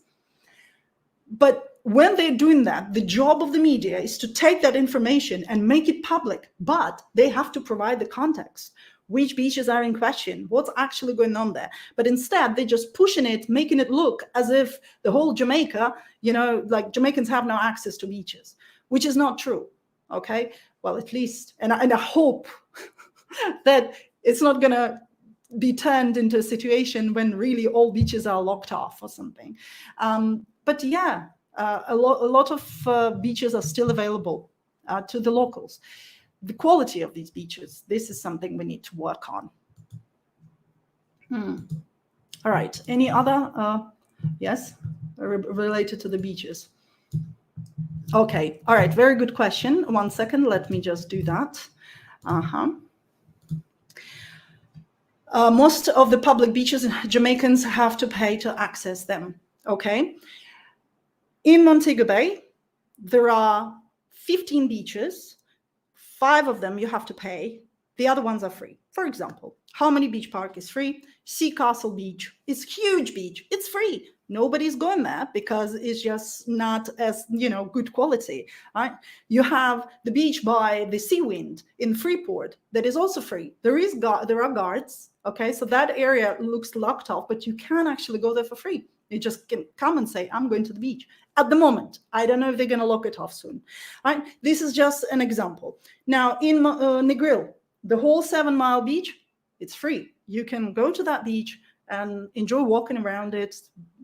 But when they're doing that, the job of the media is to take that information and make it public, but they have to provide the context. Which beaches are in question? What's actually going on there? But instead, they're just pushing it, making it look as if the whole Jamaica, like Jamaicans have no access to beaches, which is not true, okay? Well, at least, and I hope that it's not going to be turned into a situation when really all beaches are locked off or something. But yeah, a lot of beaches are still available to the locals. The quality of these beaches, this is something we need to work on. All right, any other, yes, related to the beaches? Okay, all right, very good question. 1 second, let me just do that. Most of the public beaches, Jamaicans have to pay to access them, okay? In Montego Bay, there are 15 beaches. 5 of them you have to pay. The other ones are free. For example, Harmony Beach Park is free. Sea Castle Beach is huge beach. It's free. Nobody's going there because it's just not as, good quality, right? You have the beach by the Seawind in Freeport that is also free. There are guards, okay? So that area looks locked off, but you can actually go there for free. You just can come and say, I'm going to the beach. At the moment, I don't know if they're going to lock it off soon, right? This is just an example. Now, in Negril, the whole 7 Mile beach, it's free. You can go to that beach and enjoy walking around it.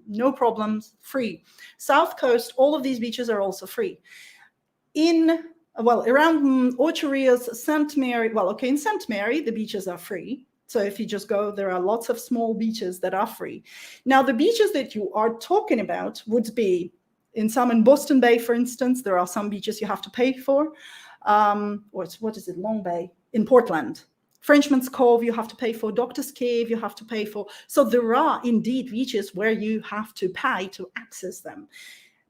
No problems, free. South Coast, all of these beaches are also free. Around Ocho Rios, St. Mary, in St. Mary, the beaches are free. So if you just go, there are lots of small beaches that are free. Now, the beaches that you are talking about would be in Boston Bay, for instance. There are some beaches you have to pay for. Long Bay in Portland. Frenchman's Cove, you have to pay for. Doctor's Cave, you have to pay for. So there are indeed beaches where you have to pay to access them.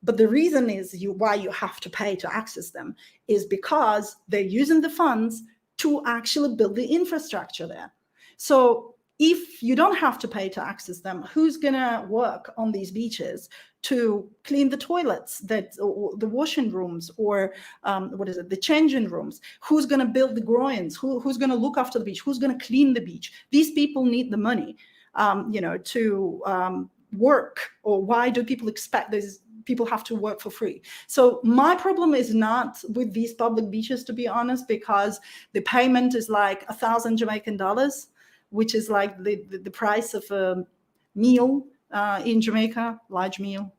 But the reason is why you have to pay to access them is because they're using the funds to actually build the infrastructure there. So if you don't have to pay to access them, who's going to work on these beaches to clean the toilets, or the washing rooms, or the changing rooms? Who's going to build the groins? Who's going to look after the beach? Who's going to clean the beach? These people need the money, to work. Or why do people expect these people have to work for free? So my problem is not with these public beaches, to be honest, because the payment is like 1,000 Jamaican dollars, which is like the price of a meal in Jamaica, large meal,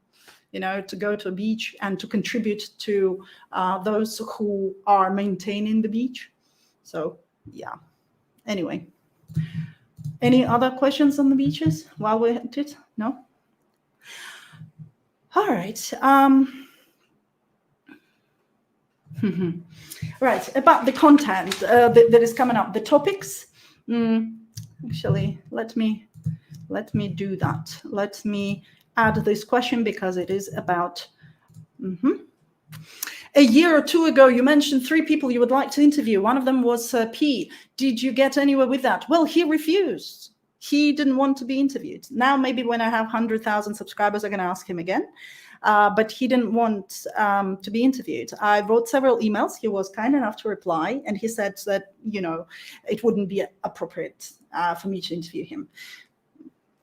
to go to a beach and to contribute to those who are maintaining the beach. So, yeah. Anyway, any other questions on the beaches while we're at it? No? All right. Right, about the content that is coming up, the topics. Actually, let me do that. Let me add this question because it is about a year or 2 ago. You mentioned 3 people you would like to interview. One of them was P. Did you get anywhere with that? Well, he refused. he didn't want to be interviewed. Now, maybe when I have 100,000 subscribers, I'm going to ask him again. But he didn't want to be interviewed. I wrote several emails. He was kind enough to reply, and he said that, you know, it wouldn't be appropriate for me to interview him.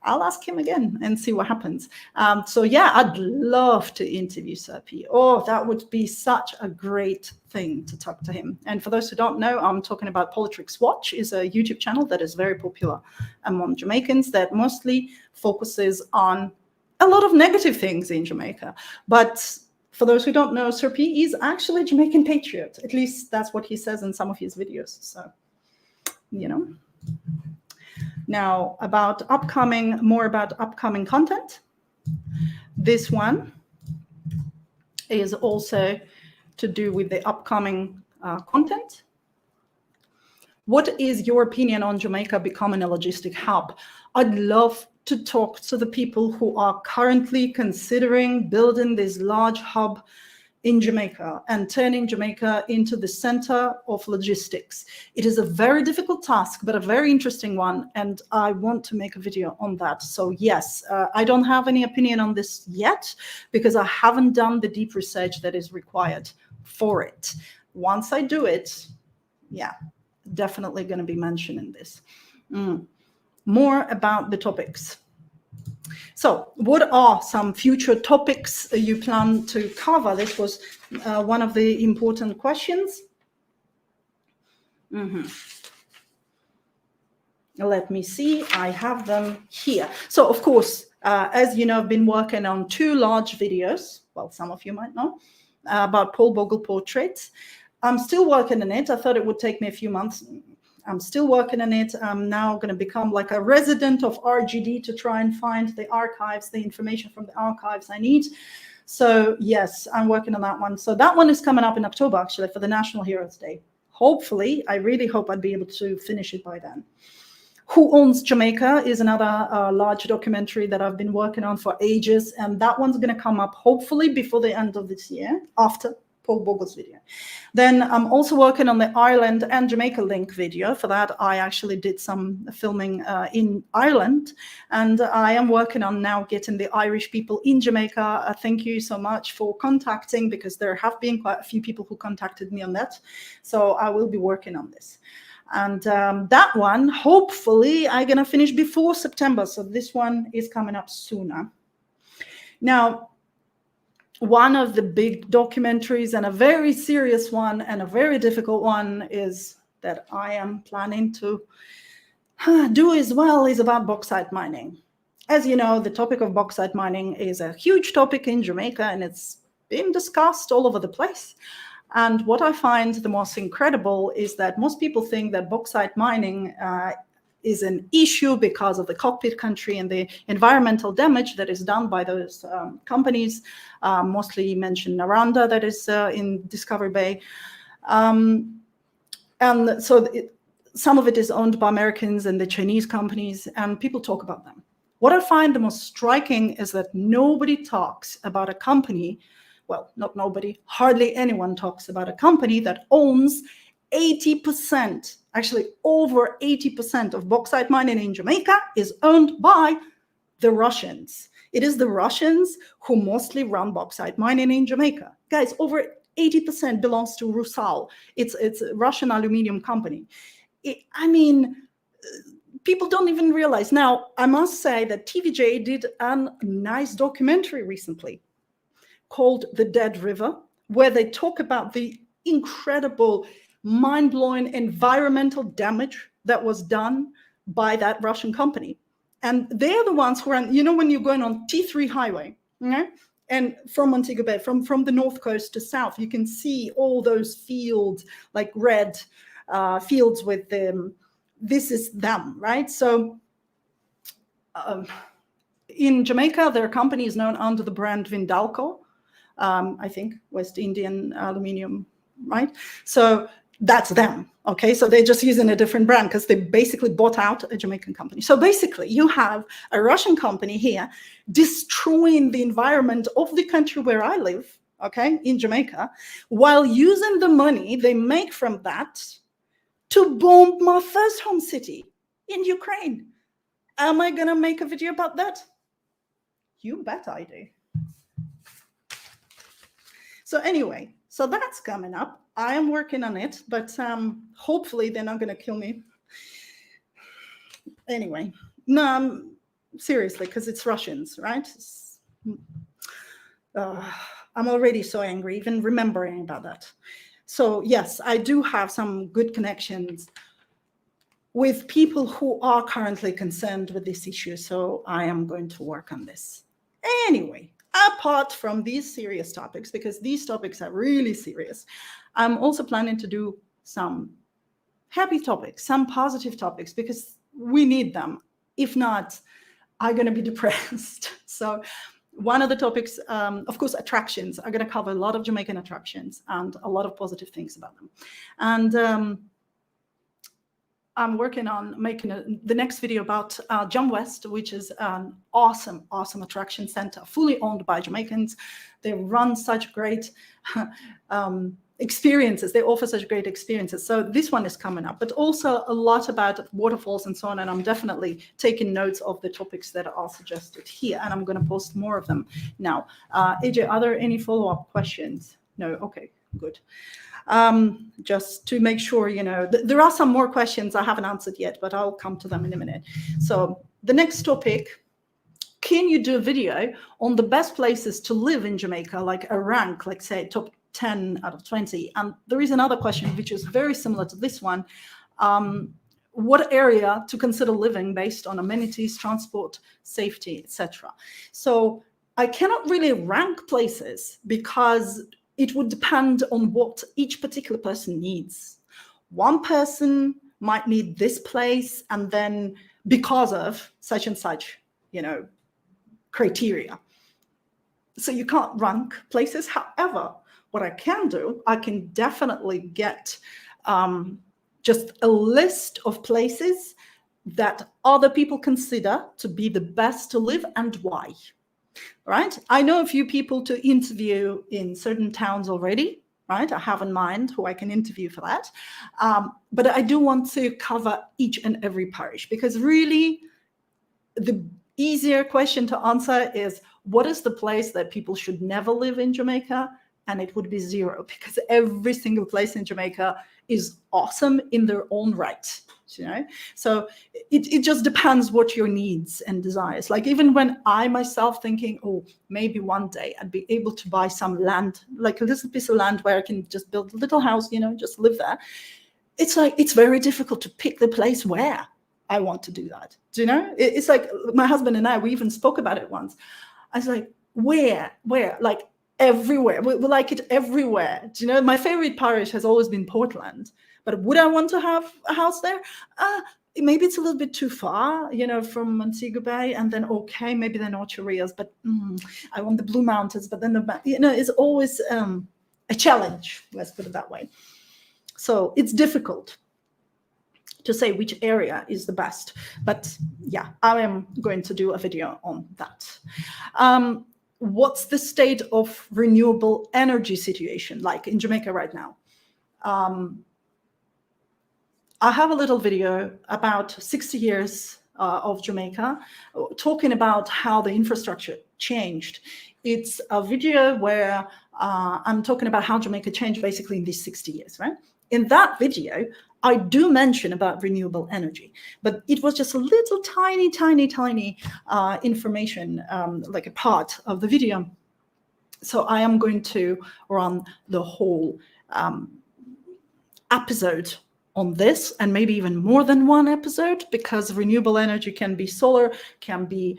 I'll ask him again and see what happens. So yeah, I'd love to interview Sotheby. Oh, that would be such a great thing to talk to him. And for those who don't know, I'm talking about Politics Watch, is a YouTube channel that is very popular among Jamaicans that mostly focuses on a lot of negative things in Jamaica. But for those who don't know, Sotheby is actually a Jamaican patriot. At least that's what he says in some of his videos. So, you know. Now, more about upcoming content. This one is also to do with the upcoming content. What is your opinion on Jamaica becoming a logistic hub? I'd love to talk to the people who are currently considering building this large hub in Jamaica and turning Jamaica into the center of logistics. It is a very difficult task, but a very interesting one, and I want to make a video on that. So yes, I don't have any opinion on this yet because I haven't done the deep research that is required for it. Once I do it, yeah, definitely going to be mentioning this. More about the topics. So what are some future topics you plan to cover? This was one of the important questions. Let me see, I have them here. So of course, as you know, I've been working on 2 large videos. Well, some of you might know about Paul Bogle portraits. I'm still working on it. I thought it would take me a few months. I'm still working on it. I'm now going to become like a resident of RGD to try and find the archives, the information from the archives I need. So yes, I'm working on that one. So that one is coming up in October, actually, for the National Heroes Day. Hopefully, I really hope I'd be able to finish it by then. Who Owns Jamaica is another large documentary that I've been working on for ages. And that one's going to come up hopefully before the end of this year, after Paul Bogle's video. Then I'm also working on the Ireland and Jamaica link video. For that, I actually did some filming in Ireland, and I am working on now getting the Irish people in Jamaica. Thank you so much for contacting, because there have been quite a few people who contacted me on that. So I will be working on this. And that one, hopefully, I'm going to finish before September. So this one is coming up sooner. Now, one of the big documentaries, and a very serious one and a very difficult one, is that I am planning to do as well, is about bauxite mining. As you know, the topic of bauxite mining is a huge topic in Jamaica, and it's being discussed all over the place. And what I find the most incredible is that most people think that bauxite mining is an issue because of the cockpit country and the environmental damage that is done by those companies. Mostly mentioned Naranda, that is in Discovery Bay. And so some of it is owned by Americans and the Chinese companies, and people talk about them. What I find the most striking is that nobody talks about a company, well, not nobody, hardly anyone talks about a company that owns 80%, actually over 80% of bauxite mining in Jamaica is owned by the Russians. It is the Russians who mostly run bauxite mining in Jamaica. Guys, over 80% belongs to Rusal. It's a Russian aluminum company. I mean, people don't even realize. Now, I must say that TVJ did a nice documentary recently called The Dead River, where they talk about the incredible, mind-blowing environmental damage that was done by that Russian company. And they're the ones who are, you know, when you're going on T3 highway, okay? And from Montego Bay, from the north coast to south, you can see all those fields, like red fields with them. This is them, right? So in Jamaica, their company is known under the brand Vindalco, I think, West Indian Aluminium, right? So that's them, okay? So they're just using a different brand because they basically bought out a Jamaican company. So basically, you have a Russian company here destroying the environment of the country where I live, okay, in Jamaica, while using the money they make from that to bomb my first home city in Ukraine. Am I gonna make a video about that? You bet I do. So anyway, so that's coming up. I am working on it, but hopefully they're not gonna kill me. Anyway, no, seriously, because it's Russians, right? I'm already so angry, even remembering about that. So yes, I do have some good connections with people who are currently concerned with this issue. So I am going to work on this. Anyway, apart from these serious topics, because these topics are really serious, I'm also planning to do some happy topics, some positive topics, because we need them. If not, I'm going to be depressed. So one of the topics, of course, attractions. I'm going to cover a lot of Jamaican attractions and a lot of positive things about them. And I'm working on making the next video about Jam West, which is an awesome, awesome attraction center, fully owned by Jamaicans. They run such great experiences. They offer such great experiences. So this one is coming up, but also a lot about waterfalls and so on. And I'm definitely taking notes of the topics that are suggested here, and I'm going to post more of them now. AJ, are there any follow-up questions? No? Okay, good. Just to make sure, you know, there are some more questions I haven't answered yet, but I'll come to them in a minute. So the next topic, can you do a video on the best places to live in Jamaica, like a rank, like say top 10 out of 20? And there is another question which is very similar to this one. What area to consider living based on amenities, transport, safety, etc. So I cannot really rank places because it would depend on what each particular person needs. One person might need this place, and then because of such and such, you know, criteria. So you can't rank places. However, what I can do, I can definitely get just a list of places that other people consider to be the best to live and why. Right? I know a few people to interview in certain towns already, right? I have in mind who I can interview for that. But I do want to cover each and every parish, because really the easier question to answer is, what is the place that people should never live in Jamaica? And it would be zero, because every single place in Jamaica is awesome in their own right. You know, so it just depends what your needs and desires. Like even when I myself thinking, oh, maybe one day I'd be able to buy some land, like a little piece of land where I can just build a little house, you know, just live there. It's like, it's very difficult to pick the place where I want to do that. Do you know? It's like my husband and I, we even spoke about it once. I was like, where, like everywhere. We like it everywhere. Do you know, my favorite parish has always been Portland. But would I want to have a house there? Maybe it's a little bit too far, you know, from Montego Bay, and then okay, maybe they're not Rios, but I want the Blue Mountains. But then you know, it's always a challenge. Let's put it that way. So it's difficult to say which area is the best. But yeah, I am going to do a video on that. What's the state of renewable energy situation like in Jamaica right now? I have a little video about 60 years of Jamaica, talking about how the infrastructure changed. It's a video where I'm talking about how Jamaica changed basically in these 60 years, right? In that video, I do mention about renewable energy, but it was just a little tiny information, like a part of the video. So I am going to run the whole episode on this, and maybe even more than one episode, because renewable energy can be solar, can be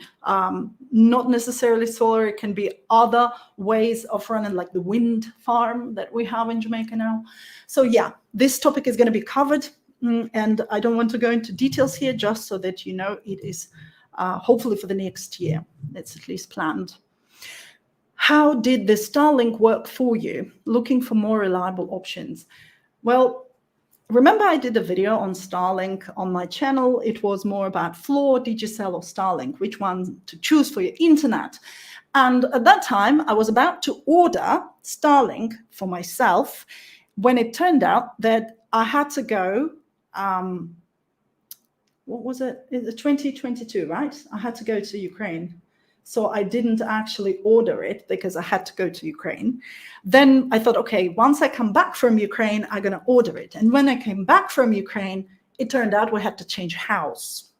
not necessarily solar, it can be other ways of running, like the wind farm that we have in Jamaica now. So yeah, this topic is going to be covered, and I don't want to go into details here, just so that you know it is hopefully for the next year. It's at least planned. How did the Starlink work for you? Looking for more reliable options. Well, remember I did a video on Starlink on my channel. It was more about Floor, Digicel, or Starlink, which one to choose for your internet. And at that time, I was about to order Starlink for myself when it turned out that I had to go what was it? It's 2022, right? I had to go to Ukraine. So I didn't actually order it because I had to go to Ukraine. Then I thought, okay, once I come back from Ukraine, I'm going to order it. And when I came back from Ukraine, it turned out we had to change house.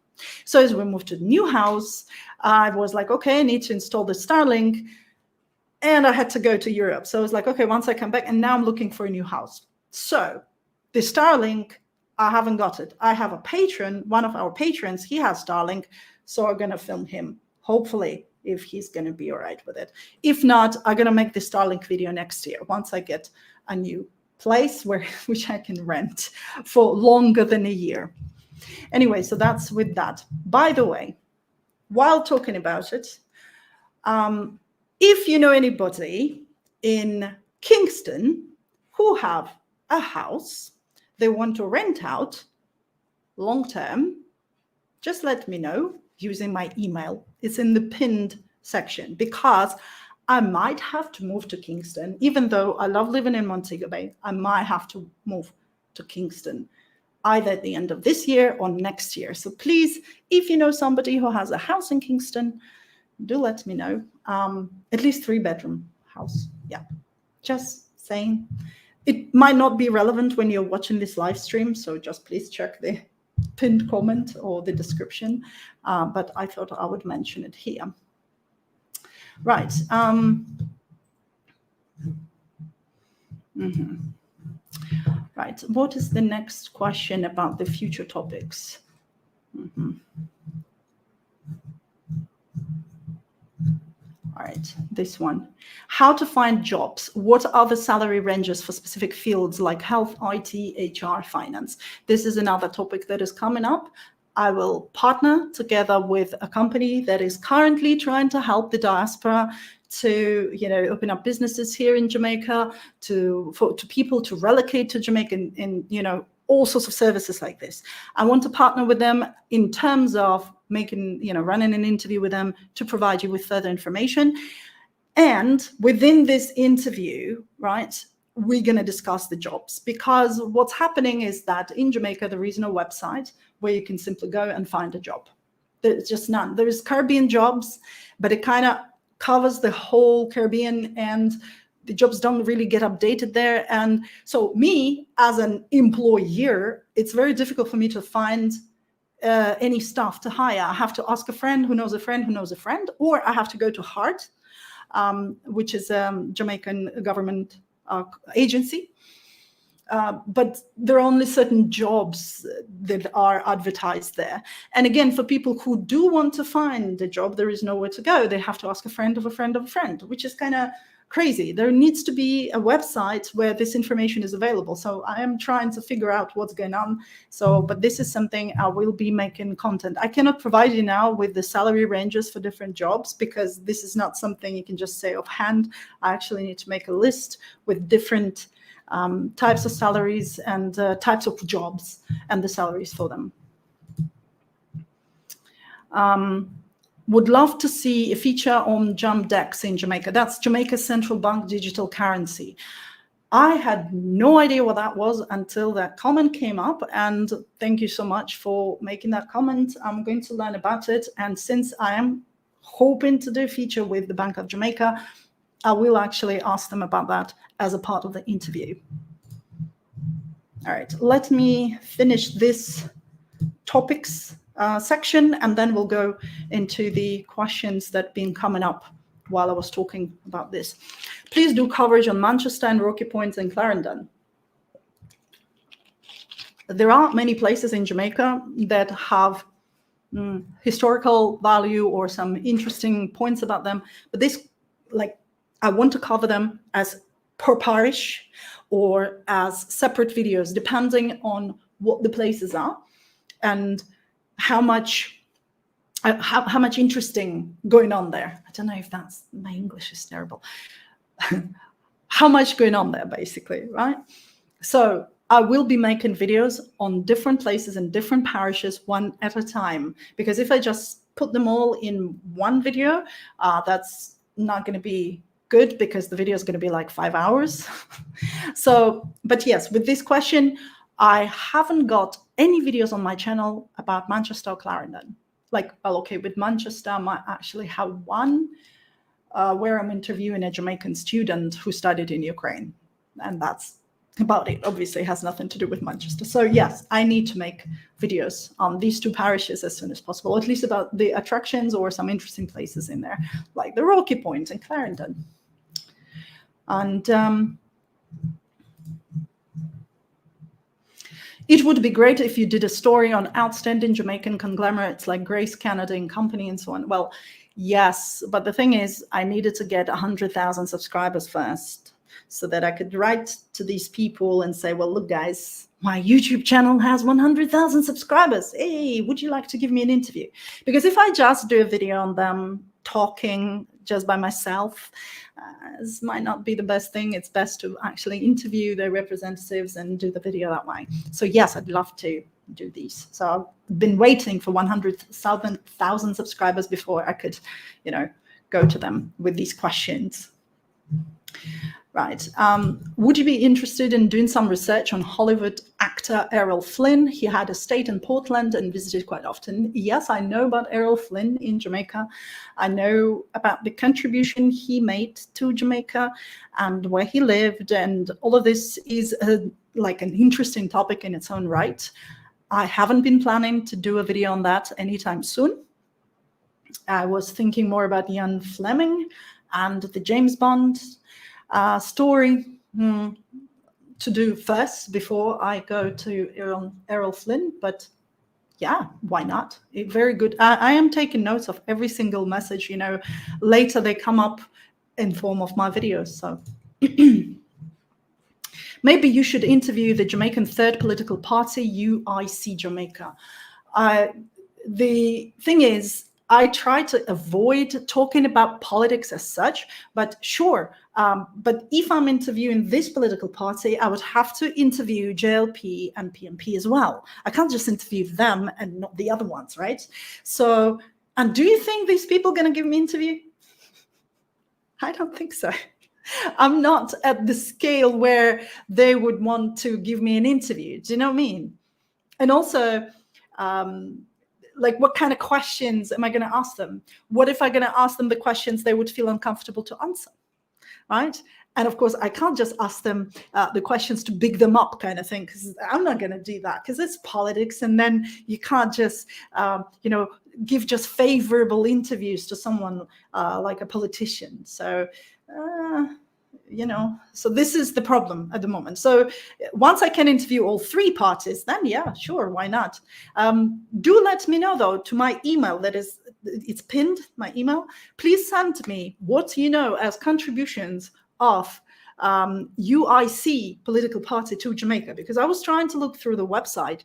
So as we moved to the new house, I was like, okay, I need to install the Starlink. And I had to go to Europe. So I was like, okay, once I come back, and now I'm looking for a new house. So the Starlink, I haven't got it. I have a patron, one of our patrons, he has Starlink. So I'm going to film him, hopefully, if he's going to be all right with it. If not, I'm going to make the Starlink video next year once I get a new place which I can rent for longer than a year. Anyway, so that's with that. By the way, while talking about it, if you know anybody in Kingston who have a house they want to rent out long term, just let me know using my email. It's in the pinned section, because I might have to move to Kingston. Even though I love living in Montego Bay, I might have to move to Kingston either at the end of this year or next year. So please, if you know somebody who has a house in Kingston, do let me know. At least 3-bedroom house. Yeah, just saying. It might not be relevant when you're watching this live stream, so just please check the pinned comment or the description. But I thought I would mention it here. Right. Right. What is the next question about the future topics? All right, this one. How to find jobs? What are the salary ranges for specific fields like health, IT, HR, finance? This is another topic that is coming up. I will partner together with a company that is currently trying to help the diaspora to, open up businesses here in Jamaica, to people to relocate to Jamaica, and all sorts of services like this. I want to partner with them in terms of running an interview with them to provide you with further information. And within this interview, right, we're going to discuss the jobs, because what's happening is that in Jamaica, there is no website where you can simply go and find a job. There's just none. There's Caribbean jobs, but it kind of covers the whole Caribbean, and the jobs don't really get updated there. And so me as an employer, it's very difficult for me to find any staff to hire. I have to ask a friend who knows a friend who knows a friend, or I have to go to HEART, which is a Jamaican government agency. But there are only certain jobs that are advertised there. And again, for people who do want to find a job, there is nowhere to go. They have to ask a friend of a friend of a friend, which is kind of crazy. There needs to be a website where this information is available. So I am trying to figure out what's going on. But this is something I will be making content. I cannot provide you now with the salary ranges for different jobs, because this is not something you can just say offhand. I actually need to make a list with different types of salaries and types of jobs and the salaries for them. Would love to see a feature on JAMDEX in Jamaica. That's Jamaica's central bank digital currency. I had no idea what that was until that comment came up, and thank you so much for making that comment. I'm going to learn about it, and since I am hoping to do a feature with the Bank of Jamaica, I will actually ask them about that as a part of the interview. All right, let me finish this topics section, and then we'll go into the questions that have been coming up while I was talking about this. Please do coverage on Manchester and Rocky Point and Clarendon. There are many places in Jamaica that have historical value or some interesting points about them, but this, I want to cover them as per parish or as separate videos, depending on what the places are and how much interesting going on there. I don't know if that's, my English is terrible. How much going on there, basically, right? So I will be making videos on different places and different parishes one at a time, because if I just put them all in one video, that's not going to be good, because the video is going to be like 5 hours. But yes, with this question, I haven't got any videos on my channel about Manchester or Clarendon. Like, well, okay, with Manchester, I might actually have one where I'm interviewing a Jamaican student who studied in Ukraine. And that's about it. Obviously, it has nothing to do with Manchester. So yes, I need to make videos on these two parishes as soon as possible, at least about the attractions or some interesting places in there, like the Rocky Point and Clarendon. And it would be great if you did a story on outstanding Jamaican conglomerates like Grace Canada and Company and so on. Well, yes, but the thing is, I needed to get 100,000 subscribers first so that I could write to these people and say, well, look, guys, my YouTube channel has 100,000 subscribers. Hey, would you like to give me an interview? Because if I just do a video on them talking just by myself, this might not be the best thing. It's best to actually interview their representatives and do the video that way. So yes, I'd love to do these. So I've been waiting for 100,000 subscribers before I could, you know, go to them with these questions. Right. Would you be interested in doing some research on Hollywood actor Errol Flynn? He had a stay in Portland and visited quite often. Yes, I know about Errol Flynn in Jamaica. I know about the contribution he made to Jamaica and where he lived. And all of this is like an interesting topic in its own right. I haven't been planning to do a video on that anytime soon. I was thinking more about Ian Fleming and the James Bond story to do first before I go to Errol Flynn, but yeah, why not? Very good. I am taking notes of every single message, you know, later they come up in form of my videos. So maybe you should interview the Jamaican third political party, UIC Jamaica. The thing is, I try to avoid talking about politics as such, but sure. But if I'm interviewing this political party, I would have to interview JLP and PMP as well. I can't just interview them and not the other ones, right? So, and do you think these people are going to give me an interview? I don't think so. I'm not at the scale where they would want to give me an interview. Do you know what I mean? And also, like, what kind of questions am I going to ask them? What if I'm going to ask them the questions they would feel uncomfortable to answer, right? And of course, I can't just ask them the questions to big them up kind of thing, because I'm not going to do that, because it's politics. And then you can't just, you know, give just favorable interviews to someone like a politician. So, you know, so this is the problem at the moment. So once I can interview all three parties, then yeah, sure, why not? Do let me know, though, to my email. That is, it's pinned, my email. Please send me what you know as contributions of UIC political party to Jamaica, because I was trying to look through the website.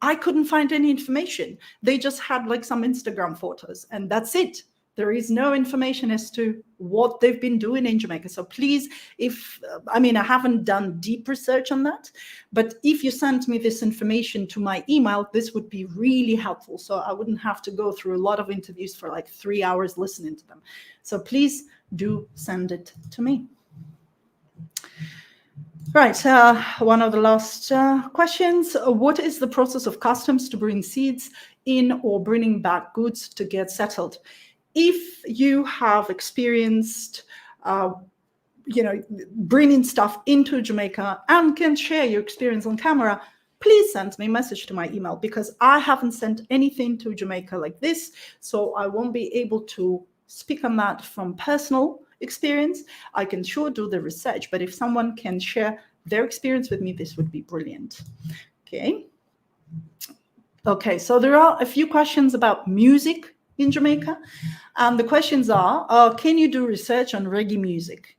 I couldn't find any information. They just had like some Instagram photos, and that's it. There is no information as to what they've been doing in Jamaica. So please, if, I mean, I haven't done deep research on that, but if you send me this information to my email, this would be really helpful. So I wouldn't have to go through a lot of interviews for like 3 hours listening to them. So please do send it to me. Right, one of the last questions. What is the process of customs to bring seeds in or bringing back goods to get settled? If you have experienced, you know, bringing stuff into Jamaica and can share your experience on camera, please send me a message to my email, because I haven't sent anything to Jamaica like this. So I won't be able to speak on that from personal experience. I can sure do the research, but if someone can share their experience with me, this would be brilliant. Okay. Okay, so there are a few questions about music in Jamaica. And the questions are, can you do research on reggae music?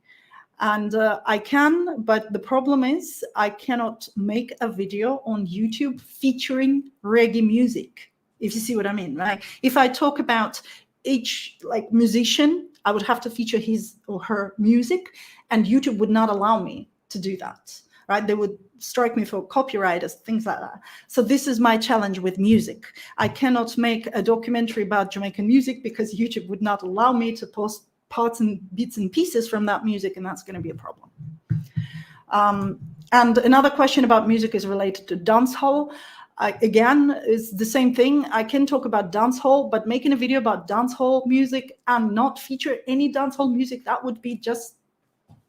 And I can, but the problem is I cannot make a video on YouTube featuring reggae music, if you see what I mean, right? If I talk about each like musician, I would have to feature his or her music, and YouTube would not allow me to do that, right? They would strike me for copyright, things like that. So this is my challenge with music. I cannot make a documentary about Jamaican music because YouTube would not allow me to post parts and bits and pieces from that music, and that's going to be a problem. And another question about music is related to dancehall. Again, is the same thing. I can talk about dancehall, but making a video about dancehall music and not feature any dancehall music, that would be just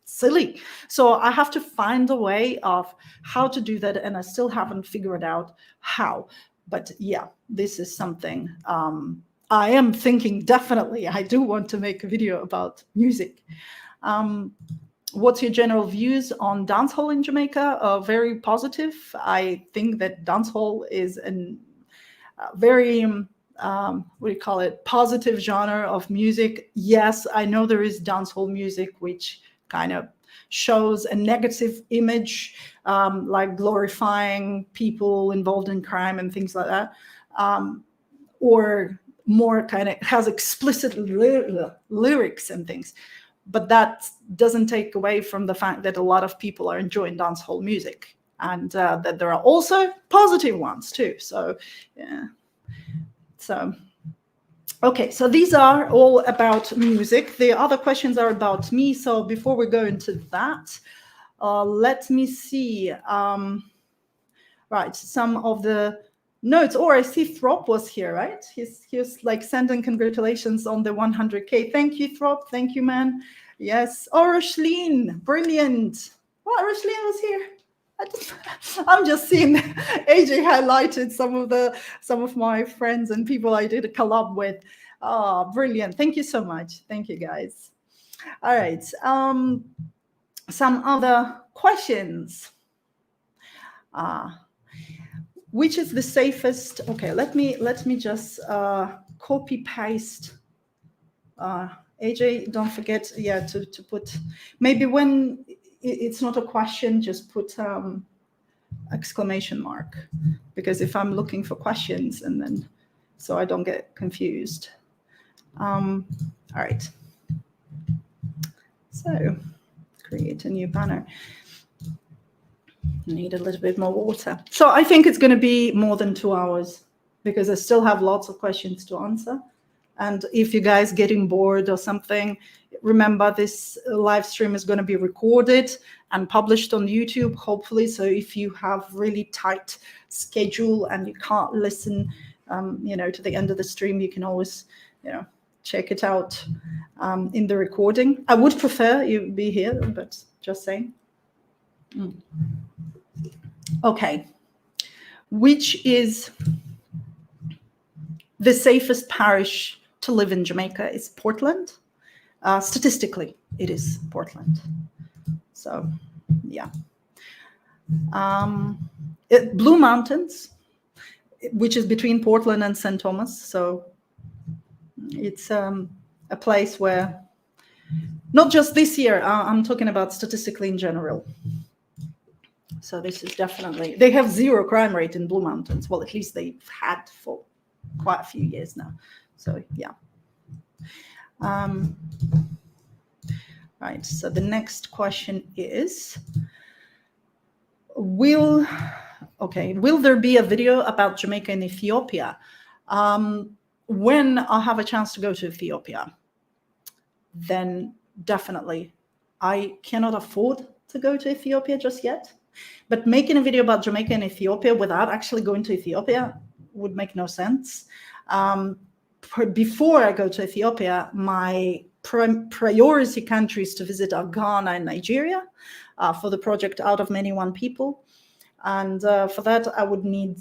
silly. So I have to find a way of how to do that, and I still haven't figured out how. But yeah, this is something I am thinking. Definitely, I do want to make a video about music. What's your general views on dancehall in Jamaica? Very positive. I think that dancehall is a very what do you call it, positive genre of music. Yes, I know there is dancehall music which kind of shows a negative image, like glorifying people involved in crime and things like that, or more kind of has explicit lyrics and things. But that doesn't take away from the fact that a lot of people are enjoying dancehall music, and that there are also positive ones too. So yeah. So okay, so these are all about music. The other questions are about me. So before we go into that, let me see. Right, some of the notes. Or I see Throp was here, right? He's like sending congratulations on the 100K. Thank you, Throp. Thank you, man. Yes. Oh, Rochielin, brilliant. What, Rochielin was here? I'm just seeing AJ highlighted some of my friends and people I did a collab with. Oh, brilliant. Thank you so much. Thank you, guys. All right. Some other questions. Which is the safest? Okay, let me just copy paste. AJ, don't forget, yeah, to put, maybe when it's not a question, just put exclamation mark, because if I'm looking for questions, and then so I don't get confused. All right. So create a new banner. Need a little bit more water. So I think it's going to be more than 2 hours, because I still have lots of questions to answer. And if you guys getting bored or something, remember this live stream is going to be recorded and published on YouTube, hopefully. So if you have really tight schedule and you can't listen, to the end of the stream, you can always, check it out in the recording. I would prefer you be here, but just saying. Okay, which is the safest parish to live in Jamaica? Is Portland. Statistically, it is Portland. So, yeah. Blue Mountains, which is between Portland and St. Thomas. So it's a place where, not just this year, I'm talking about statistically in general. So this is definitely, they have 0 crime rate in Blue Mountains. Well, at least they've had for quite a few years now. So yeah. Right, so the next question is, will there be a video about Jamaica and Ethiopia? When I have a chance to go to Ethiopia, then definitely. I cannot afford to go to Ethiopia just yet. But making a video about Jamaica and Ethiopia without actually going to Ethiopia would make no sense. Before I go to Ethiopia, my priority countries to visit are Ghana and Nigeria for the project Out of Many One People. And for that, I would need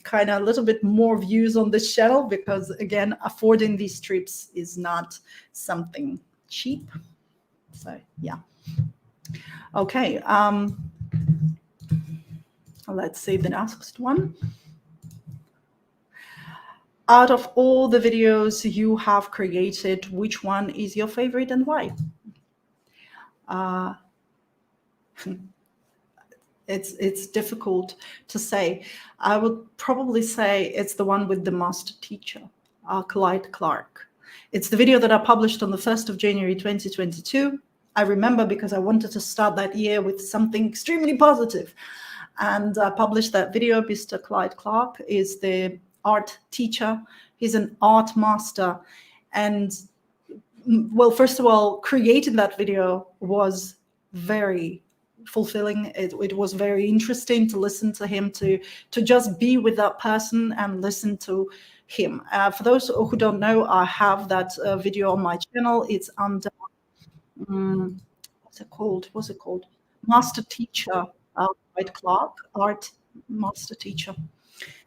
kind of a little bit more views on this channel, because, again, affording these trips is not something cheap. So, yeah. Okay. Let's see the next one. Out of all the videos you have created, which one is your favorite and why? It's difficult to say. I would probably say it's the one with the master teacher, Clyde Clarke. It's the video that I published on the 1st of January 2022. I remember because I wanted to start that year with something extremely positive. And I published that video. Mr. Clyde Clarke is the art teacher. He's an art master. And, well, first of all, creating that video was very, fulfilling. It was very interesting to listen to him, to just be with that person and listen to him. For those who don't know, I have that video on my channel. It's under what's it called? Master Teacher, White Clarke, Art Master Teacher.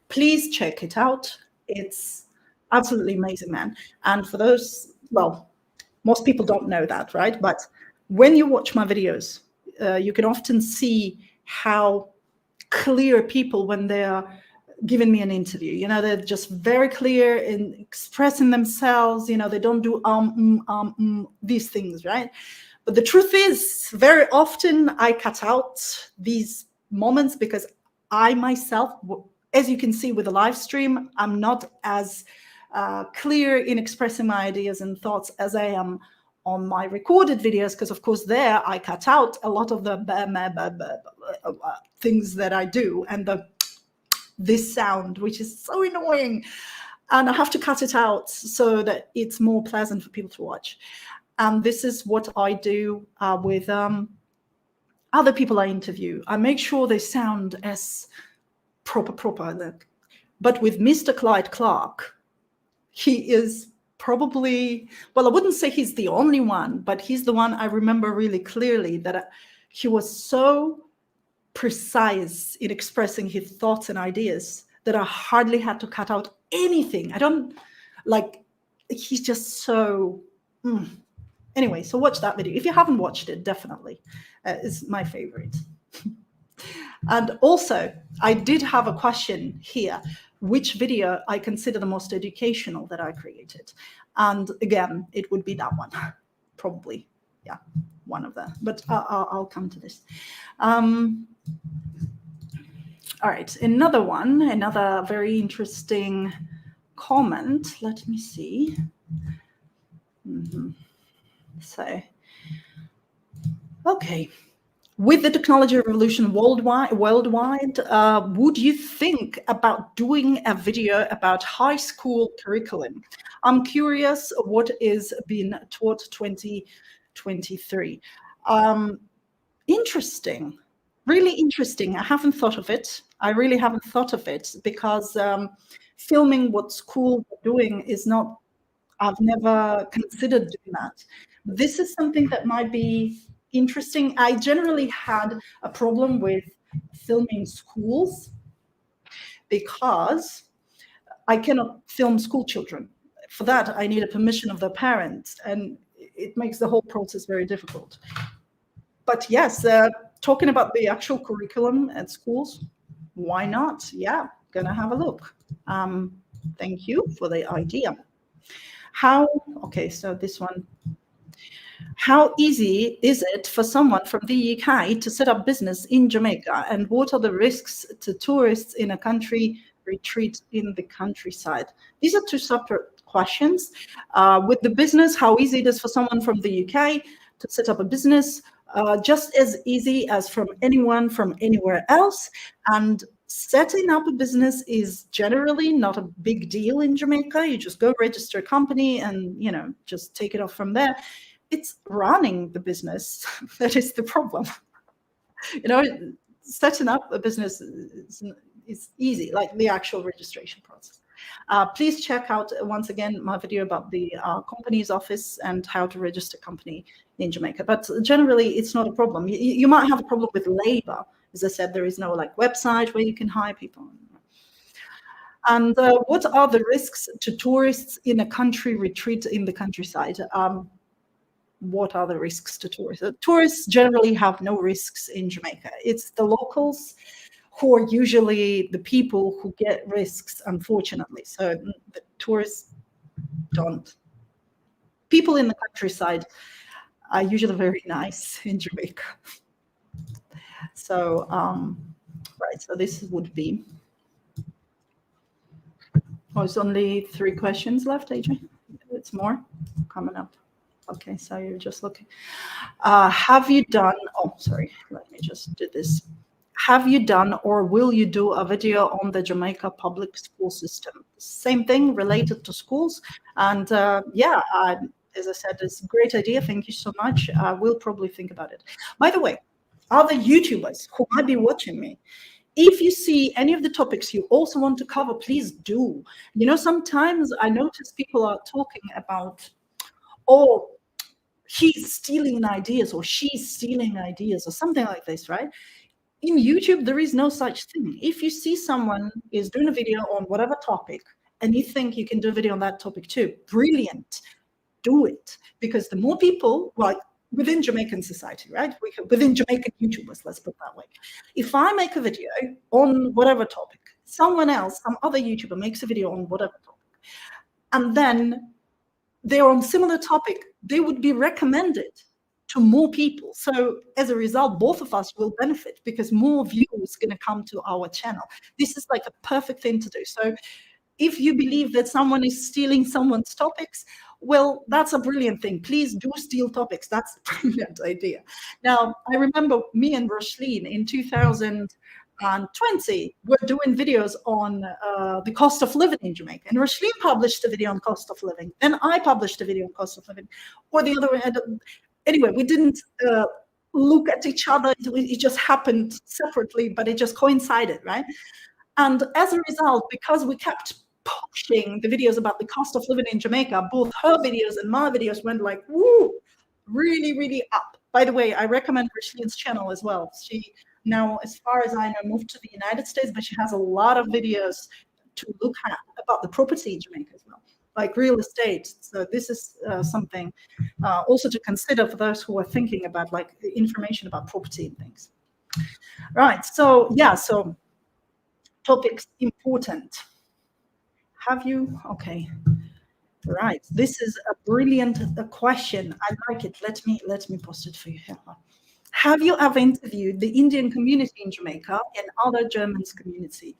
Please check it out. It's absolutely amazing, man. And for those, well, most people don't know that, right? But when you watch my videos, you can often see how clear people, when they are giving me an interview, you know, they're just very clear in expressing themselves. You know, they don't do these things, right? But the truth is, very often I cut out these moments because I myself, as you can see with the live stream, I'm not as clear in expressing my ideas and thoughts as I am on my recorded videos, because of course there I cut out a lot of the things that I do, and this sound, which is so annoying, and I have to cut it out so that it's more pleasant for people to watch. And this is what I do with other people I interview. I make sure they sound as proper. But with Mr. Clyde Clarke, he is probably, well, I wouldn't say he's the only one, but he's the one I remember really clearly, that he was so precise in expressing his thoughts and ideas that I hardly had to cut out anything. I don't, like, he's just so... Anyway, so watch that video. If you haven't watched it, definitely. It's my favorite. And also, I did have a question here, which video I consider the most educational that I created. And again, it would be that one, probably. Yeah, one of them. But I'll come to this. All right, another very interesting comment. Let me see. So, okay. With the technology revolution worldwide, would you think about doing a video about high school curriculum? I'm curious what is being taught 2023. Interesting, really interesting. I haven't thought of it. I really haven't thought of it, because filming what schools are doing is not, I've never considered doing that. This is something that might be interesting. I generally had a problem with filming schools because I cannot film school children. For that, I need a permission of their parents, and it makes the whole process very difficult. But yes, talking about the actual curriculum at schools, why not? Yeah, gonna have a look. Thank you for the idea. Okay, so this one. How easy is it for someone from the UK to set up business in Jamaica? And what are the risks to tourists in a country retreat in the countryside? These are two separate questions. With the business, how easy it is for someone from the UK to set up a business, just as easy as from anyone from anywhere else. And setting up a business is generally not a big deal in Jamaica. You just go register a company and, you know, just take it off from there. It's running the business that is the problem. You know, setting up a business is easy, like the actual registration process. Please check out, once again, my video about the company's office and how to register a company in Jamaica. But generally, it's not a problem. You might have a problem with labor. As I said, there is no like website where you can hire people. And what are the risks to tourists in a country retreat in the countryside? What are the risks to tourists? Tourists generally have no risks in Jamaica. It's the locals who are usually the people who get risks, unfortunately. So the tourists don't. People in the countryside are usually very nice in Jamaica. So, right, so this would be, it's only 3 questions left, AJ. It's more coming up. Okay, so you're just looking. Have you done, sorry, let me just do this. Have you done or will you do a video on the Jamaica public school system? Same thing, related to schools. And yeah, as I said, it's a great idea. Thank you so much. We'll probably think about it. By the way, other YouTubers who might be watching me, if you see any of the topics you also want to cover, please do. You know, sometimes I notice people are talking about, oh, he's stealing ideas or she's stealing ideas or something like this, right? In YouTube, there is no such thing. If you see someone is doing a video on whatever topic and you think you can do a video on that topic too, brilliant, do it. Because the more people, like within Jamaican society, right? Within Jamaican YouTubers, let's put it that way. If I make a video on whatever topic, someone else, some other YouTuber makes a video on whatever topic, and then they're on similar topic, they would be recommended to more people. So as a result, both of us will benefit because more views going to come to our channel. This is like a perfect thing to do. So if you believe that someone is stealing someone's topics, well, that's a brilliant thing. Please do steal topics. That's a brilliant idea. Now, I remember me and Rochielin in 2020 were doing videos on the cost of living in Jamaica. And Rochielin published a video on cost of living. Then I published a video on cost of living. Or the other way. Anyway, we didn't look at each other. It just happened separately, but it just coincided, right? And as a result, because we kept pushing the videos about the cost of living in Jamaica, both her videos and my videos went like, woo, really, really up. By the way, I recommend Rochielin's channel as well. She now, as far as I know, moved to the United States, but she has a lot of videos to look at about the property in Jamaica as well, like real estate. So this is something also to consider for those who are thinking about like information about property and things. Right, so yeah, so topics important. Have you? Okay. Right. This is a brilliant question. I like it. Let me post it for you here. Have you ever interviewed the Indian community in Jamaica and other Germans community?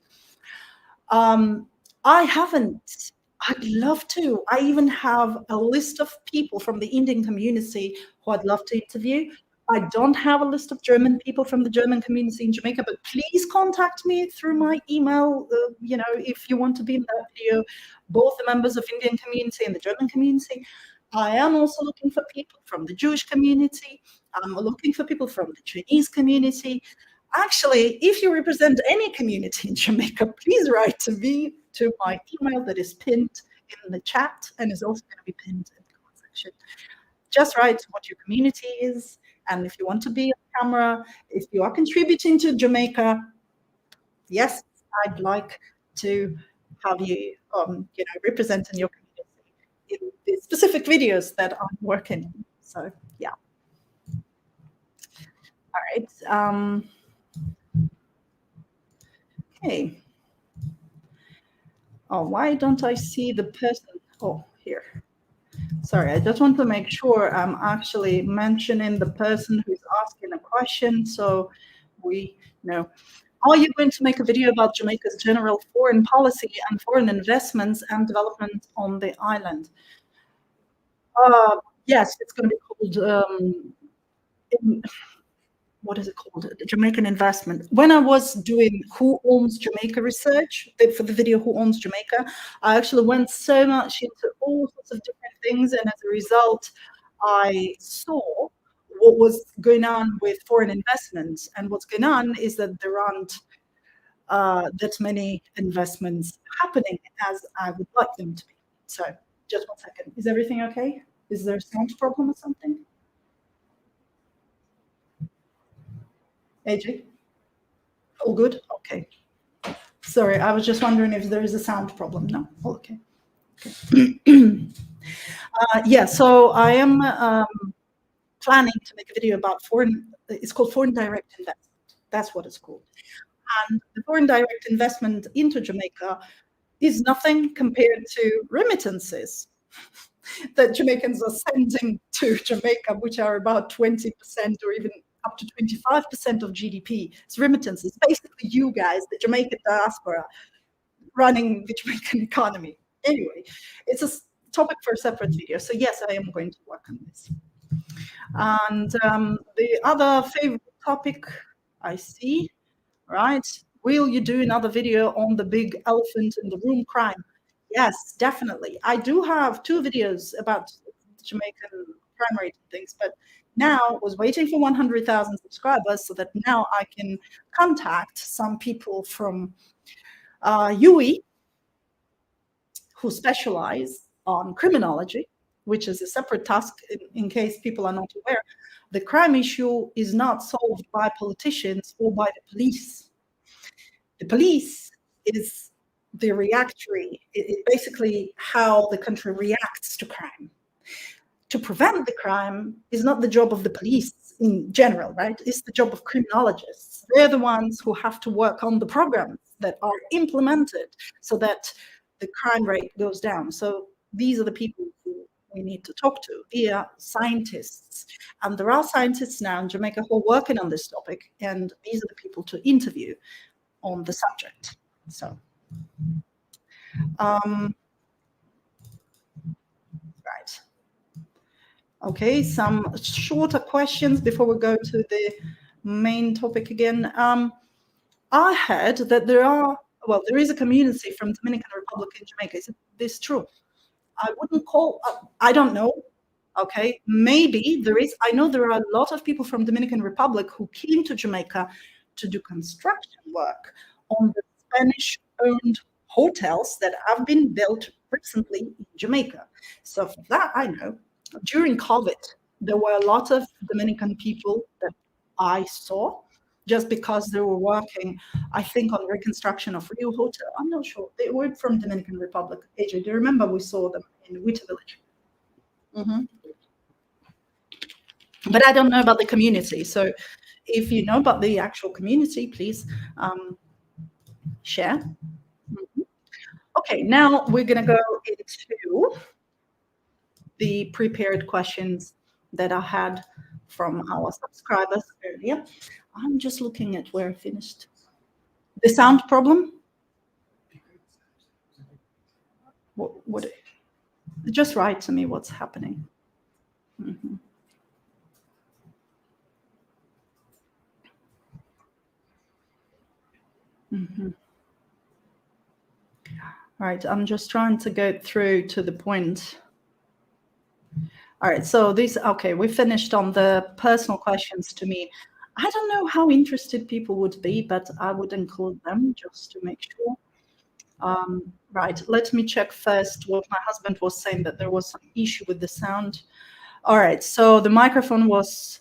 I haven't. I'd love to. I even have a list of people from the Indian community who I'd love to interview. I don't have a list of German people from the German community in Jamaica, but please contact me through my email, you know, if you want to be in that video, both the members of Indian community and the German community. I am also looking for people from the Jewish community. I'm looking for people from the Chinese community. Actually, if you represent any community in Jamaica, please write to me, to my email that is pinned in the chat and is also going to be pinned in the comment section. Just write what your community is. And if you want to be on camera, if you are contributing to Jamaica, yes, I'd like to have you, you know, representing your community in the specific videos that I'm working on. So, yeah. All right. Okay. Oh, why don't I see the person? Oh, here. Sorry, I just want to make sure I'm actually mentioning the person who's asking a question, so we know. Are you going to make a video about Jamaica's general foreign policy and foreign investments and development on the island? Yes, it's going to be called, what is it called? The Jamaican investment. When I was doing Who Owns Jamaica research for the video Who Owns Jamaica, I actually went so much into all sorts of different things, and as a result, I saw what was going on with foreign investments. And what's going on is that there aren't that many investments happening as I would like them to be. So just 1 second. Is everything okay? Is there a sound problem or something? AJ? All good? Okay. Sorry, I was just wondering if there is a sound problem. No? Okay. Yeah, so I am planning to make a video about it's called foreign direct investment. That's what it's called. And the foreign direct investment into Jamaica is nothing compared to remittances that Jamaicans are sending to Jamaica, which are about 20% or even up to 25% of GDP. It's remittances. Basically, you guys, the Jamaican diaspora, running the Jamaican economy. Anyway, it's a topic for a separate video. So yes, I am going to work on this. And the other favorite topic I see, right? Will you do another video on the big elephant in the room crime? Yes, definitely. I do have 2 videos about Jamaican crime rate and things. But now I was waiting for 100,000 subscribers so that now I can contact some people from UE who specialize on criminology, which is a separate task in case people are not aware. The crime issue is not solved by politicians or by the police. The police is the reactory, basically how the country reacts to crime. To prevent the crime is not the job of the police in general, right? It's the job of criminologists. They're the ones who have to work on the programs that are implemented so that the crime rate goes down. So these are the people who we need to talk to. They are scientists. And there are scientists now in Jamaica who are working on this topic, and these are the people to interview on the subject. So, right. Okay, some shorter questions before we go to the main topic again. I heard that there is a community from Dominican Republic in Jamaica. Is this true? I wouldn't call, I don't know. Okay, maybe there is. I know there are a lot of people from Dominican Republic who came to Jamaica to do construction work on the Spanish-owned hotels that have been built recently in Jamaica. So for that, I know. During COVID, there were a lot of Dominican people that I saw just because they were working, I think, on reconstruction of Rio Hotel. I'm not sure. They were from Dominican Republic. AJ, do you remember we saw them in Witter Village? Mm-hmm. But I don't know about the community. So if you know about the actual community, please share. Mm-hmm. Okay, now we're going to go into the prepared questions that I had from our subscribers earlier. I'm just looking at where I finished. The sound problem? What just write to me what's happening. Mm-hmm. Mm-hmm. All right, I'm just trying to go through to the point. All right, so okay, we finished on the personal questions to me. I don't know how interested people would be, but I would include them just to make sure. Right, let me check first what my husband was saying, that there was some issue with the sound. All right, so the microphone was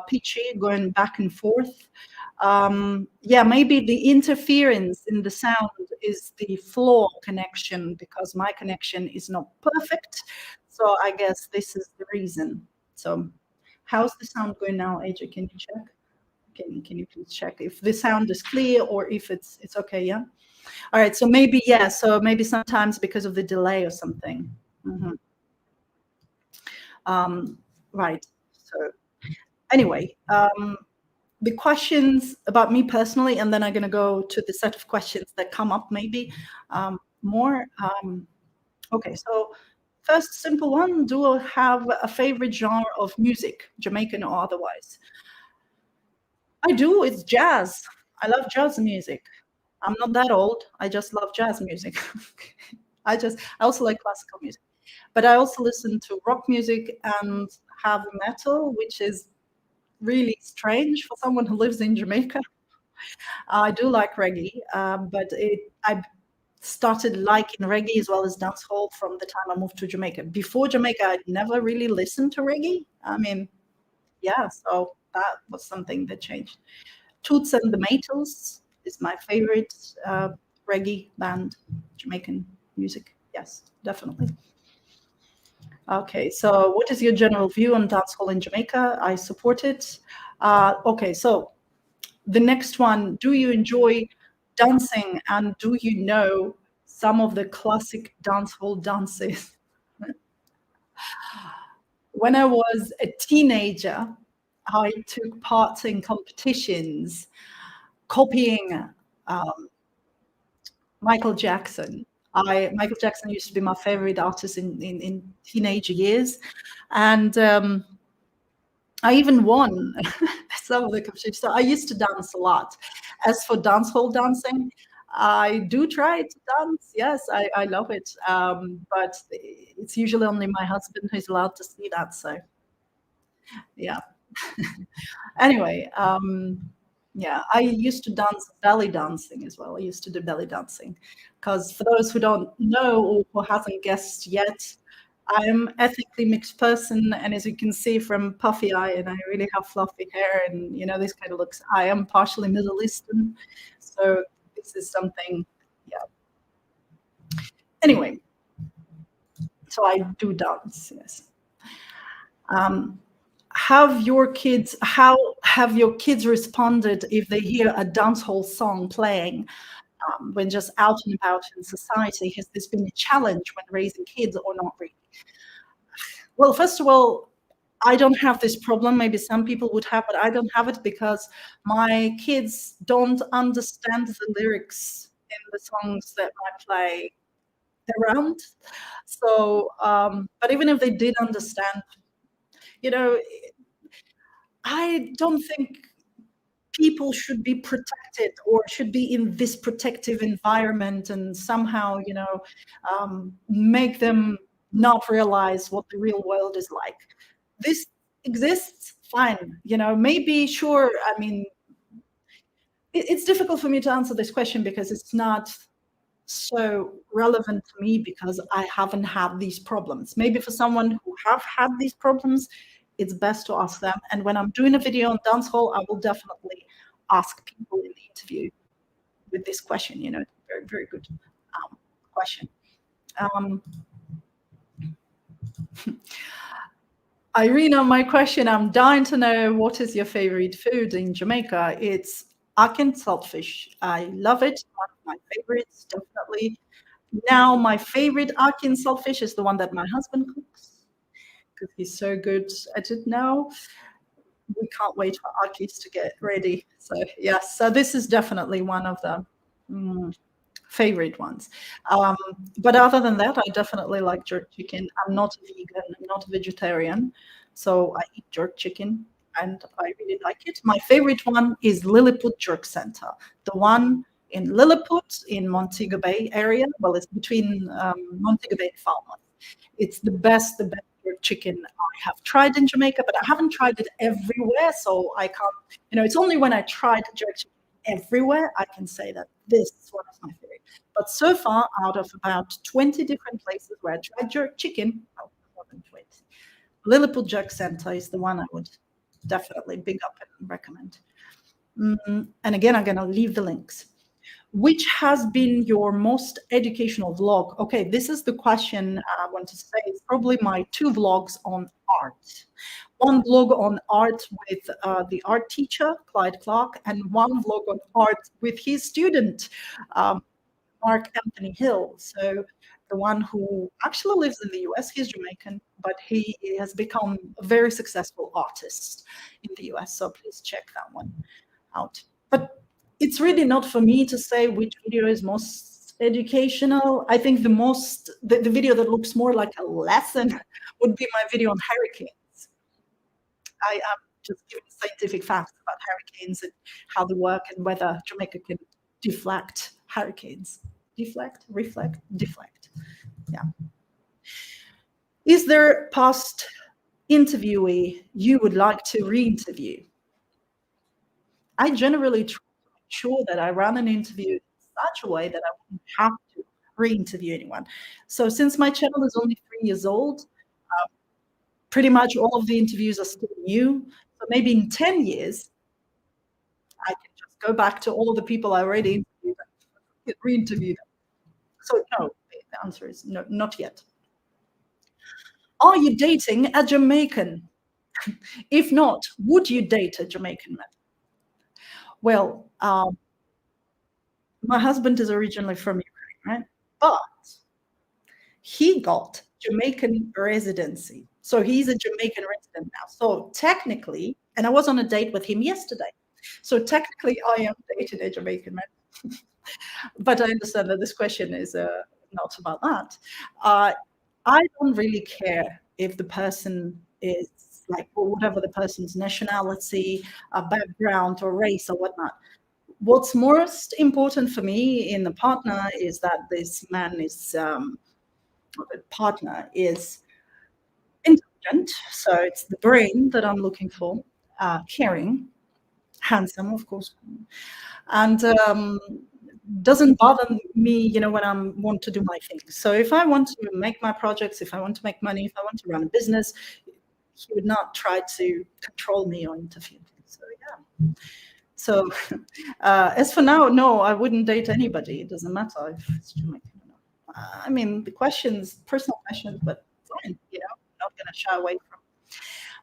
pitchy, going back and forth. Yeah, maybe the interference in the sound is the floor connection, because my connection is not perfect. So I guess this is the reason. So how's the sound going now, AJ? Can you check? Can you please check if the sound is clear or if it's okay? Yeah. All right. So maybe, yeah. So maybe sometimes because of the delay or something. Mm-hmm. Right. So anyway, the questions about me personally, and then I'm going to go to the set of questions that come up maybe more. Okay. So first simple one, do I have a favorite genre of music, Jamaican or otherwise? I do. It's jazz. I love jazz music. I'm not that old. I just love jazz music. I also like classical music, but I also listen to rock music and heavy metal, which is really strange for someone who lives in Jamaica. I do like reggae, but I started liking reggae as well as dancehall from the time I moved to Jamaica. Before Jamaica, I'd never really listened to reggae. I mean, yeah, so that was something that changed. Toots and the Maytals is my favorite reggae band, Jamaican music. Yes, definitely. Okay, so what is your general view on dancehall in Jamaica? I support it. Okay, so the next one, do you enjoy dancing and do you know some of the classic dancehall dances? When I was a teenager, I took part in competitions copying Michael Jackson. Michael Jackson used to be my favorite artist in teenage years, and I even won some of the competitions. So I used to dance a lot. As for dancehall dancing, I do try to dance. Yes, I love it, but it's usually only my husband who's allowed to see that. So Yeah. Anyway, yeah, I used to dance belly dancing as well. I used to do belly dancing because for those who don't know or who hasn't guessed yet, I'm ethnically mixed person, and as you can see from puffy eye, and I really have fluffy hair, and this kind of looks. I am partially Middle Eastern, so this is something. Yeah. Anyway, so I do dance. Yes. Um, how have your kids responded if they hear a dancehall song playing when just out and about in society? Has this been a challenge when raising kids or not really? Well, first of all, I don't have this problem. Maybe some people would have, but I don't have it because my kids don't understand the lyrics in the songs that I play around. So, but even if they did understand, you know, I don't think people should be protected or should be in this protective environment and somehow, make them not realize what the real world is like. This exists, fine. Maybe, sure. I mean, it's difficult for me to answer this question because it's not so relevant to me because I haven't had these problems. Maybe for someone who have had these problems, it's best to ask them. And when I'm doing a video on dancehall, I will definitely ask people in the interview with this question. Very, very good question. Irina, my question, I'm dying to know, what is your favorite food in Jamaica? It's ackee saltfish. I love it. One of my favorites, definitely. Now, my favorite ackee saltfish is the one that my husband cooks because he's so good at it now. We can't wait for akis to get ready. So, yes, so this is definitely one of the favorite ones. But other than that, I definitely like jerk chicken. I'm not a vegan, I'm not a vegetarian, so I eat jerk chicken and I really like it. My favorite one is Lilliput Jerk Center, the one in Lilliput in Montego Bay area. Well, it's between Montego Bay and Falmouth. It's the best jerk chicken I have tried in Jamaica, but I haven't tried it everywhere, so I can't. It's only when I tried jerk chicken everywhere I can say that this one is my favorite. But so far, out of about 20 different places where I tried jerk chicken, more than 20, Lilliput Jerk Center is the one I would definitely big up and recommend. And again, I'm going to leave the links. Which has been your most educational vlog? Okay, this is the question I want to say. It's probably my 2 vlogs on art. One vlog on art with the art teacher, Clarke, and one vlog on art with his student, Mark Anthony Hill. So the one who actually lives in the US, he's Jamaican, but he has become a very successful artist in the US. So please check that one out. But it's really not for me to say which video is most educational. I think the video that looks more like a lesson would be my video on hurricanes. I am just giving scientific facts about hurricanes and how they work and whether Jamaica can deflect hurricanes. Deflect, reflect, deflect. Yeah. Is there a past interviewee you would like to re-interview? I generally try to make sure that I run an interview in such a way that I wouldn't have to re-interview anyone. So since my channel is only 3 years old, pretty much all of the interviews are still new. So maybe in 10 years, I can just go back to all of the people I already interviewed and re-interview them. So no, the answer is no, not yet. Are you dating a Jamaican? If not, would you date a Jamaican man? Well, my husband is originally from Ukraine, right? But he got Jamaican residency. So he's a Jamaican resident now. So technically, and I was on a date with him yesterday. So technically, I am dating a Jamaican man. But I understand that this question is not about that. I don't really care if the person is like, or whatever the person's nationality, background, or race, or whatnot. What's most important for me in the partner is that this man is, the partner is intelligent, so it's the brain that I'm looking for. Caring, handsome, of course, and doesn't bother me, when I want to do my things. So if I want to make my projects, if I want to make money, if I want to run a business, he would not try to control me or interfere. So yeah. So as for now, no, I wouldn't date anybody. It doesn't matter if it's Jamaican or not. I mean, the questions, personal questions, but fine, not going to shy away from.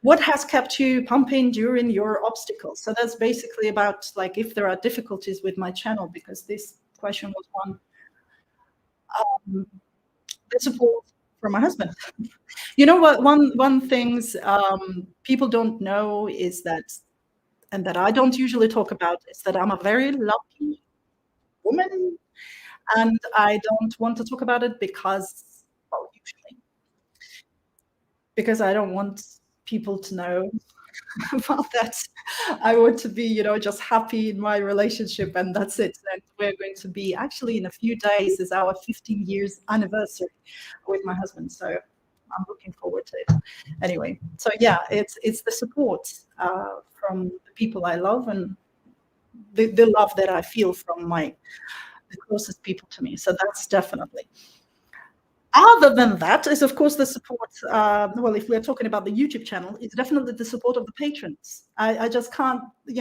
What has kept you pumping during your obstacles? So that's basically about like if there are difficulties with my channel, because this question was one. The support from my husband. You know what? One things people don't know is that, and that I don't usually talk about, is that I'm a very lucky woman, and I don't want to talk about it because, well, usually because I don't want people to know about that. I want to be, just happy in my relationship, and that's it. And we're going to be, actually in a few days is our 15 years anniversary with my husband. So I'm looking forward to it. Anyway, so yeah, it's the support from the people I love, and the love that I feel from the closest people to me. So that's definitely. Other than that is, of course, the support. Well, if we're talking about the YouTube channel, it's definitely the support of the patrons. I just can't, I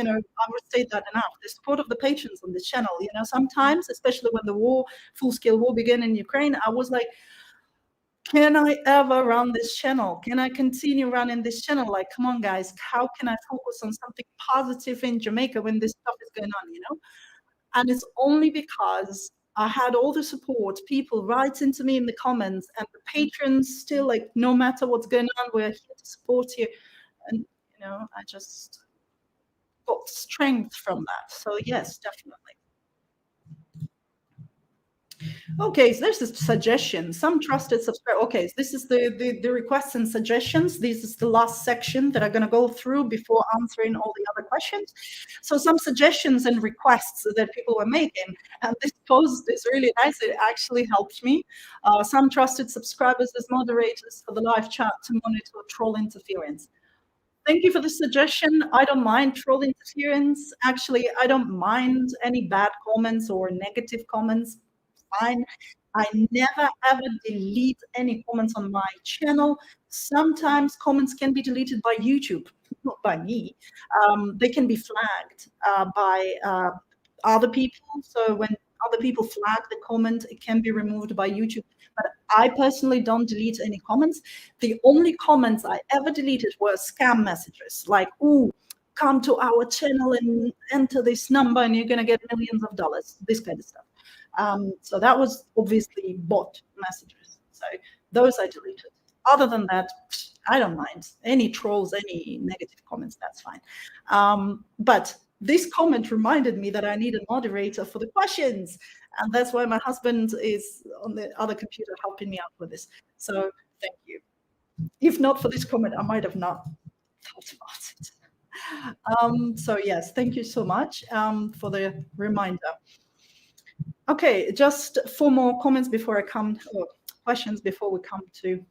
would state that enough. The support of the patrons on this channel. Sometimes, especially when the full-scale war began in Ukraine, I was like, can I ever run this channel? Can I continue running this channel? Like, come on, guys, how can I focus on something positive in Jamaica when this stuff is going on, And it's only because I had all the support, people writing to me in the comments, and the patrons still like, no matter what's going on, we're here to support you. And, I just got strength from that. So yes, definitely. Okay, so there's a suggestion. Some trusted subscriber. Okay, so this is the requests and suggestions. This is the last section that I'm going to go through before answering all the other questions. So some suggestions and requests that people were making, and this post is really nice. It actually helped me. Some trusted subscribers as moderators for the live chat to monitor troll interference. Thank you for the suggestion. I don't mind troll interference. Actually, I don't mind any bad comments or negative comments. Fine. I never ever delete any comments on my channel. Sometimes comments can be deleted by YouTube, not by me. They can be flagged by other people. So when other people flag the comment, it can be removed by YouTube. But I personally don't delete any comments. The only comments I ever deleted were scam messages, like, "Ooh, come to our channel and enter this number and you're going to get millions of dollars," this kind of stuff. So that was obviously bot messages. So those I deleted. Other than that, I don't mind. Any trolls, any negative comments, that's fine. But this comment reminded me that I need a moderator for the questions. And that's why my husband is on the other computer helping me out with this. So thank you. If not for this comment, I might have not thought about it. So yes, thank you so much for the reminder. Okay, just 4 more comments before I come, or questions before we come to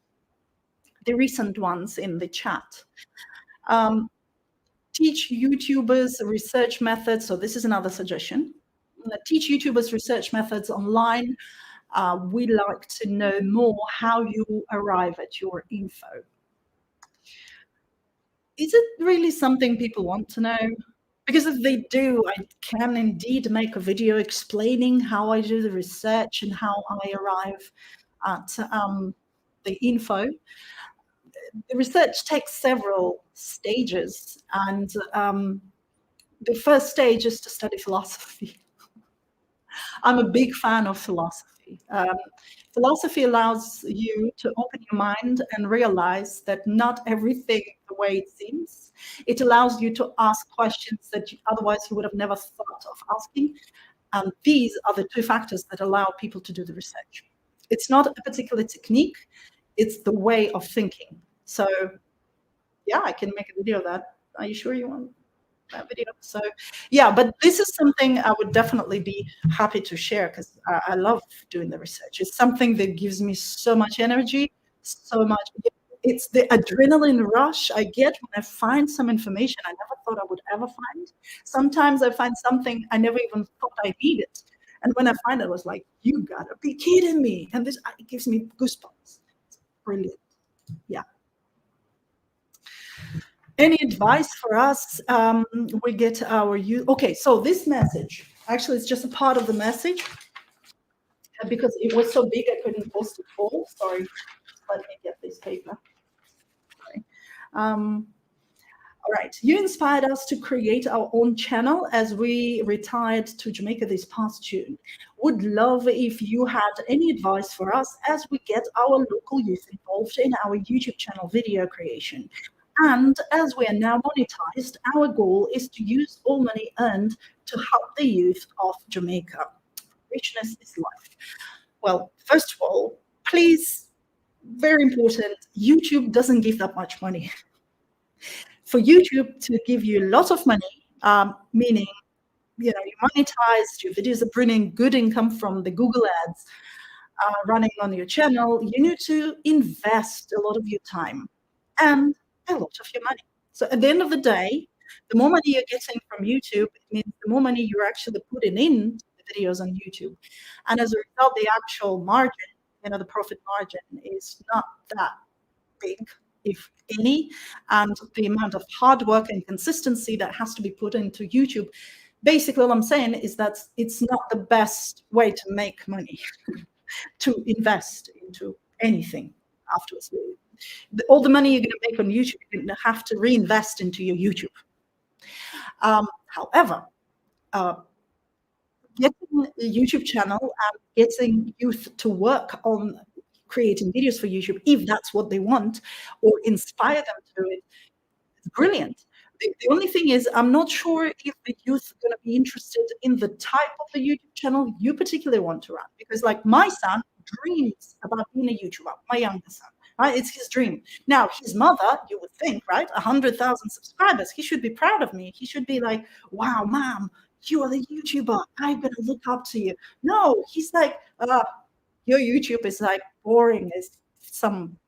the recent ones in the chat. Teach YouTubers research methods. So this is another suggestion. Teach YouTubers research methods online. We'd like to know more how you arrive at your info. Is it really something people want to know? Because if they do, I can indeed make a video explaining how I do the research and how I arrive at the info. The research takes several stages, and the first stage is to study philosophy. I'm a big fan of philosophy. Philosophy allows you to open your mind and realize that not everything the way it seems. It allows you to ask questions that otherwise you would have never thought of asking. And these are the 2 factors that allow people to do the research. It's not a particular technique, it's the way of thinking. So yeah, I can make a video of that. Are you sure you want that video? So yeah, but this is something I would definitely be happy to share, because I love doing the research. It's something that gives me so much energy, so much. It's the adrenaline rush I get when I find some information I never thought I would ever find. Sometimes I find something I never even thought I needed. And when I find it, I was like, you gotta be kidding me. And this it gives me goosebumps. It's brilliant. Yeah. Any advice for us? We get our youth. Okay, so this message, actually, it's just a part of the message because it was so big I couldn't post it all. Sorry. Let me get this paper. Okay. All right. You inspired us to create our own channel as we retired to Jamaica this past June. Would love if you had any advice for us as we get our local youth involved in our YouTube channel video creation. And as we are now monetized, our goal is to use all money earned to help the youth of Jamaica. Richness is life. Well, first of all, please, very important, YouTube doesn't give that much money. For YouTube to give you lots of money, meaning, you monetized, your videos are bringing good income from the Google ads running on your channel, you need to invest a lot of your time and a lot of your money. So at the end of the day, the more money you're getting from YouTube, it means the more money you're actually putting in the videos on YouTube. And as a result, the actual margin, the profit margin is not that big, if any, and the amount of hard work and consistency that has to be put into YouTube. Basically, all I'm saying is that it's not the best way to make money, to invest into anything afterwards. All the money you're going to make on YouTube, you're going to have to reinvest into your YouTube. However, getting a YouTube channel and getting youth to work on creating videos for YouTube, if that's what they want, or inspire them to do it, it's brilliant. The only thing is, I'm not sure if the youth are going to be interested in the type of the YouTube channel you particularly want to run. Because like my son dreams about being a YouTuber, my youngest son, right? It's his dream. Now, his mother, you would think, right? 100,000 subscribers. He should be proud of me. He should be like, wow, mom, you are the YouTuber. I'm going to look up to you. No, he's like, your YouTube is like boring as some.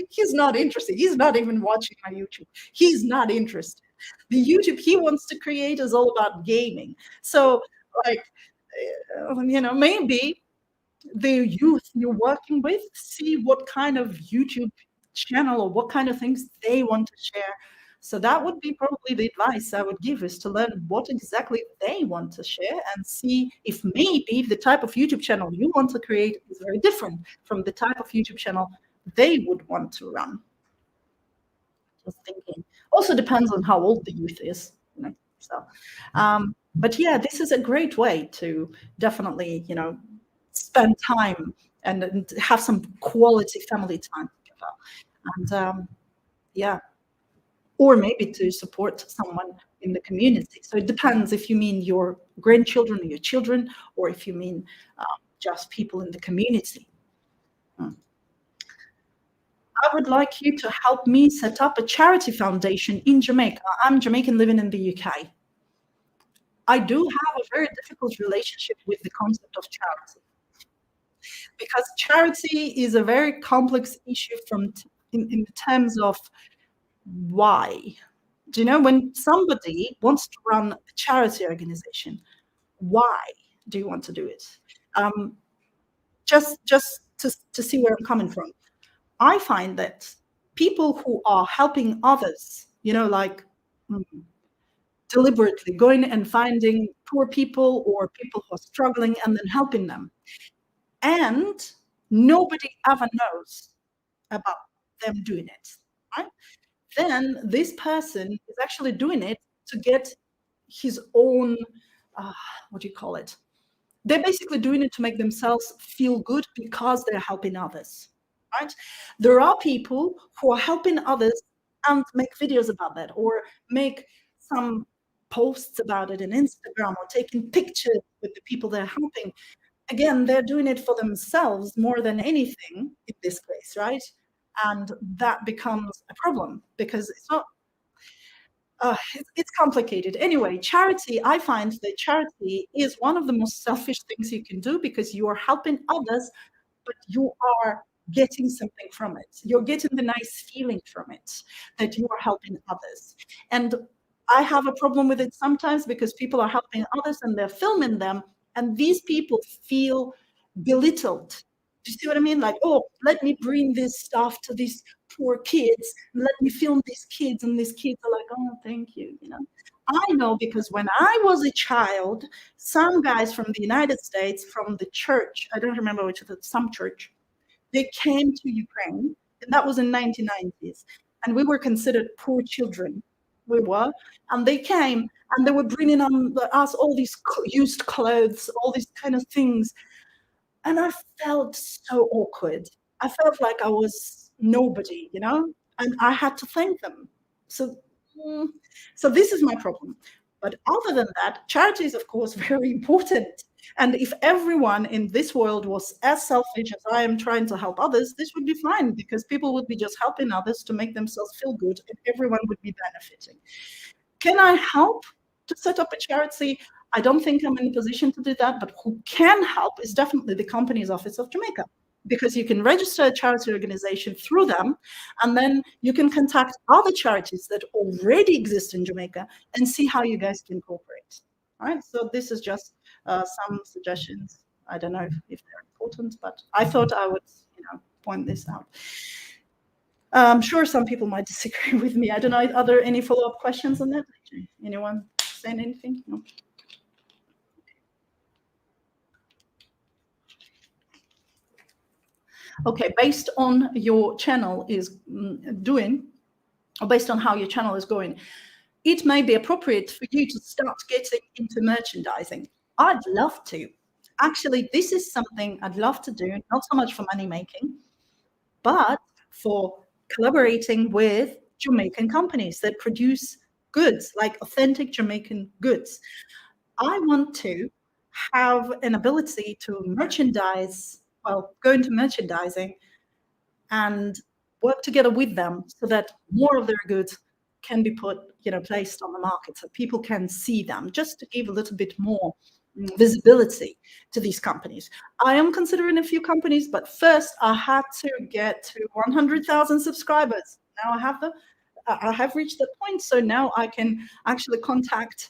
He's not interested. He's not even watching my YouTube. He's not interested. The YouTube he wants to create is all about gaming. So, like, maybe the youth you're working with, see what kind of YouTube channel or what kind of things they want to share. So that would be probably the advice I would give, is to learn what exactly they want to share and see if maybe the type of YouTube channel you want to create is very different from the type of YouTube channel they would want to run. Just thinking. Also depends on how old the youth is. So, but yeah, this is a great way to definitely, spend time and have some quality family time together. And yeah. Or maybe to support someone in the community. So it depends if you mean your grandchildren or your children, or if you mean just people in the community. I would like you to help me set up a charity foundation in Jamaica. I'm Jamaican living in the UK. I do have a very difficult relationship with the concept of charity, because charity is a very complex issue in terms of why. Do you know, when somebody wants to run a charity organization, why do you want to do it? Just to see where I'm coming from. I find that people who are helping others, deliberately going and finding poor people or people who are struggling and then helping them, and nobody ever knows about them doing it, right? Then this person is actually doing it to get his own, what do you call it? They're basically doing it to make themselves feel good because they're helping others, right? There are people who are helping others and make videos about that, or make some posts about it on Instagram, or taking pictures with the people they're helping. Again, they're doing it for themselves more than anything in this case, right? And that becomes a problem because it's not, it's complicated. Anyway, charity, I find that charity is one of the most selfish things you can do, because you are helping others, but you are getting something from it. You're getting the nice feeling from it that you are helping others. And I have a problem with it sometimes because people are helping others and they're filming them, and these people feel belittled. Do you see what I mean? Like, oh, let me bring this stuff to these poor kids. Let me film these kids, and these kids are like, oh, thank you. You know, I know because when I was a child, some guys from the United States, from the church, I don't remember which, some church, they came to Ukraine, and that was in 1990s, and we were considered poor children. We were, and they came, and they were bringing on us all these used clothes, all these kind of things, and I felt so awkward. I felt like I was nobody, you know, and I had to thank them. So, mm, so this is my problem. But other than that, charity is, of course, very important. And if everyone in this world was as selfish as I am trying to help others, this would be fine because people would be just helping others to make themselves feel good and everyone would be benefiting. Can I help to set up a charity? I don't think I'm in a position to do that, but who can help is definitely the Companies Office of Jamaica, because you can register a charity organization through them, and then you can contact other charities that already exist in Jamaica and see how you guys can cooperate. All right, so this is just some suggestions. I don't know if they're important, but I thought I would, point this out. I'm sure some people might disagree with me. I don't know. Are there any follow-up questions on that? Anyone saying anything? No. Okay, based on your channel is doing, or based on how your channel is going, it may be appropriate for you to start getting into merchandising. I'd love to. Actually, this is something I'd love to do, not so much for money making, but for collaborating with Jamaican companies that produce goods, like authentic Jamaican goods. I want to have an ability to merchandise, well, go into merchandising and work together with them so that more of their goods can be put, placed on the market so people can see them, just to give a little bit more visibility to these companies. I am considering a few companies, but first I had to get to 100,000 subscribers. Now I have reached that point, so now I can actually contact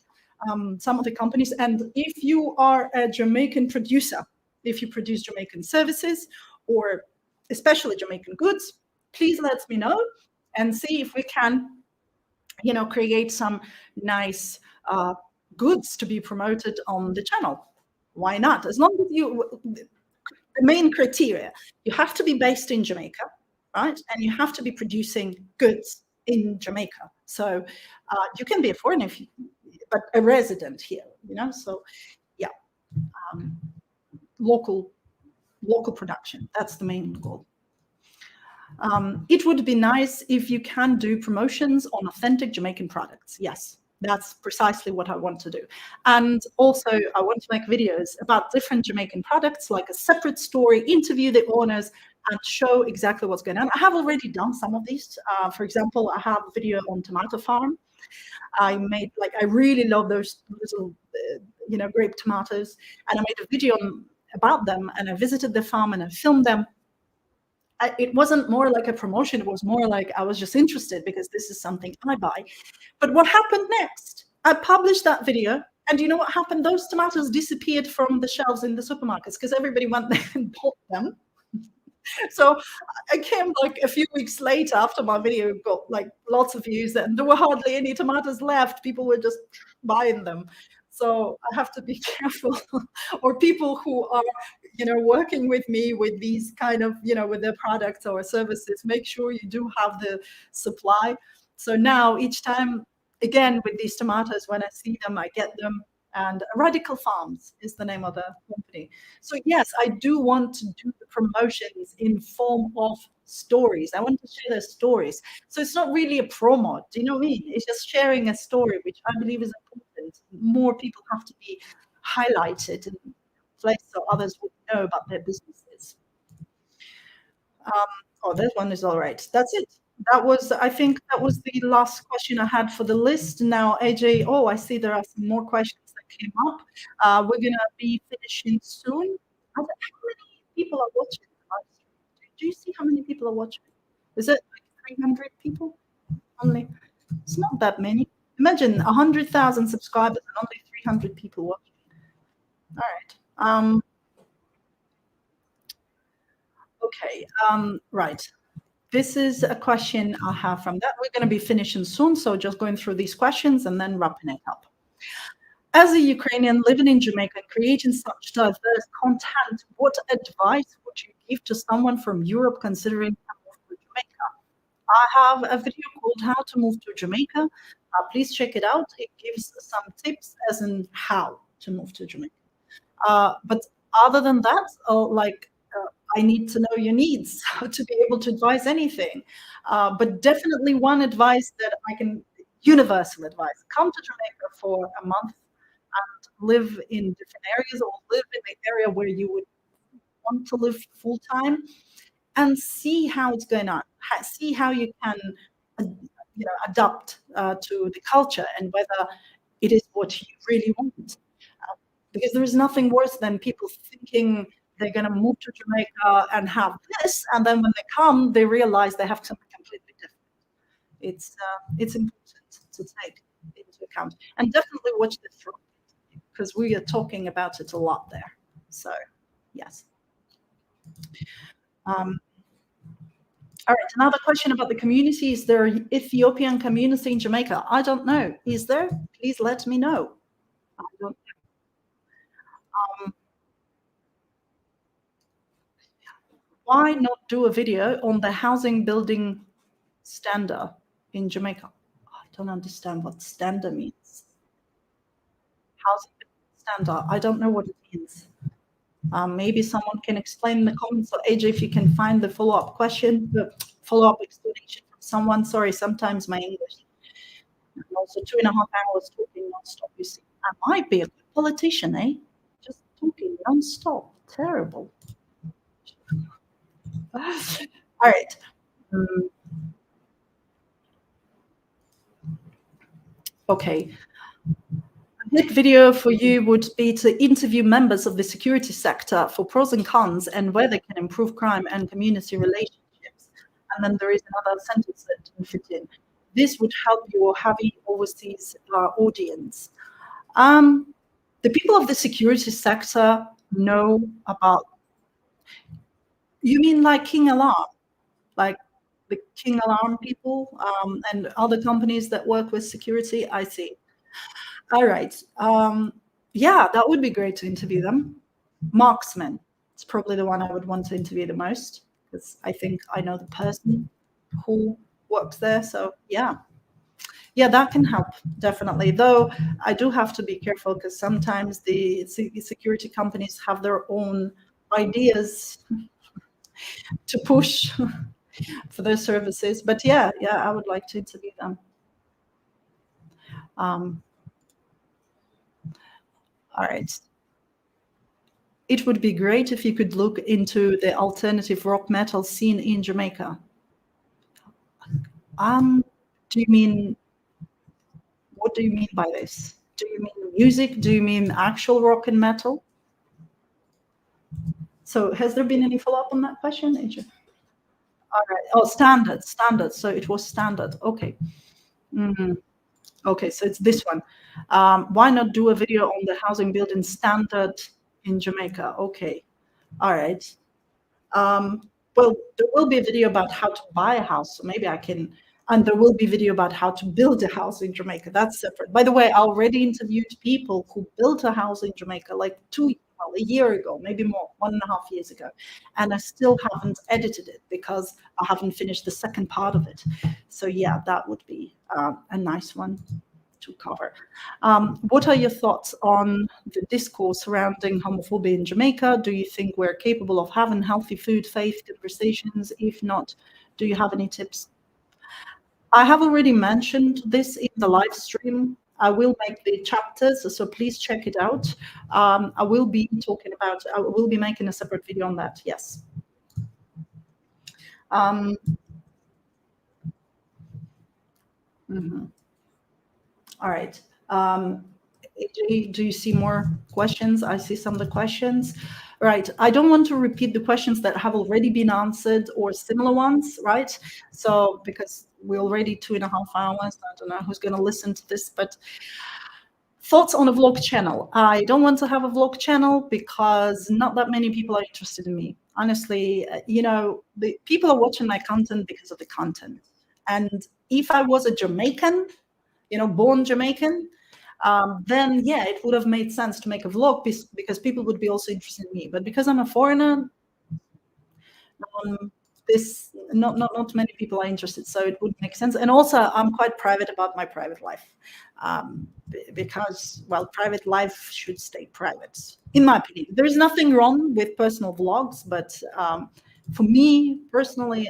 some of the companies. And if you are a Jamaican producer, if you produce Jamaican services or especially Jamaican goods, please let me know and see if we can, create some nice goods to be promoted on the channel. Why not? As long as the main criteria, you have to be based in Jamaica, right? And you have to be producing goods in Jamaica. So you can be a foreigner, but a resident here, So yeah, local production. That's the main goal. It would be nice if you can do promotions on authentic Jamaican products. Yes, that's precisely what I want to do. And also, I want to make videos about different Jamaican products, like a separate story, interview the owners, and show exactly what's going on. I have already done some of these. For example, I have a video on tomato farm. I really love those little, grape tomatoes. And I made a video about them, and I visited the farm and I filmed them. It wasn't more like a promotion. It was more like I was just interested because this is something I buy. But what happened next? I published that video, and you know what happened? Those tomatoes disappeared from the shelves in the supermarkets because everybody went there and bought them. So I came like a few weeks later after my video got like lots of views, and there were hardly any tomatoes left. People were just buying them. So I have to be careful. Or people who are, working with me with these kind of, with their products or services, make sure you do have the supply. So now each time, again, with these tomatoes, when I see them, I get them. And Radical Farms is the name of the company. So yes, I do want to do the promotions in form of stories. I want to share their stories. So it's not really a promo. Do you know what I mean? It's just sharing a story, which I believe is important. More people have to be highlighted and placed so others would know about their businesses. That one is all right. That's it. I think that was the last question I had for the list. Now, AJ, I see there are some more questions that came up. We're going to be finishing soon. How many people are watching? Do you see how many people are watching? Is it like 300 people only? It's not that many. Imagine 100,000 subscribers and only 300 people watching. All right. Okay. Right. This is a question I have from that. We're going to be finishing soon, so just going through these questions and then wrapping it up. As a Ukrainian living in Jamaica and creating such diverse content, what advice would you give to someone from Europe considering a move to Jamaica? I have a video called How to Move to Jamaica. Please check it out. It gives some tips as in how to move to Jamaica. But other than that, I need to know your needs to be able to advise anything. But definitely one advice that I can, universal advice, come to Jamaica for a month and live in different areas or live in the area where you would want to live full time and see how it's going on, see how you can adapt to the culture and whether it is what you really want. Because there is nothing worse than people thinking they're going to move to Jamaica and have this, and then when they come, they realize they have something completely different. It's important to take into account, and definitely watch the Throp, because we are talking about it a lot there. So, yes. All right, another question about the community. Is there an Ethiopian community in Jamaica? I don't know. Is there? Please let me know. I don't know. Why not do a video on the housing building standard in Jamaica? I don't understand what standard means. Housing standard. I don't know what it means. Maybe someone can explain in the comments. So AJ, if you can find the follow-up question, the follow-up explanation from someone. Sorry, sometimes my English. And also 2.5 hours talking non-stop. You see, I might be a good politician, eh? Just talking non-stop. Terrible. All right. Okay. A big video for you would be to interview members of the security sector for pros and cons and where they can improve crime and community relationships. And then there is another sentence that can fit in. This would help your heavy overseas audience. The people of the security sector know about. You mean like King Alarm? Like the King Alarm people and other companies that work with security? I see. All right. Yeah, that would be great to interview them. Marksman. It's probably the one I would want to interview the most because I think I know the person who works there. So yeah. Yeah, that can help, definitely. Though I do have to be careful because sometimes the security companies have their own ideas to push for their services. But yeah, I would like to interview them. All right. It would be great if you could look into the alternative rock metal scene in Jamaica. Do you mean, what do you mean by this? Do you mean music? Do you mean actual rock and metal? So has there been any follow-up on that question, AJ? All right. Oh, standard. So it was standard. Okay. Okay, so it's this one. Why not do a video on the housing building standard in Jamaica? Okay. All right. Well, there will be a video about how to buy a house, so maybe I can, and there will be a video about how to build a house in Jamaica. That's separate. By the way, I already interviewed people who built a house in Jamaica like a year ago, maybe more, 1.5 years ago, and I still haven't edited it because I haven't finished the second part of it. So yeah, that would be a nice one to cover. What are your thoughts on the discourse surrounding homophobia in Jamaica? Do you think we're capable of having healthy food, faith conversations? If not, do you have any tips? I have already mentioned this in the live stream. I will make the chapters, so please check it out. I will be making a separate video on that, yes. All right. AJ, do you see more questions? I see some of the questions. Right. I don't want to repeat the questions that have already been answered or similar ones, right? So, because we're already 2.5 hours, I don't know who's going to listen to this, but thoughts on a vlog channel. I don't want to have a vlog channel because not that many people are interested in me. Honestly, the people are watching my content because of the content. And if I was a Jamaican, born Jamaican, then yeah, it would have made sense to make a vlog because people would be also interested in me. But because I'm a foreigner, this not many people are interested, so it would make sense. And also, I'm quite private about my private life, because private life should stay private, in my opinion. There is nothing wrong with personal vlogs, but for me personally,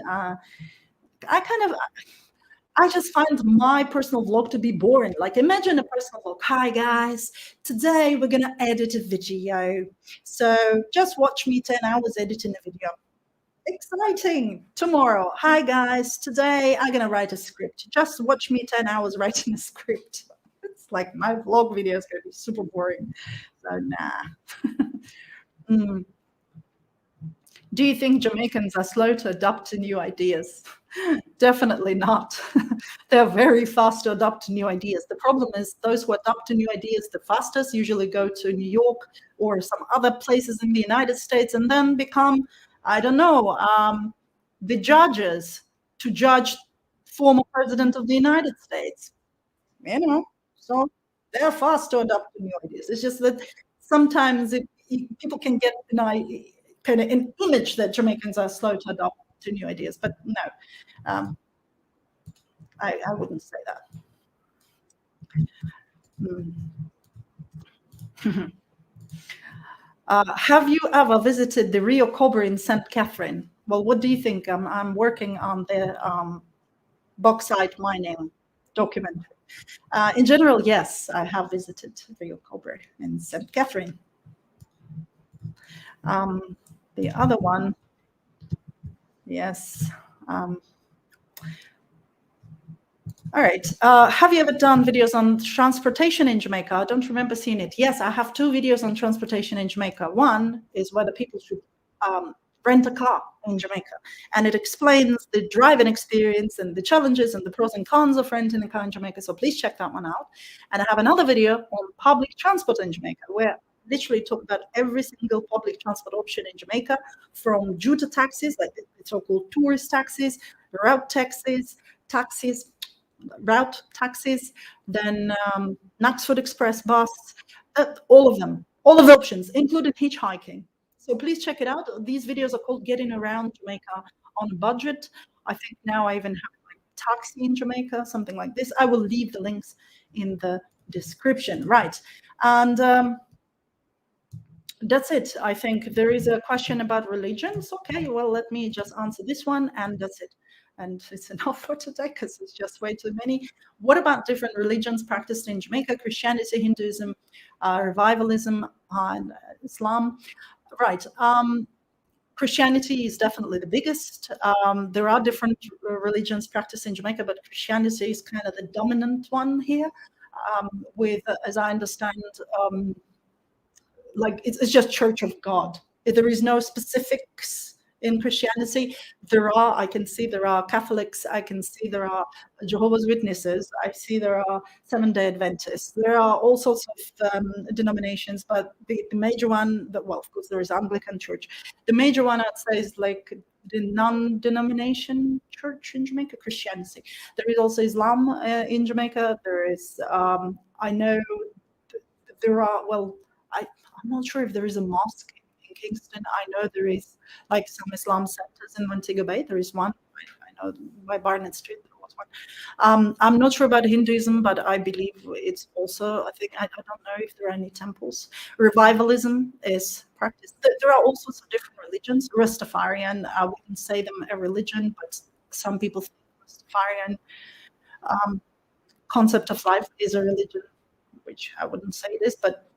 I just find my personal vlog to be boring. Like, imagine a personal vlog. Hi guys, today we're gonna edit a video. So just watch me 10 hours editing a video. Exciting. Tomorrow. Hi guys, today I'm gonna write a script. Just watch me 10 hours writing a script. It's like my vlog video is gonna be super boring. So nah. Do you think Jamaicans are slow to adopt to new ideas? Definitely not. They're very fast to adopt to new ideas. The problem is those who adopt to new ideas the fastest usually go to New York or some other places in the United States and then become, I don't know, the judges to judge former president of the United States. So they're fast to adopt to new ideas. It's just that sometimes people can get kind of an image that Jamaicans are slow to adopt to new ideas, but no, I wouldn't say that. Have you ever visited the Rio Cobre in St. Catherine? Well, what do you think? I'm working on the bauxite mining documentary. In general, yes, I have visited Rio Cobre in St. Catherine. The other one, yes. All right. Have you ever done videos on transportation in Jamaica? I don't remember seeing it. Yes, I have 2 videos on transportation in Jamaica. One is whether people should rent a car in Jamaica, and it explains the driving experience and the challenges and the pros and cons of renting a car in Jamaica. So please check that one out. And I have another video on public transport in Jamaica, where I literally talk about every single public transport option in Jamaica, from Juta taxis, like the so-called tourist taxis, route taxis, route taxis, then Knutsford Express bus, all of them, all of the options, including hitchhiking. So please check it out. These videos are called Getting Around Jamaica on a Budget. I think now I even have like taxi in Jamaica, something like this. I will leave the links in the description. Right. And that's it. I think there is a question about religions. Okay, well, let me just answer this one, and that's it. And it's enough for today because it's just way too many. What about different religions practiced in Jamaica? Christianity, Hinduism, revivalism, and Islam. Right. Christianity is definitely the biggest. There are different religions practiced in Jamaica, but Christianity is kind of the dominant one here, with, as I understand, like it's just Church of God. There is no specifics in Christianity. I can see there are Catholics, I can see there are Jehovah's Witnesses, I see there are Seventh-day Adventists. There are all sorts of denominations, but the major one, well, of course, there is Anglican Church. The major one, I'd say, is like the non-denomination church in Jamaica, Christianity. There is also Islam in Jamaica. There is, I know there are, well, I'm not sure if there is a mosque in Kingston. I know there is like some Islam centers in Montego Bay. There is one. I know by Barnett Street there was one. I'm not sure about Hinduism, but I believe it's also, I think, I don't know if there are any temples. Revivalism is practiced. There are all sorts of different religions. Rastafarian, I wouldn't say them a religion, but some people think Rastafarian concept of life is a religion, which I wouldn't say it is, but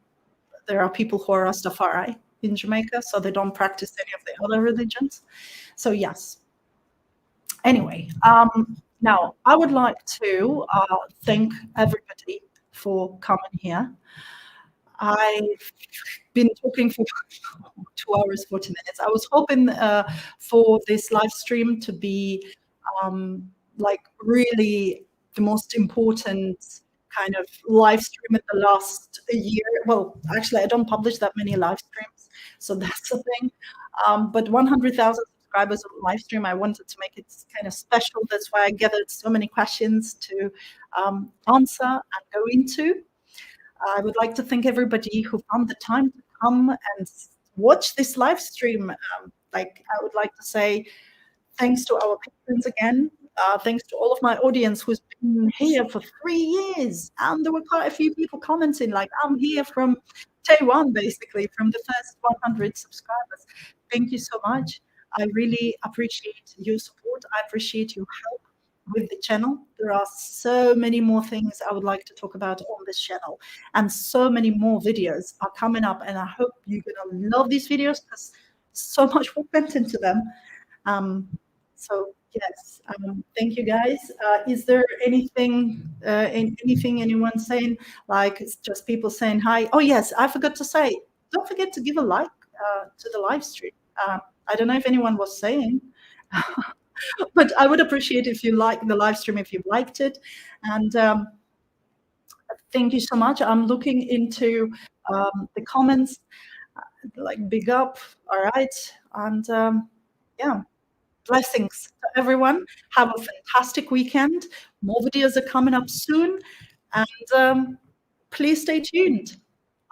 there are people who are Rastafari in Jamaica, so they don't practice any of the other religions. So yes. Anyway, now I would like to thank everybody for coming here. I've been talking for 2 hours, 40 minutes. I was hoping for this live stream to be like really the most important kind of live stream in the last year. Well, actually, I don't publish that many live streams, so that's the thing. But 100,000 subscribers on live stream, I wanted to make it kind of special. That's why I gathered so many questions to answer and go into. I would like to thank everybody who found the time to come and watch this live stream. Like, I would like to say thanks to our patrons again. Thanks to all of my audience who's been here for 3 years. And there were quite a few people commenting, like, I'm here from day one, basically, from the first 100 subscribers. Thank you so much. I really appreciate your support. I appreciate your help with the channel. There are so many more things I would like to talk about on this channel, and so many more videos are coming up, and I hope you're gonna love these videos because so much work went into them. So yes, thank you guys. Is there anything anyone saying? Like, it's just people saying hi? Oh yes, I forgot to say, don't forget to give a like to the live stream. I don't know if anyone was saying but I would appreciate if you like the live stream, if you liked it. And thank you so much. I'm looking into the comments, like big up. All right. And yeah, blessings to everyone. Have a fantastic weekend. More videos are coming up soon. And please stay tuned.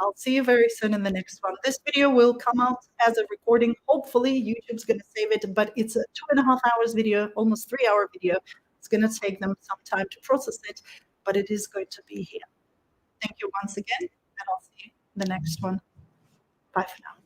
I'll see you very soon in the next one. This video will come out as a recording. Hopefully, YouTube's going to save it, but it's a 2.5 hours video, almost 3 hour video. It's going to take them some time to process it, but it is going to be here. Thank you once again, and I'll see you in the next one. Bye for now.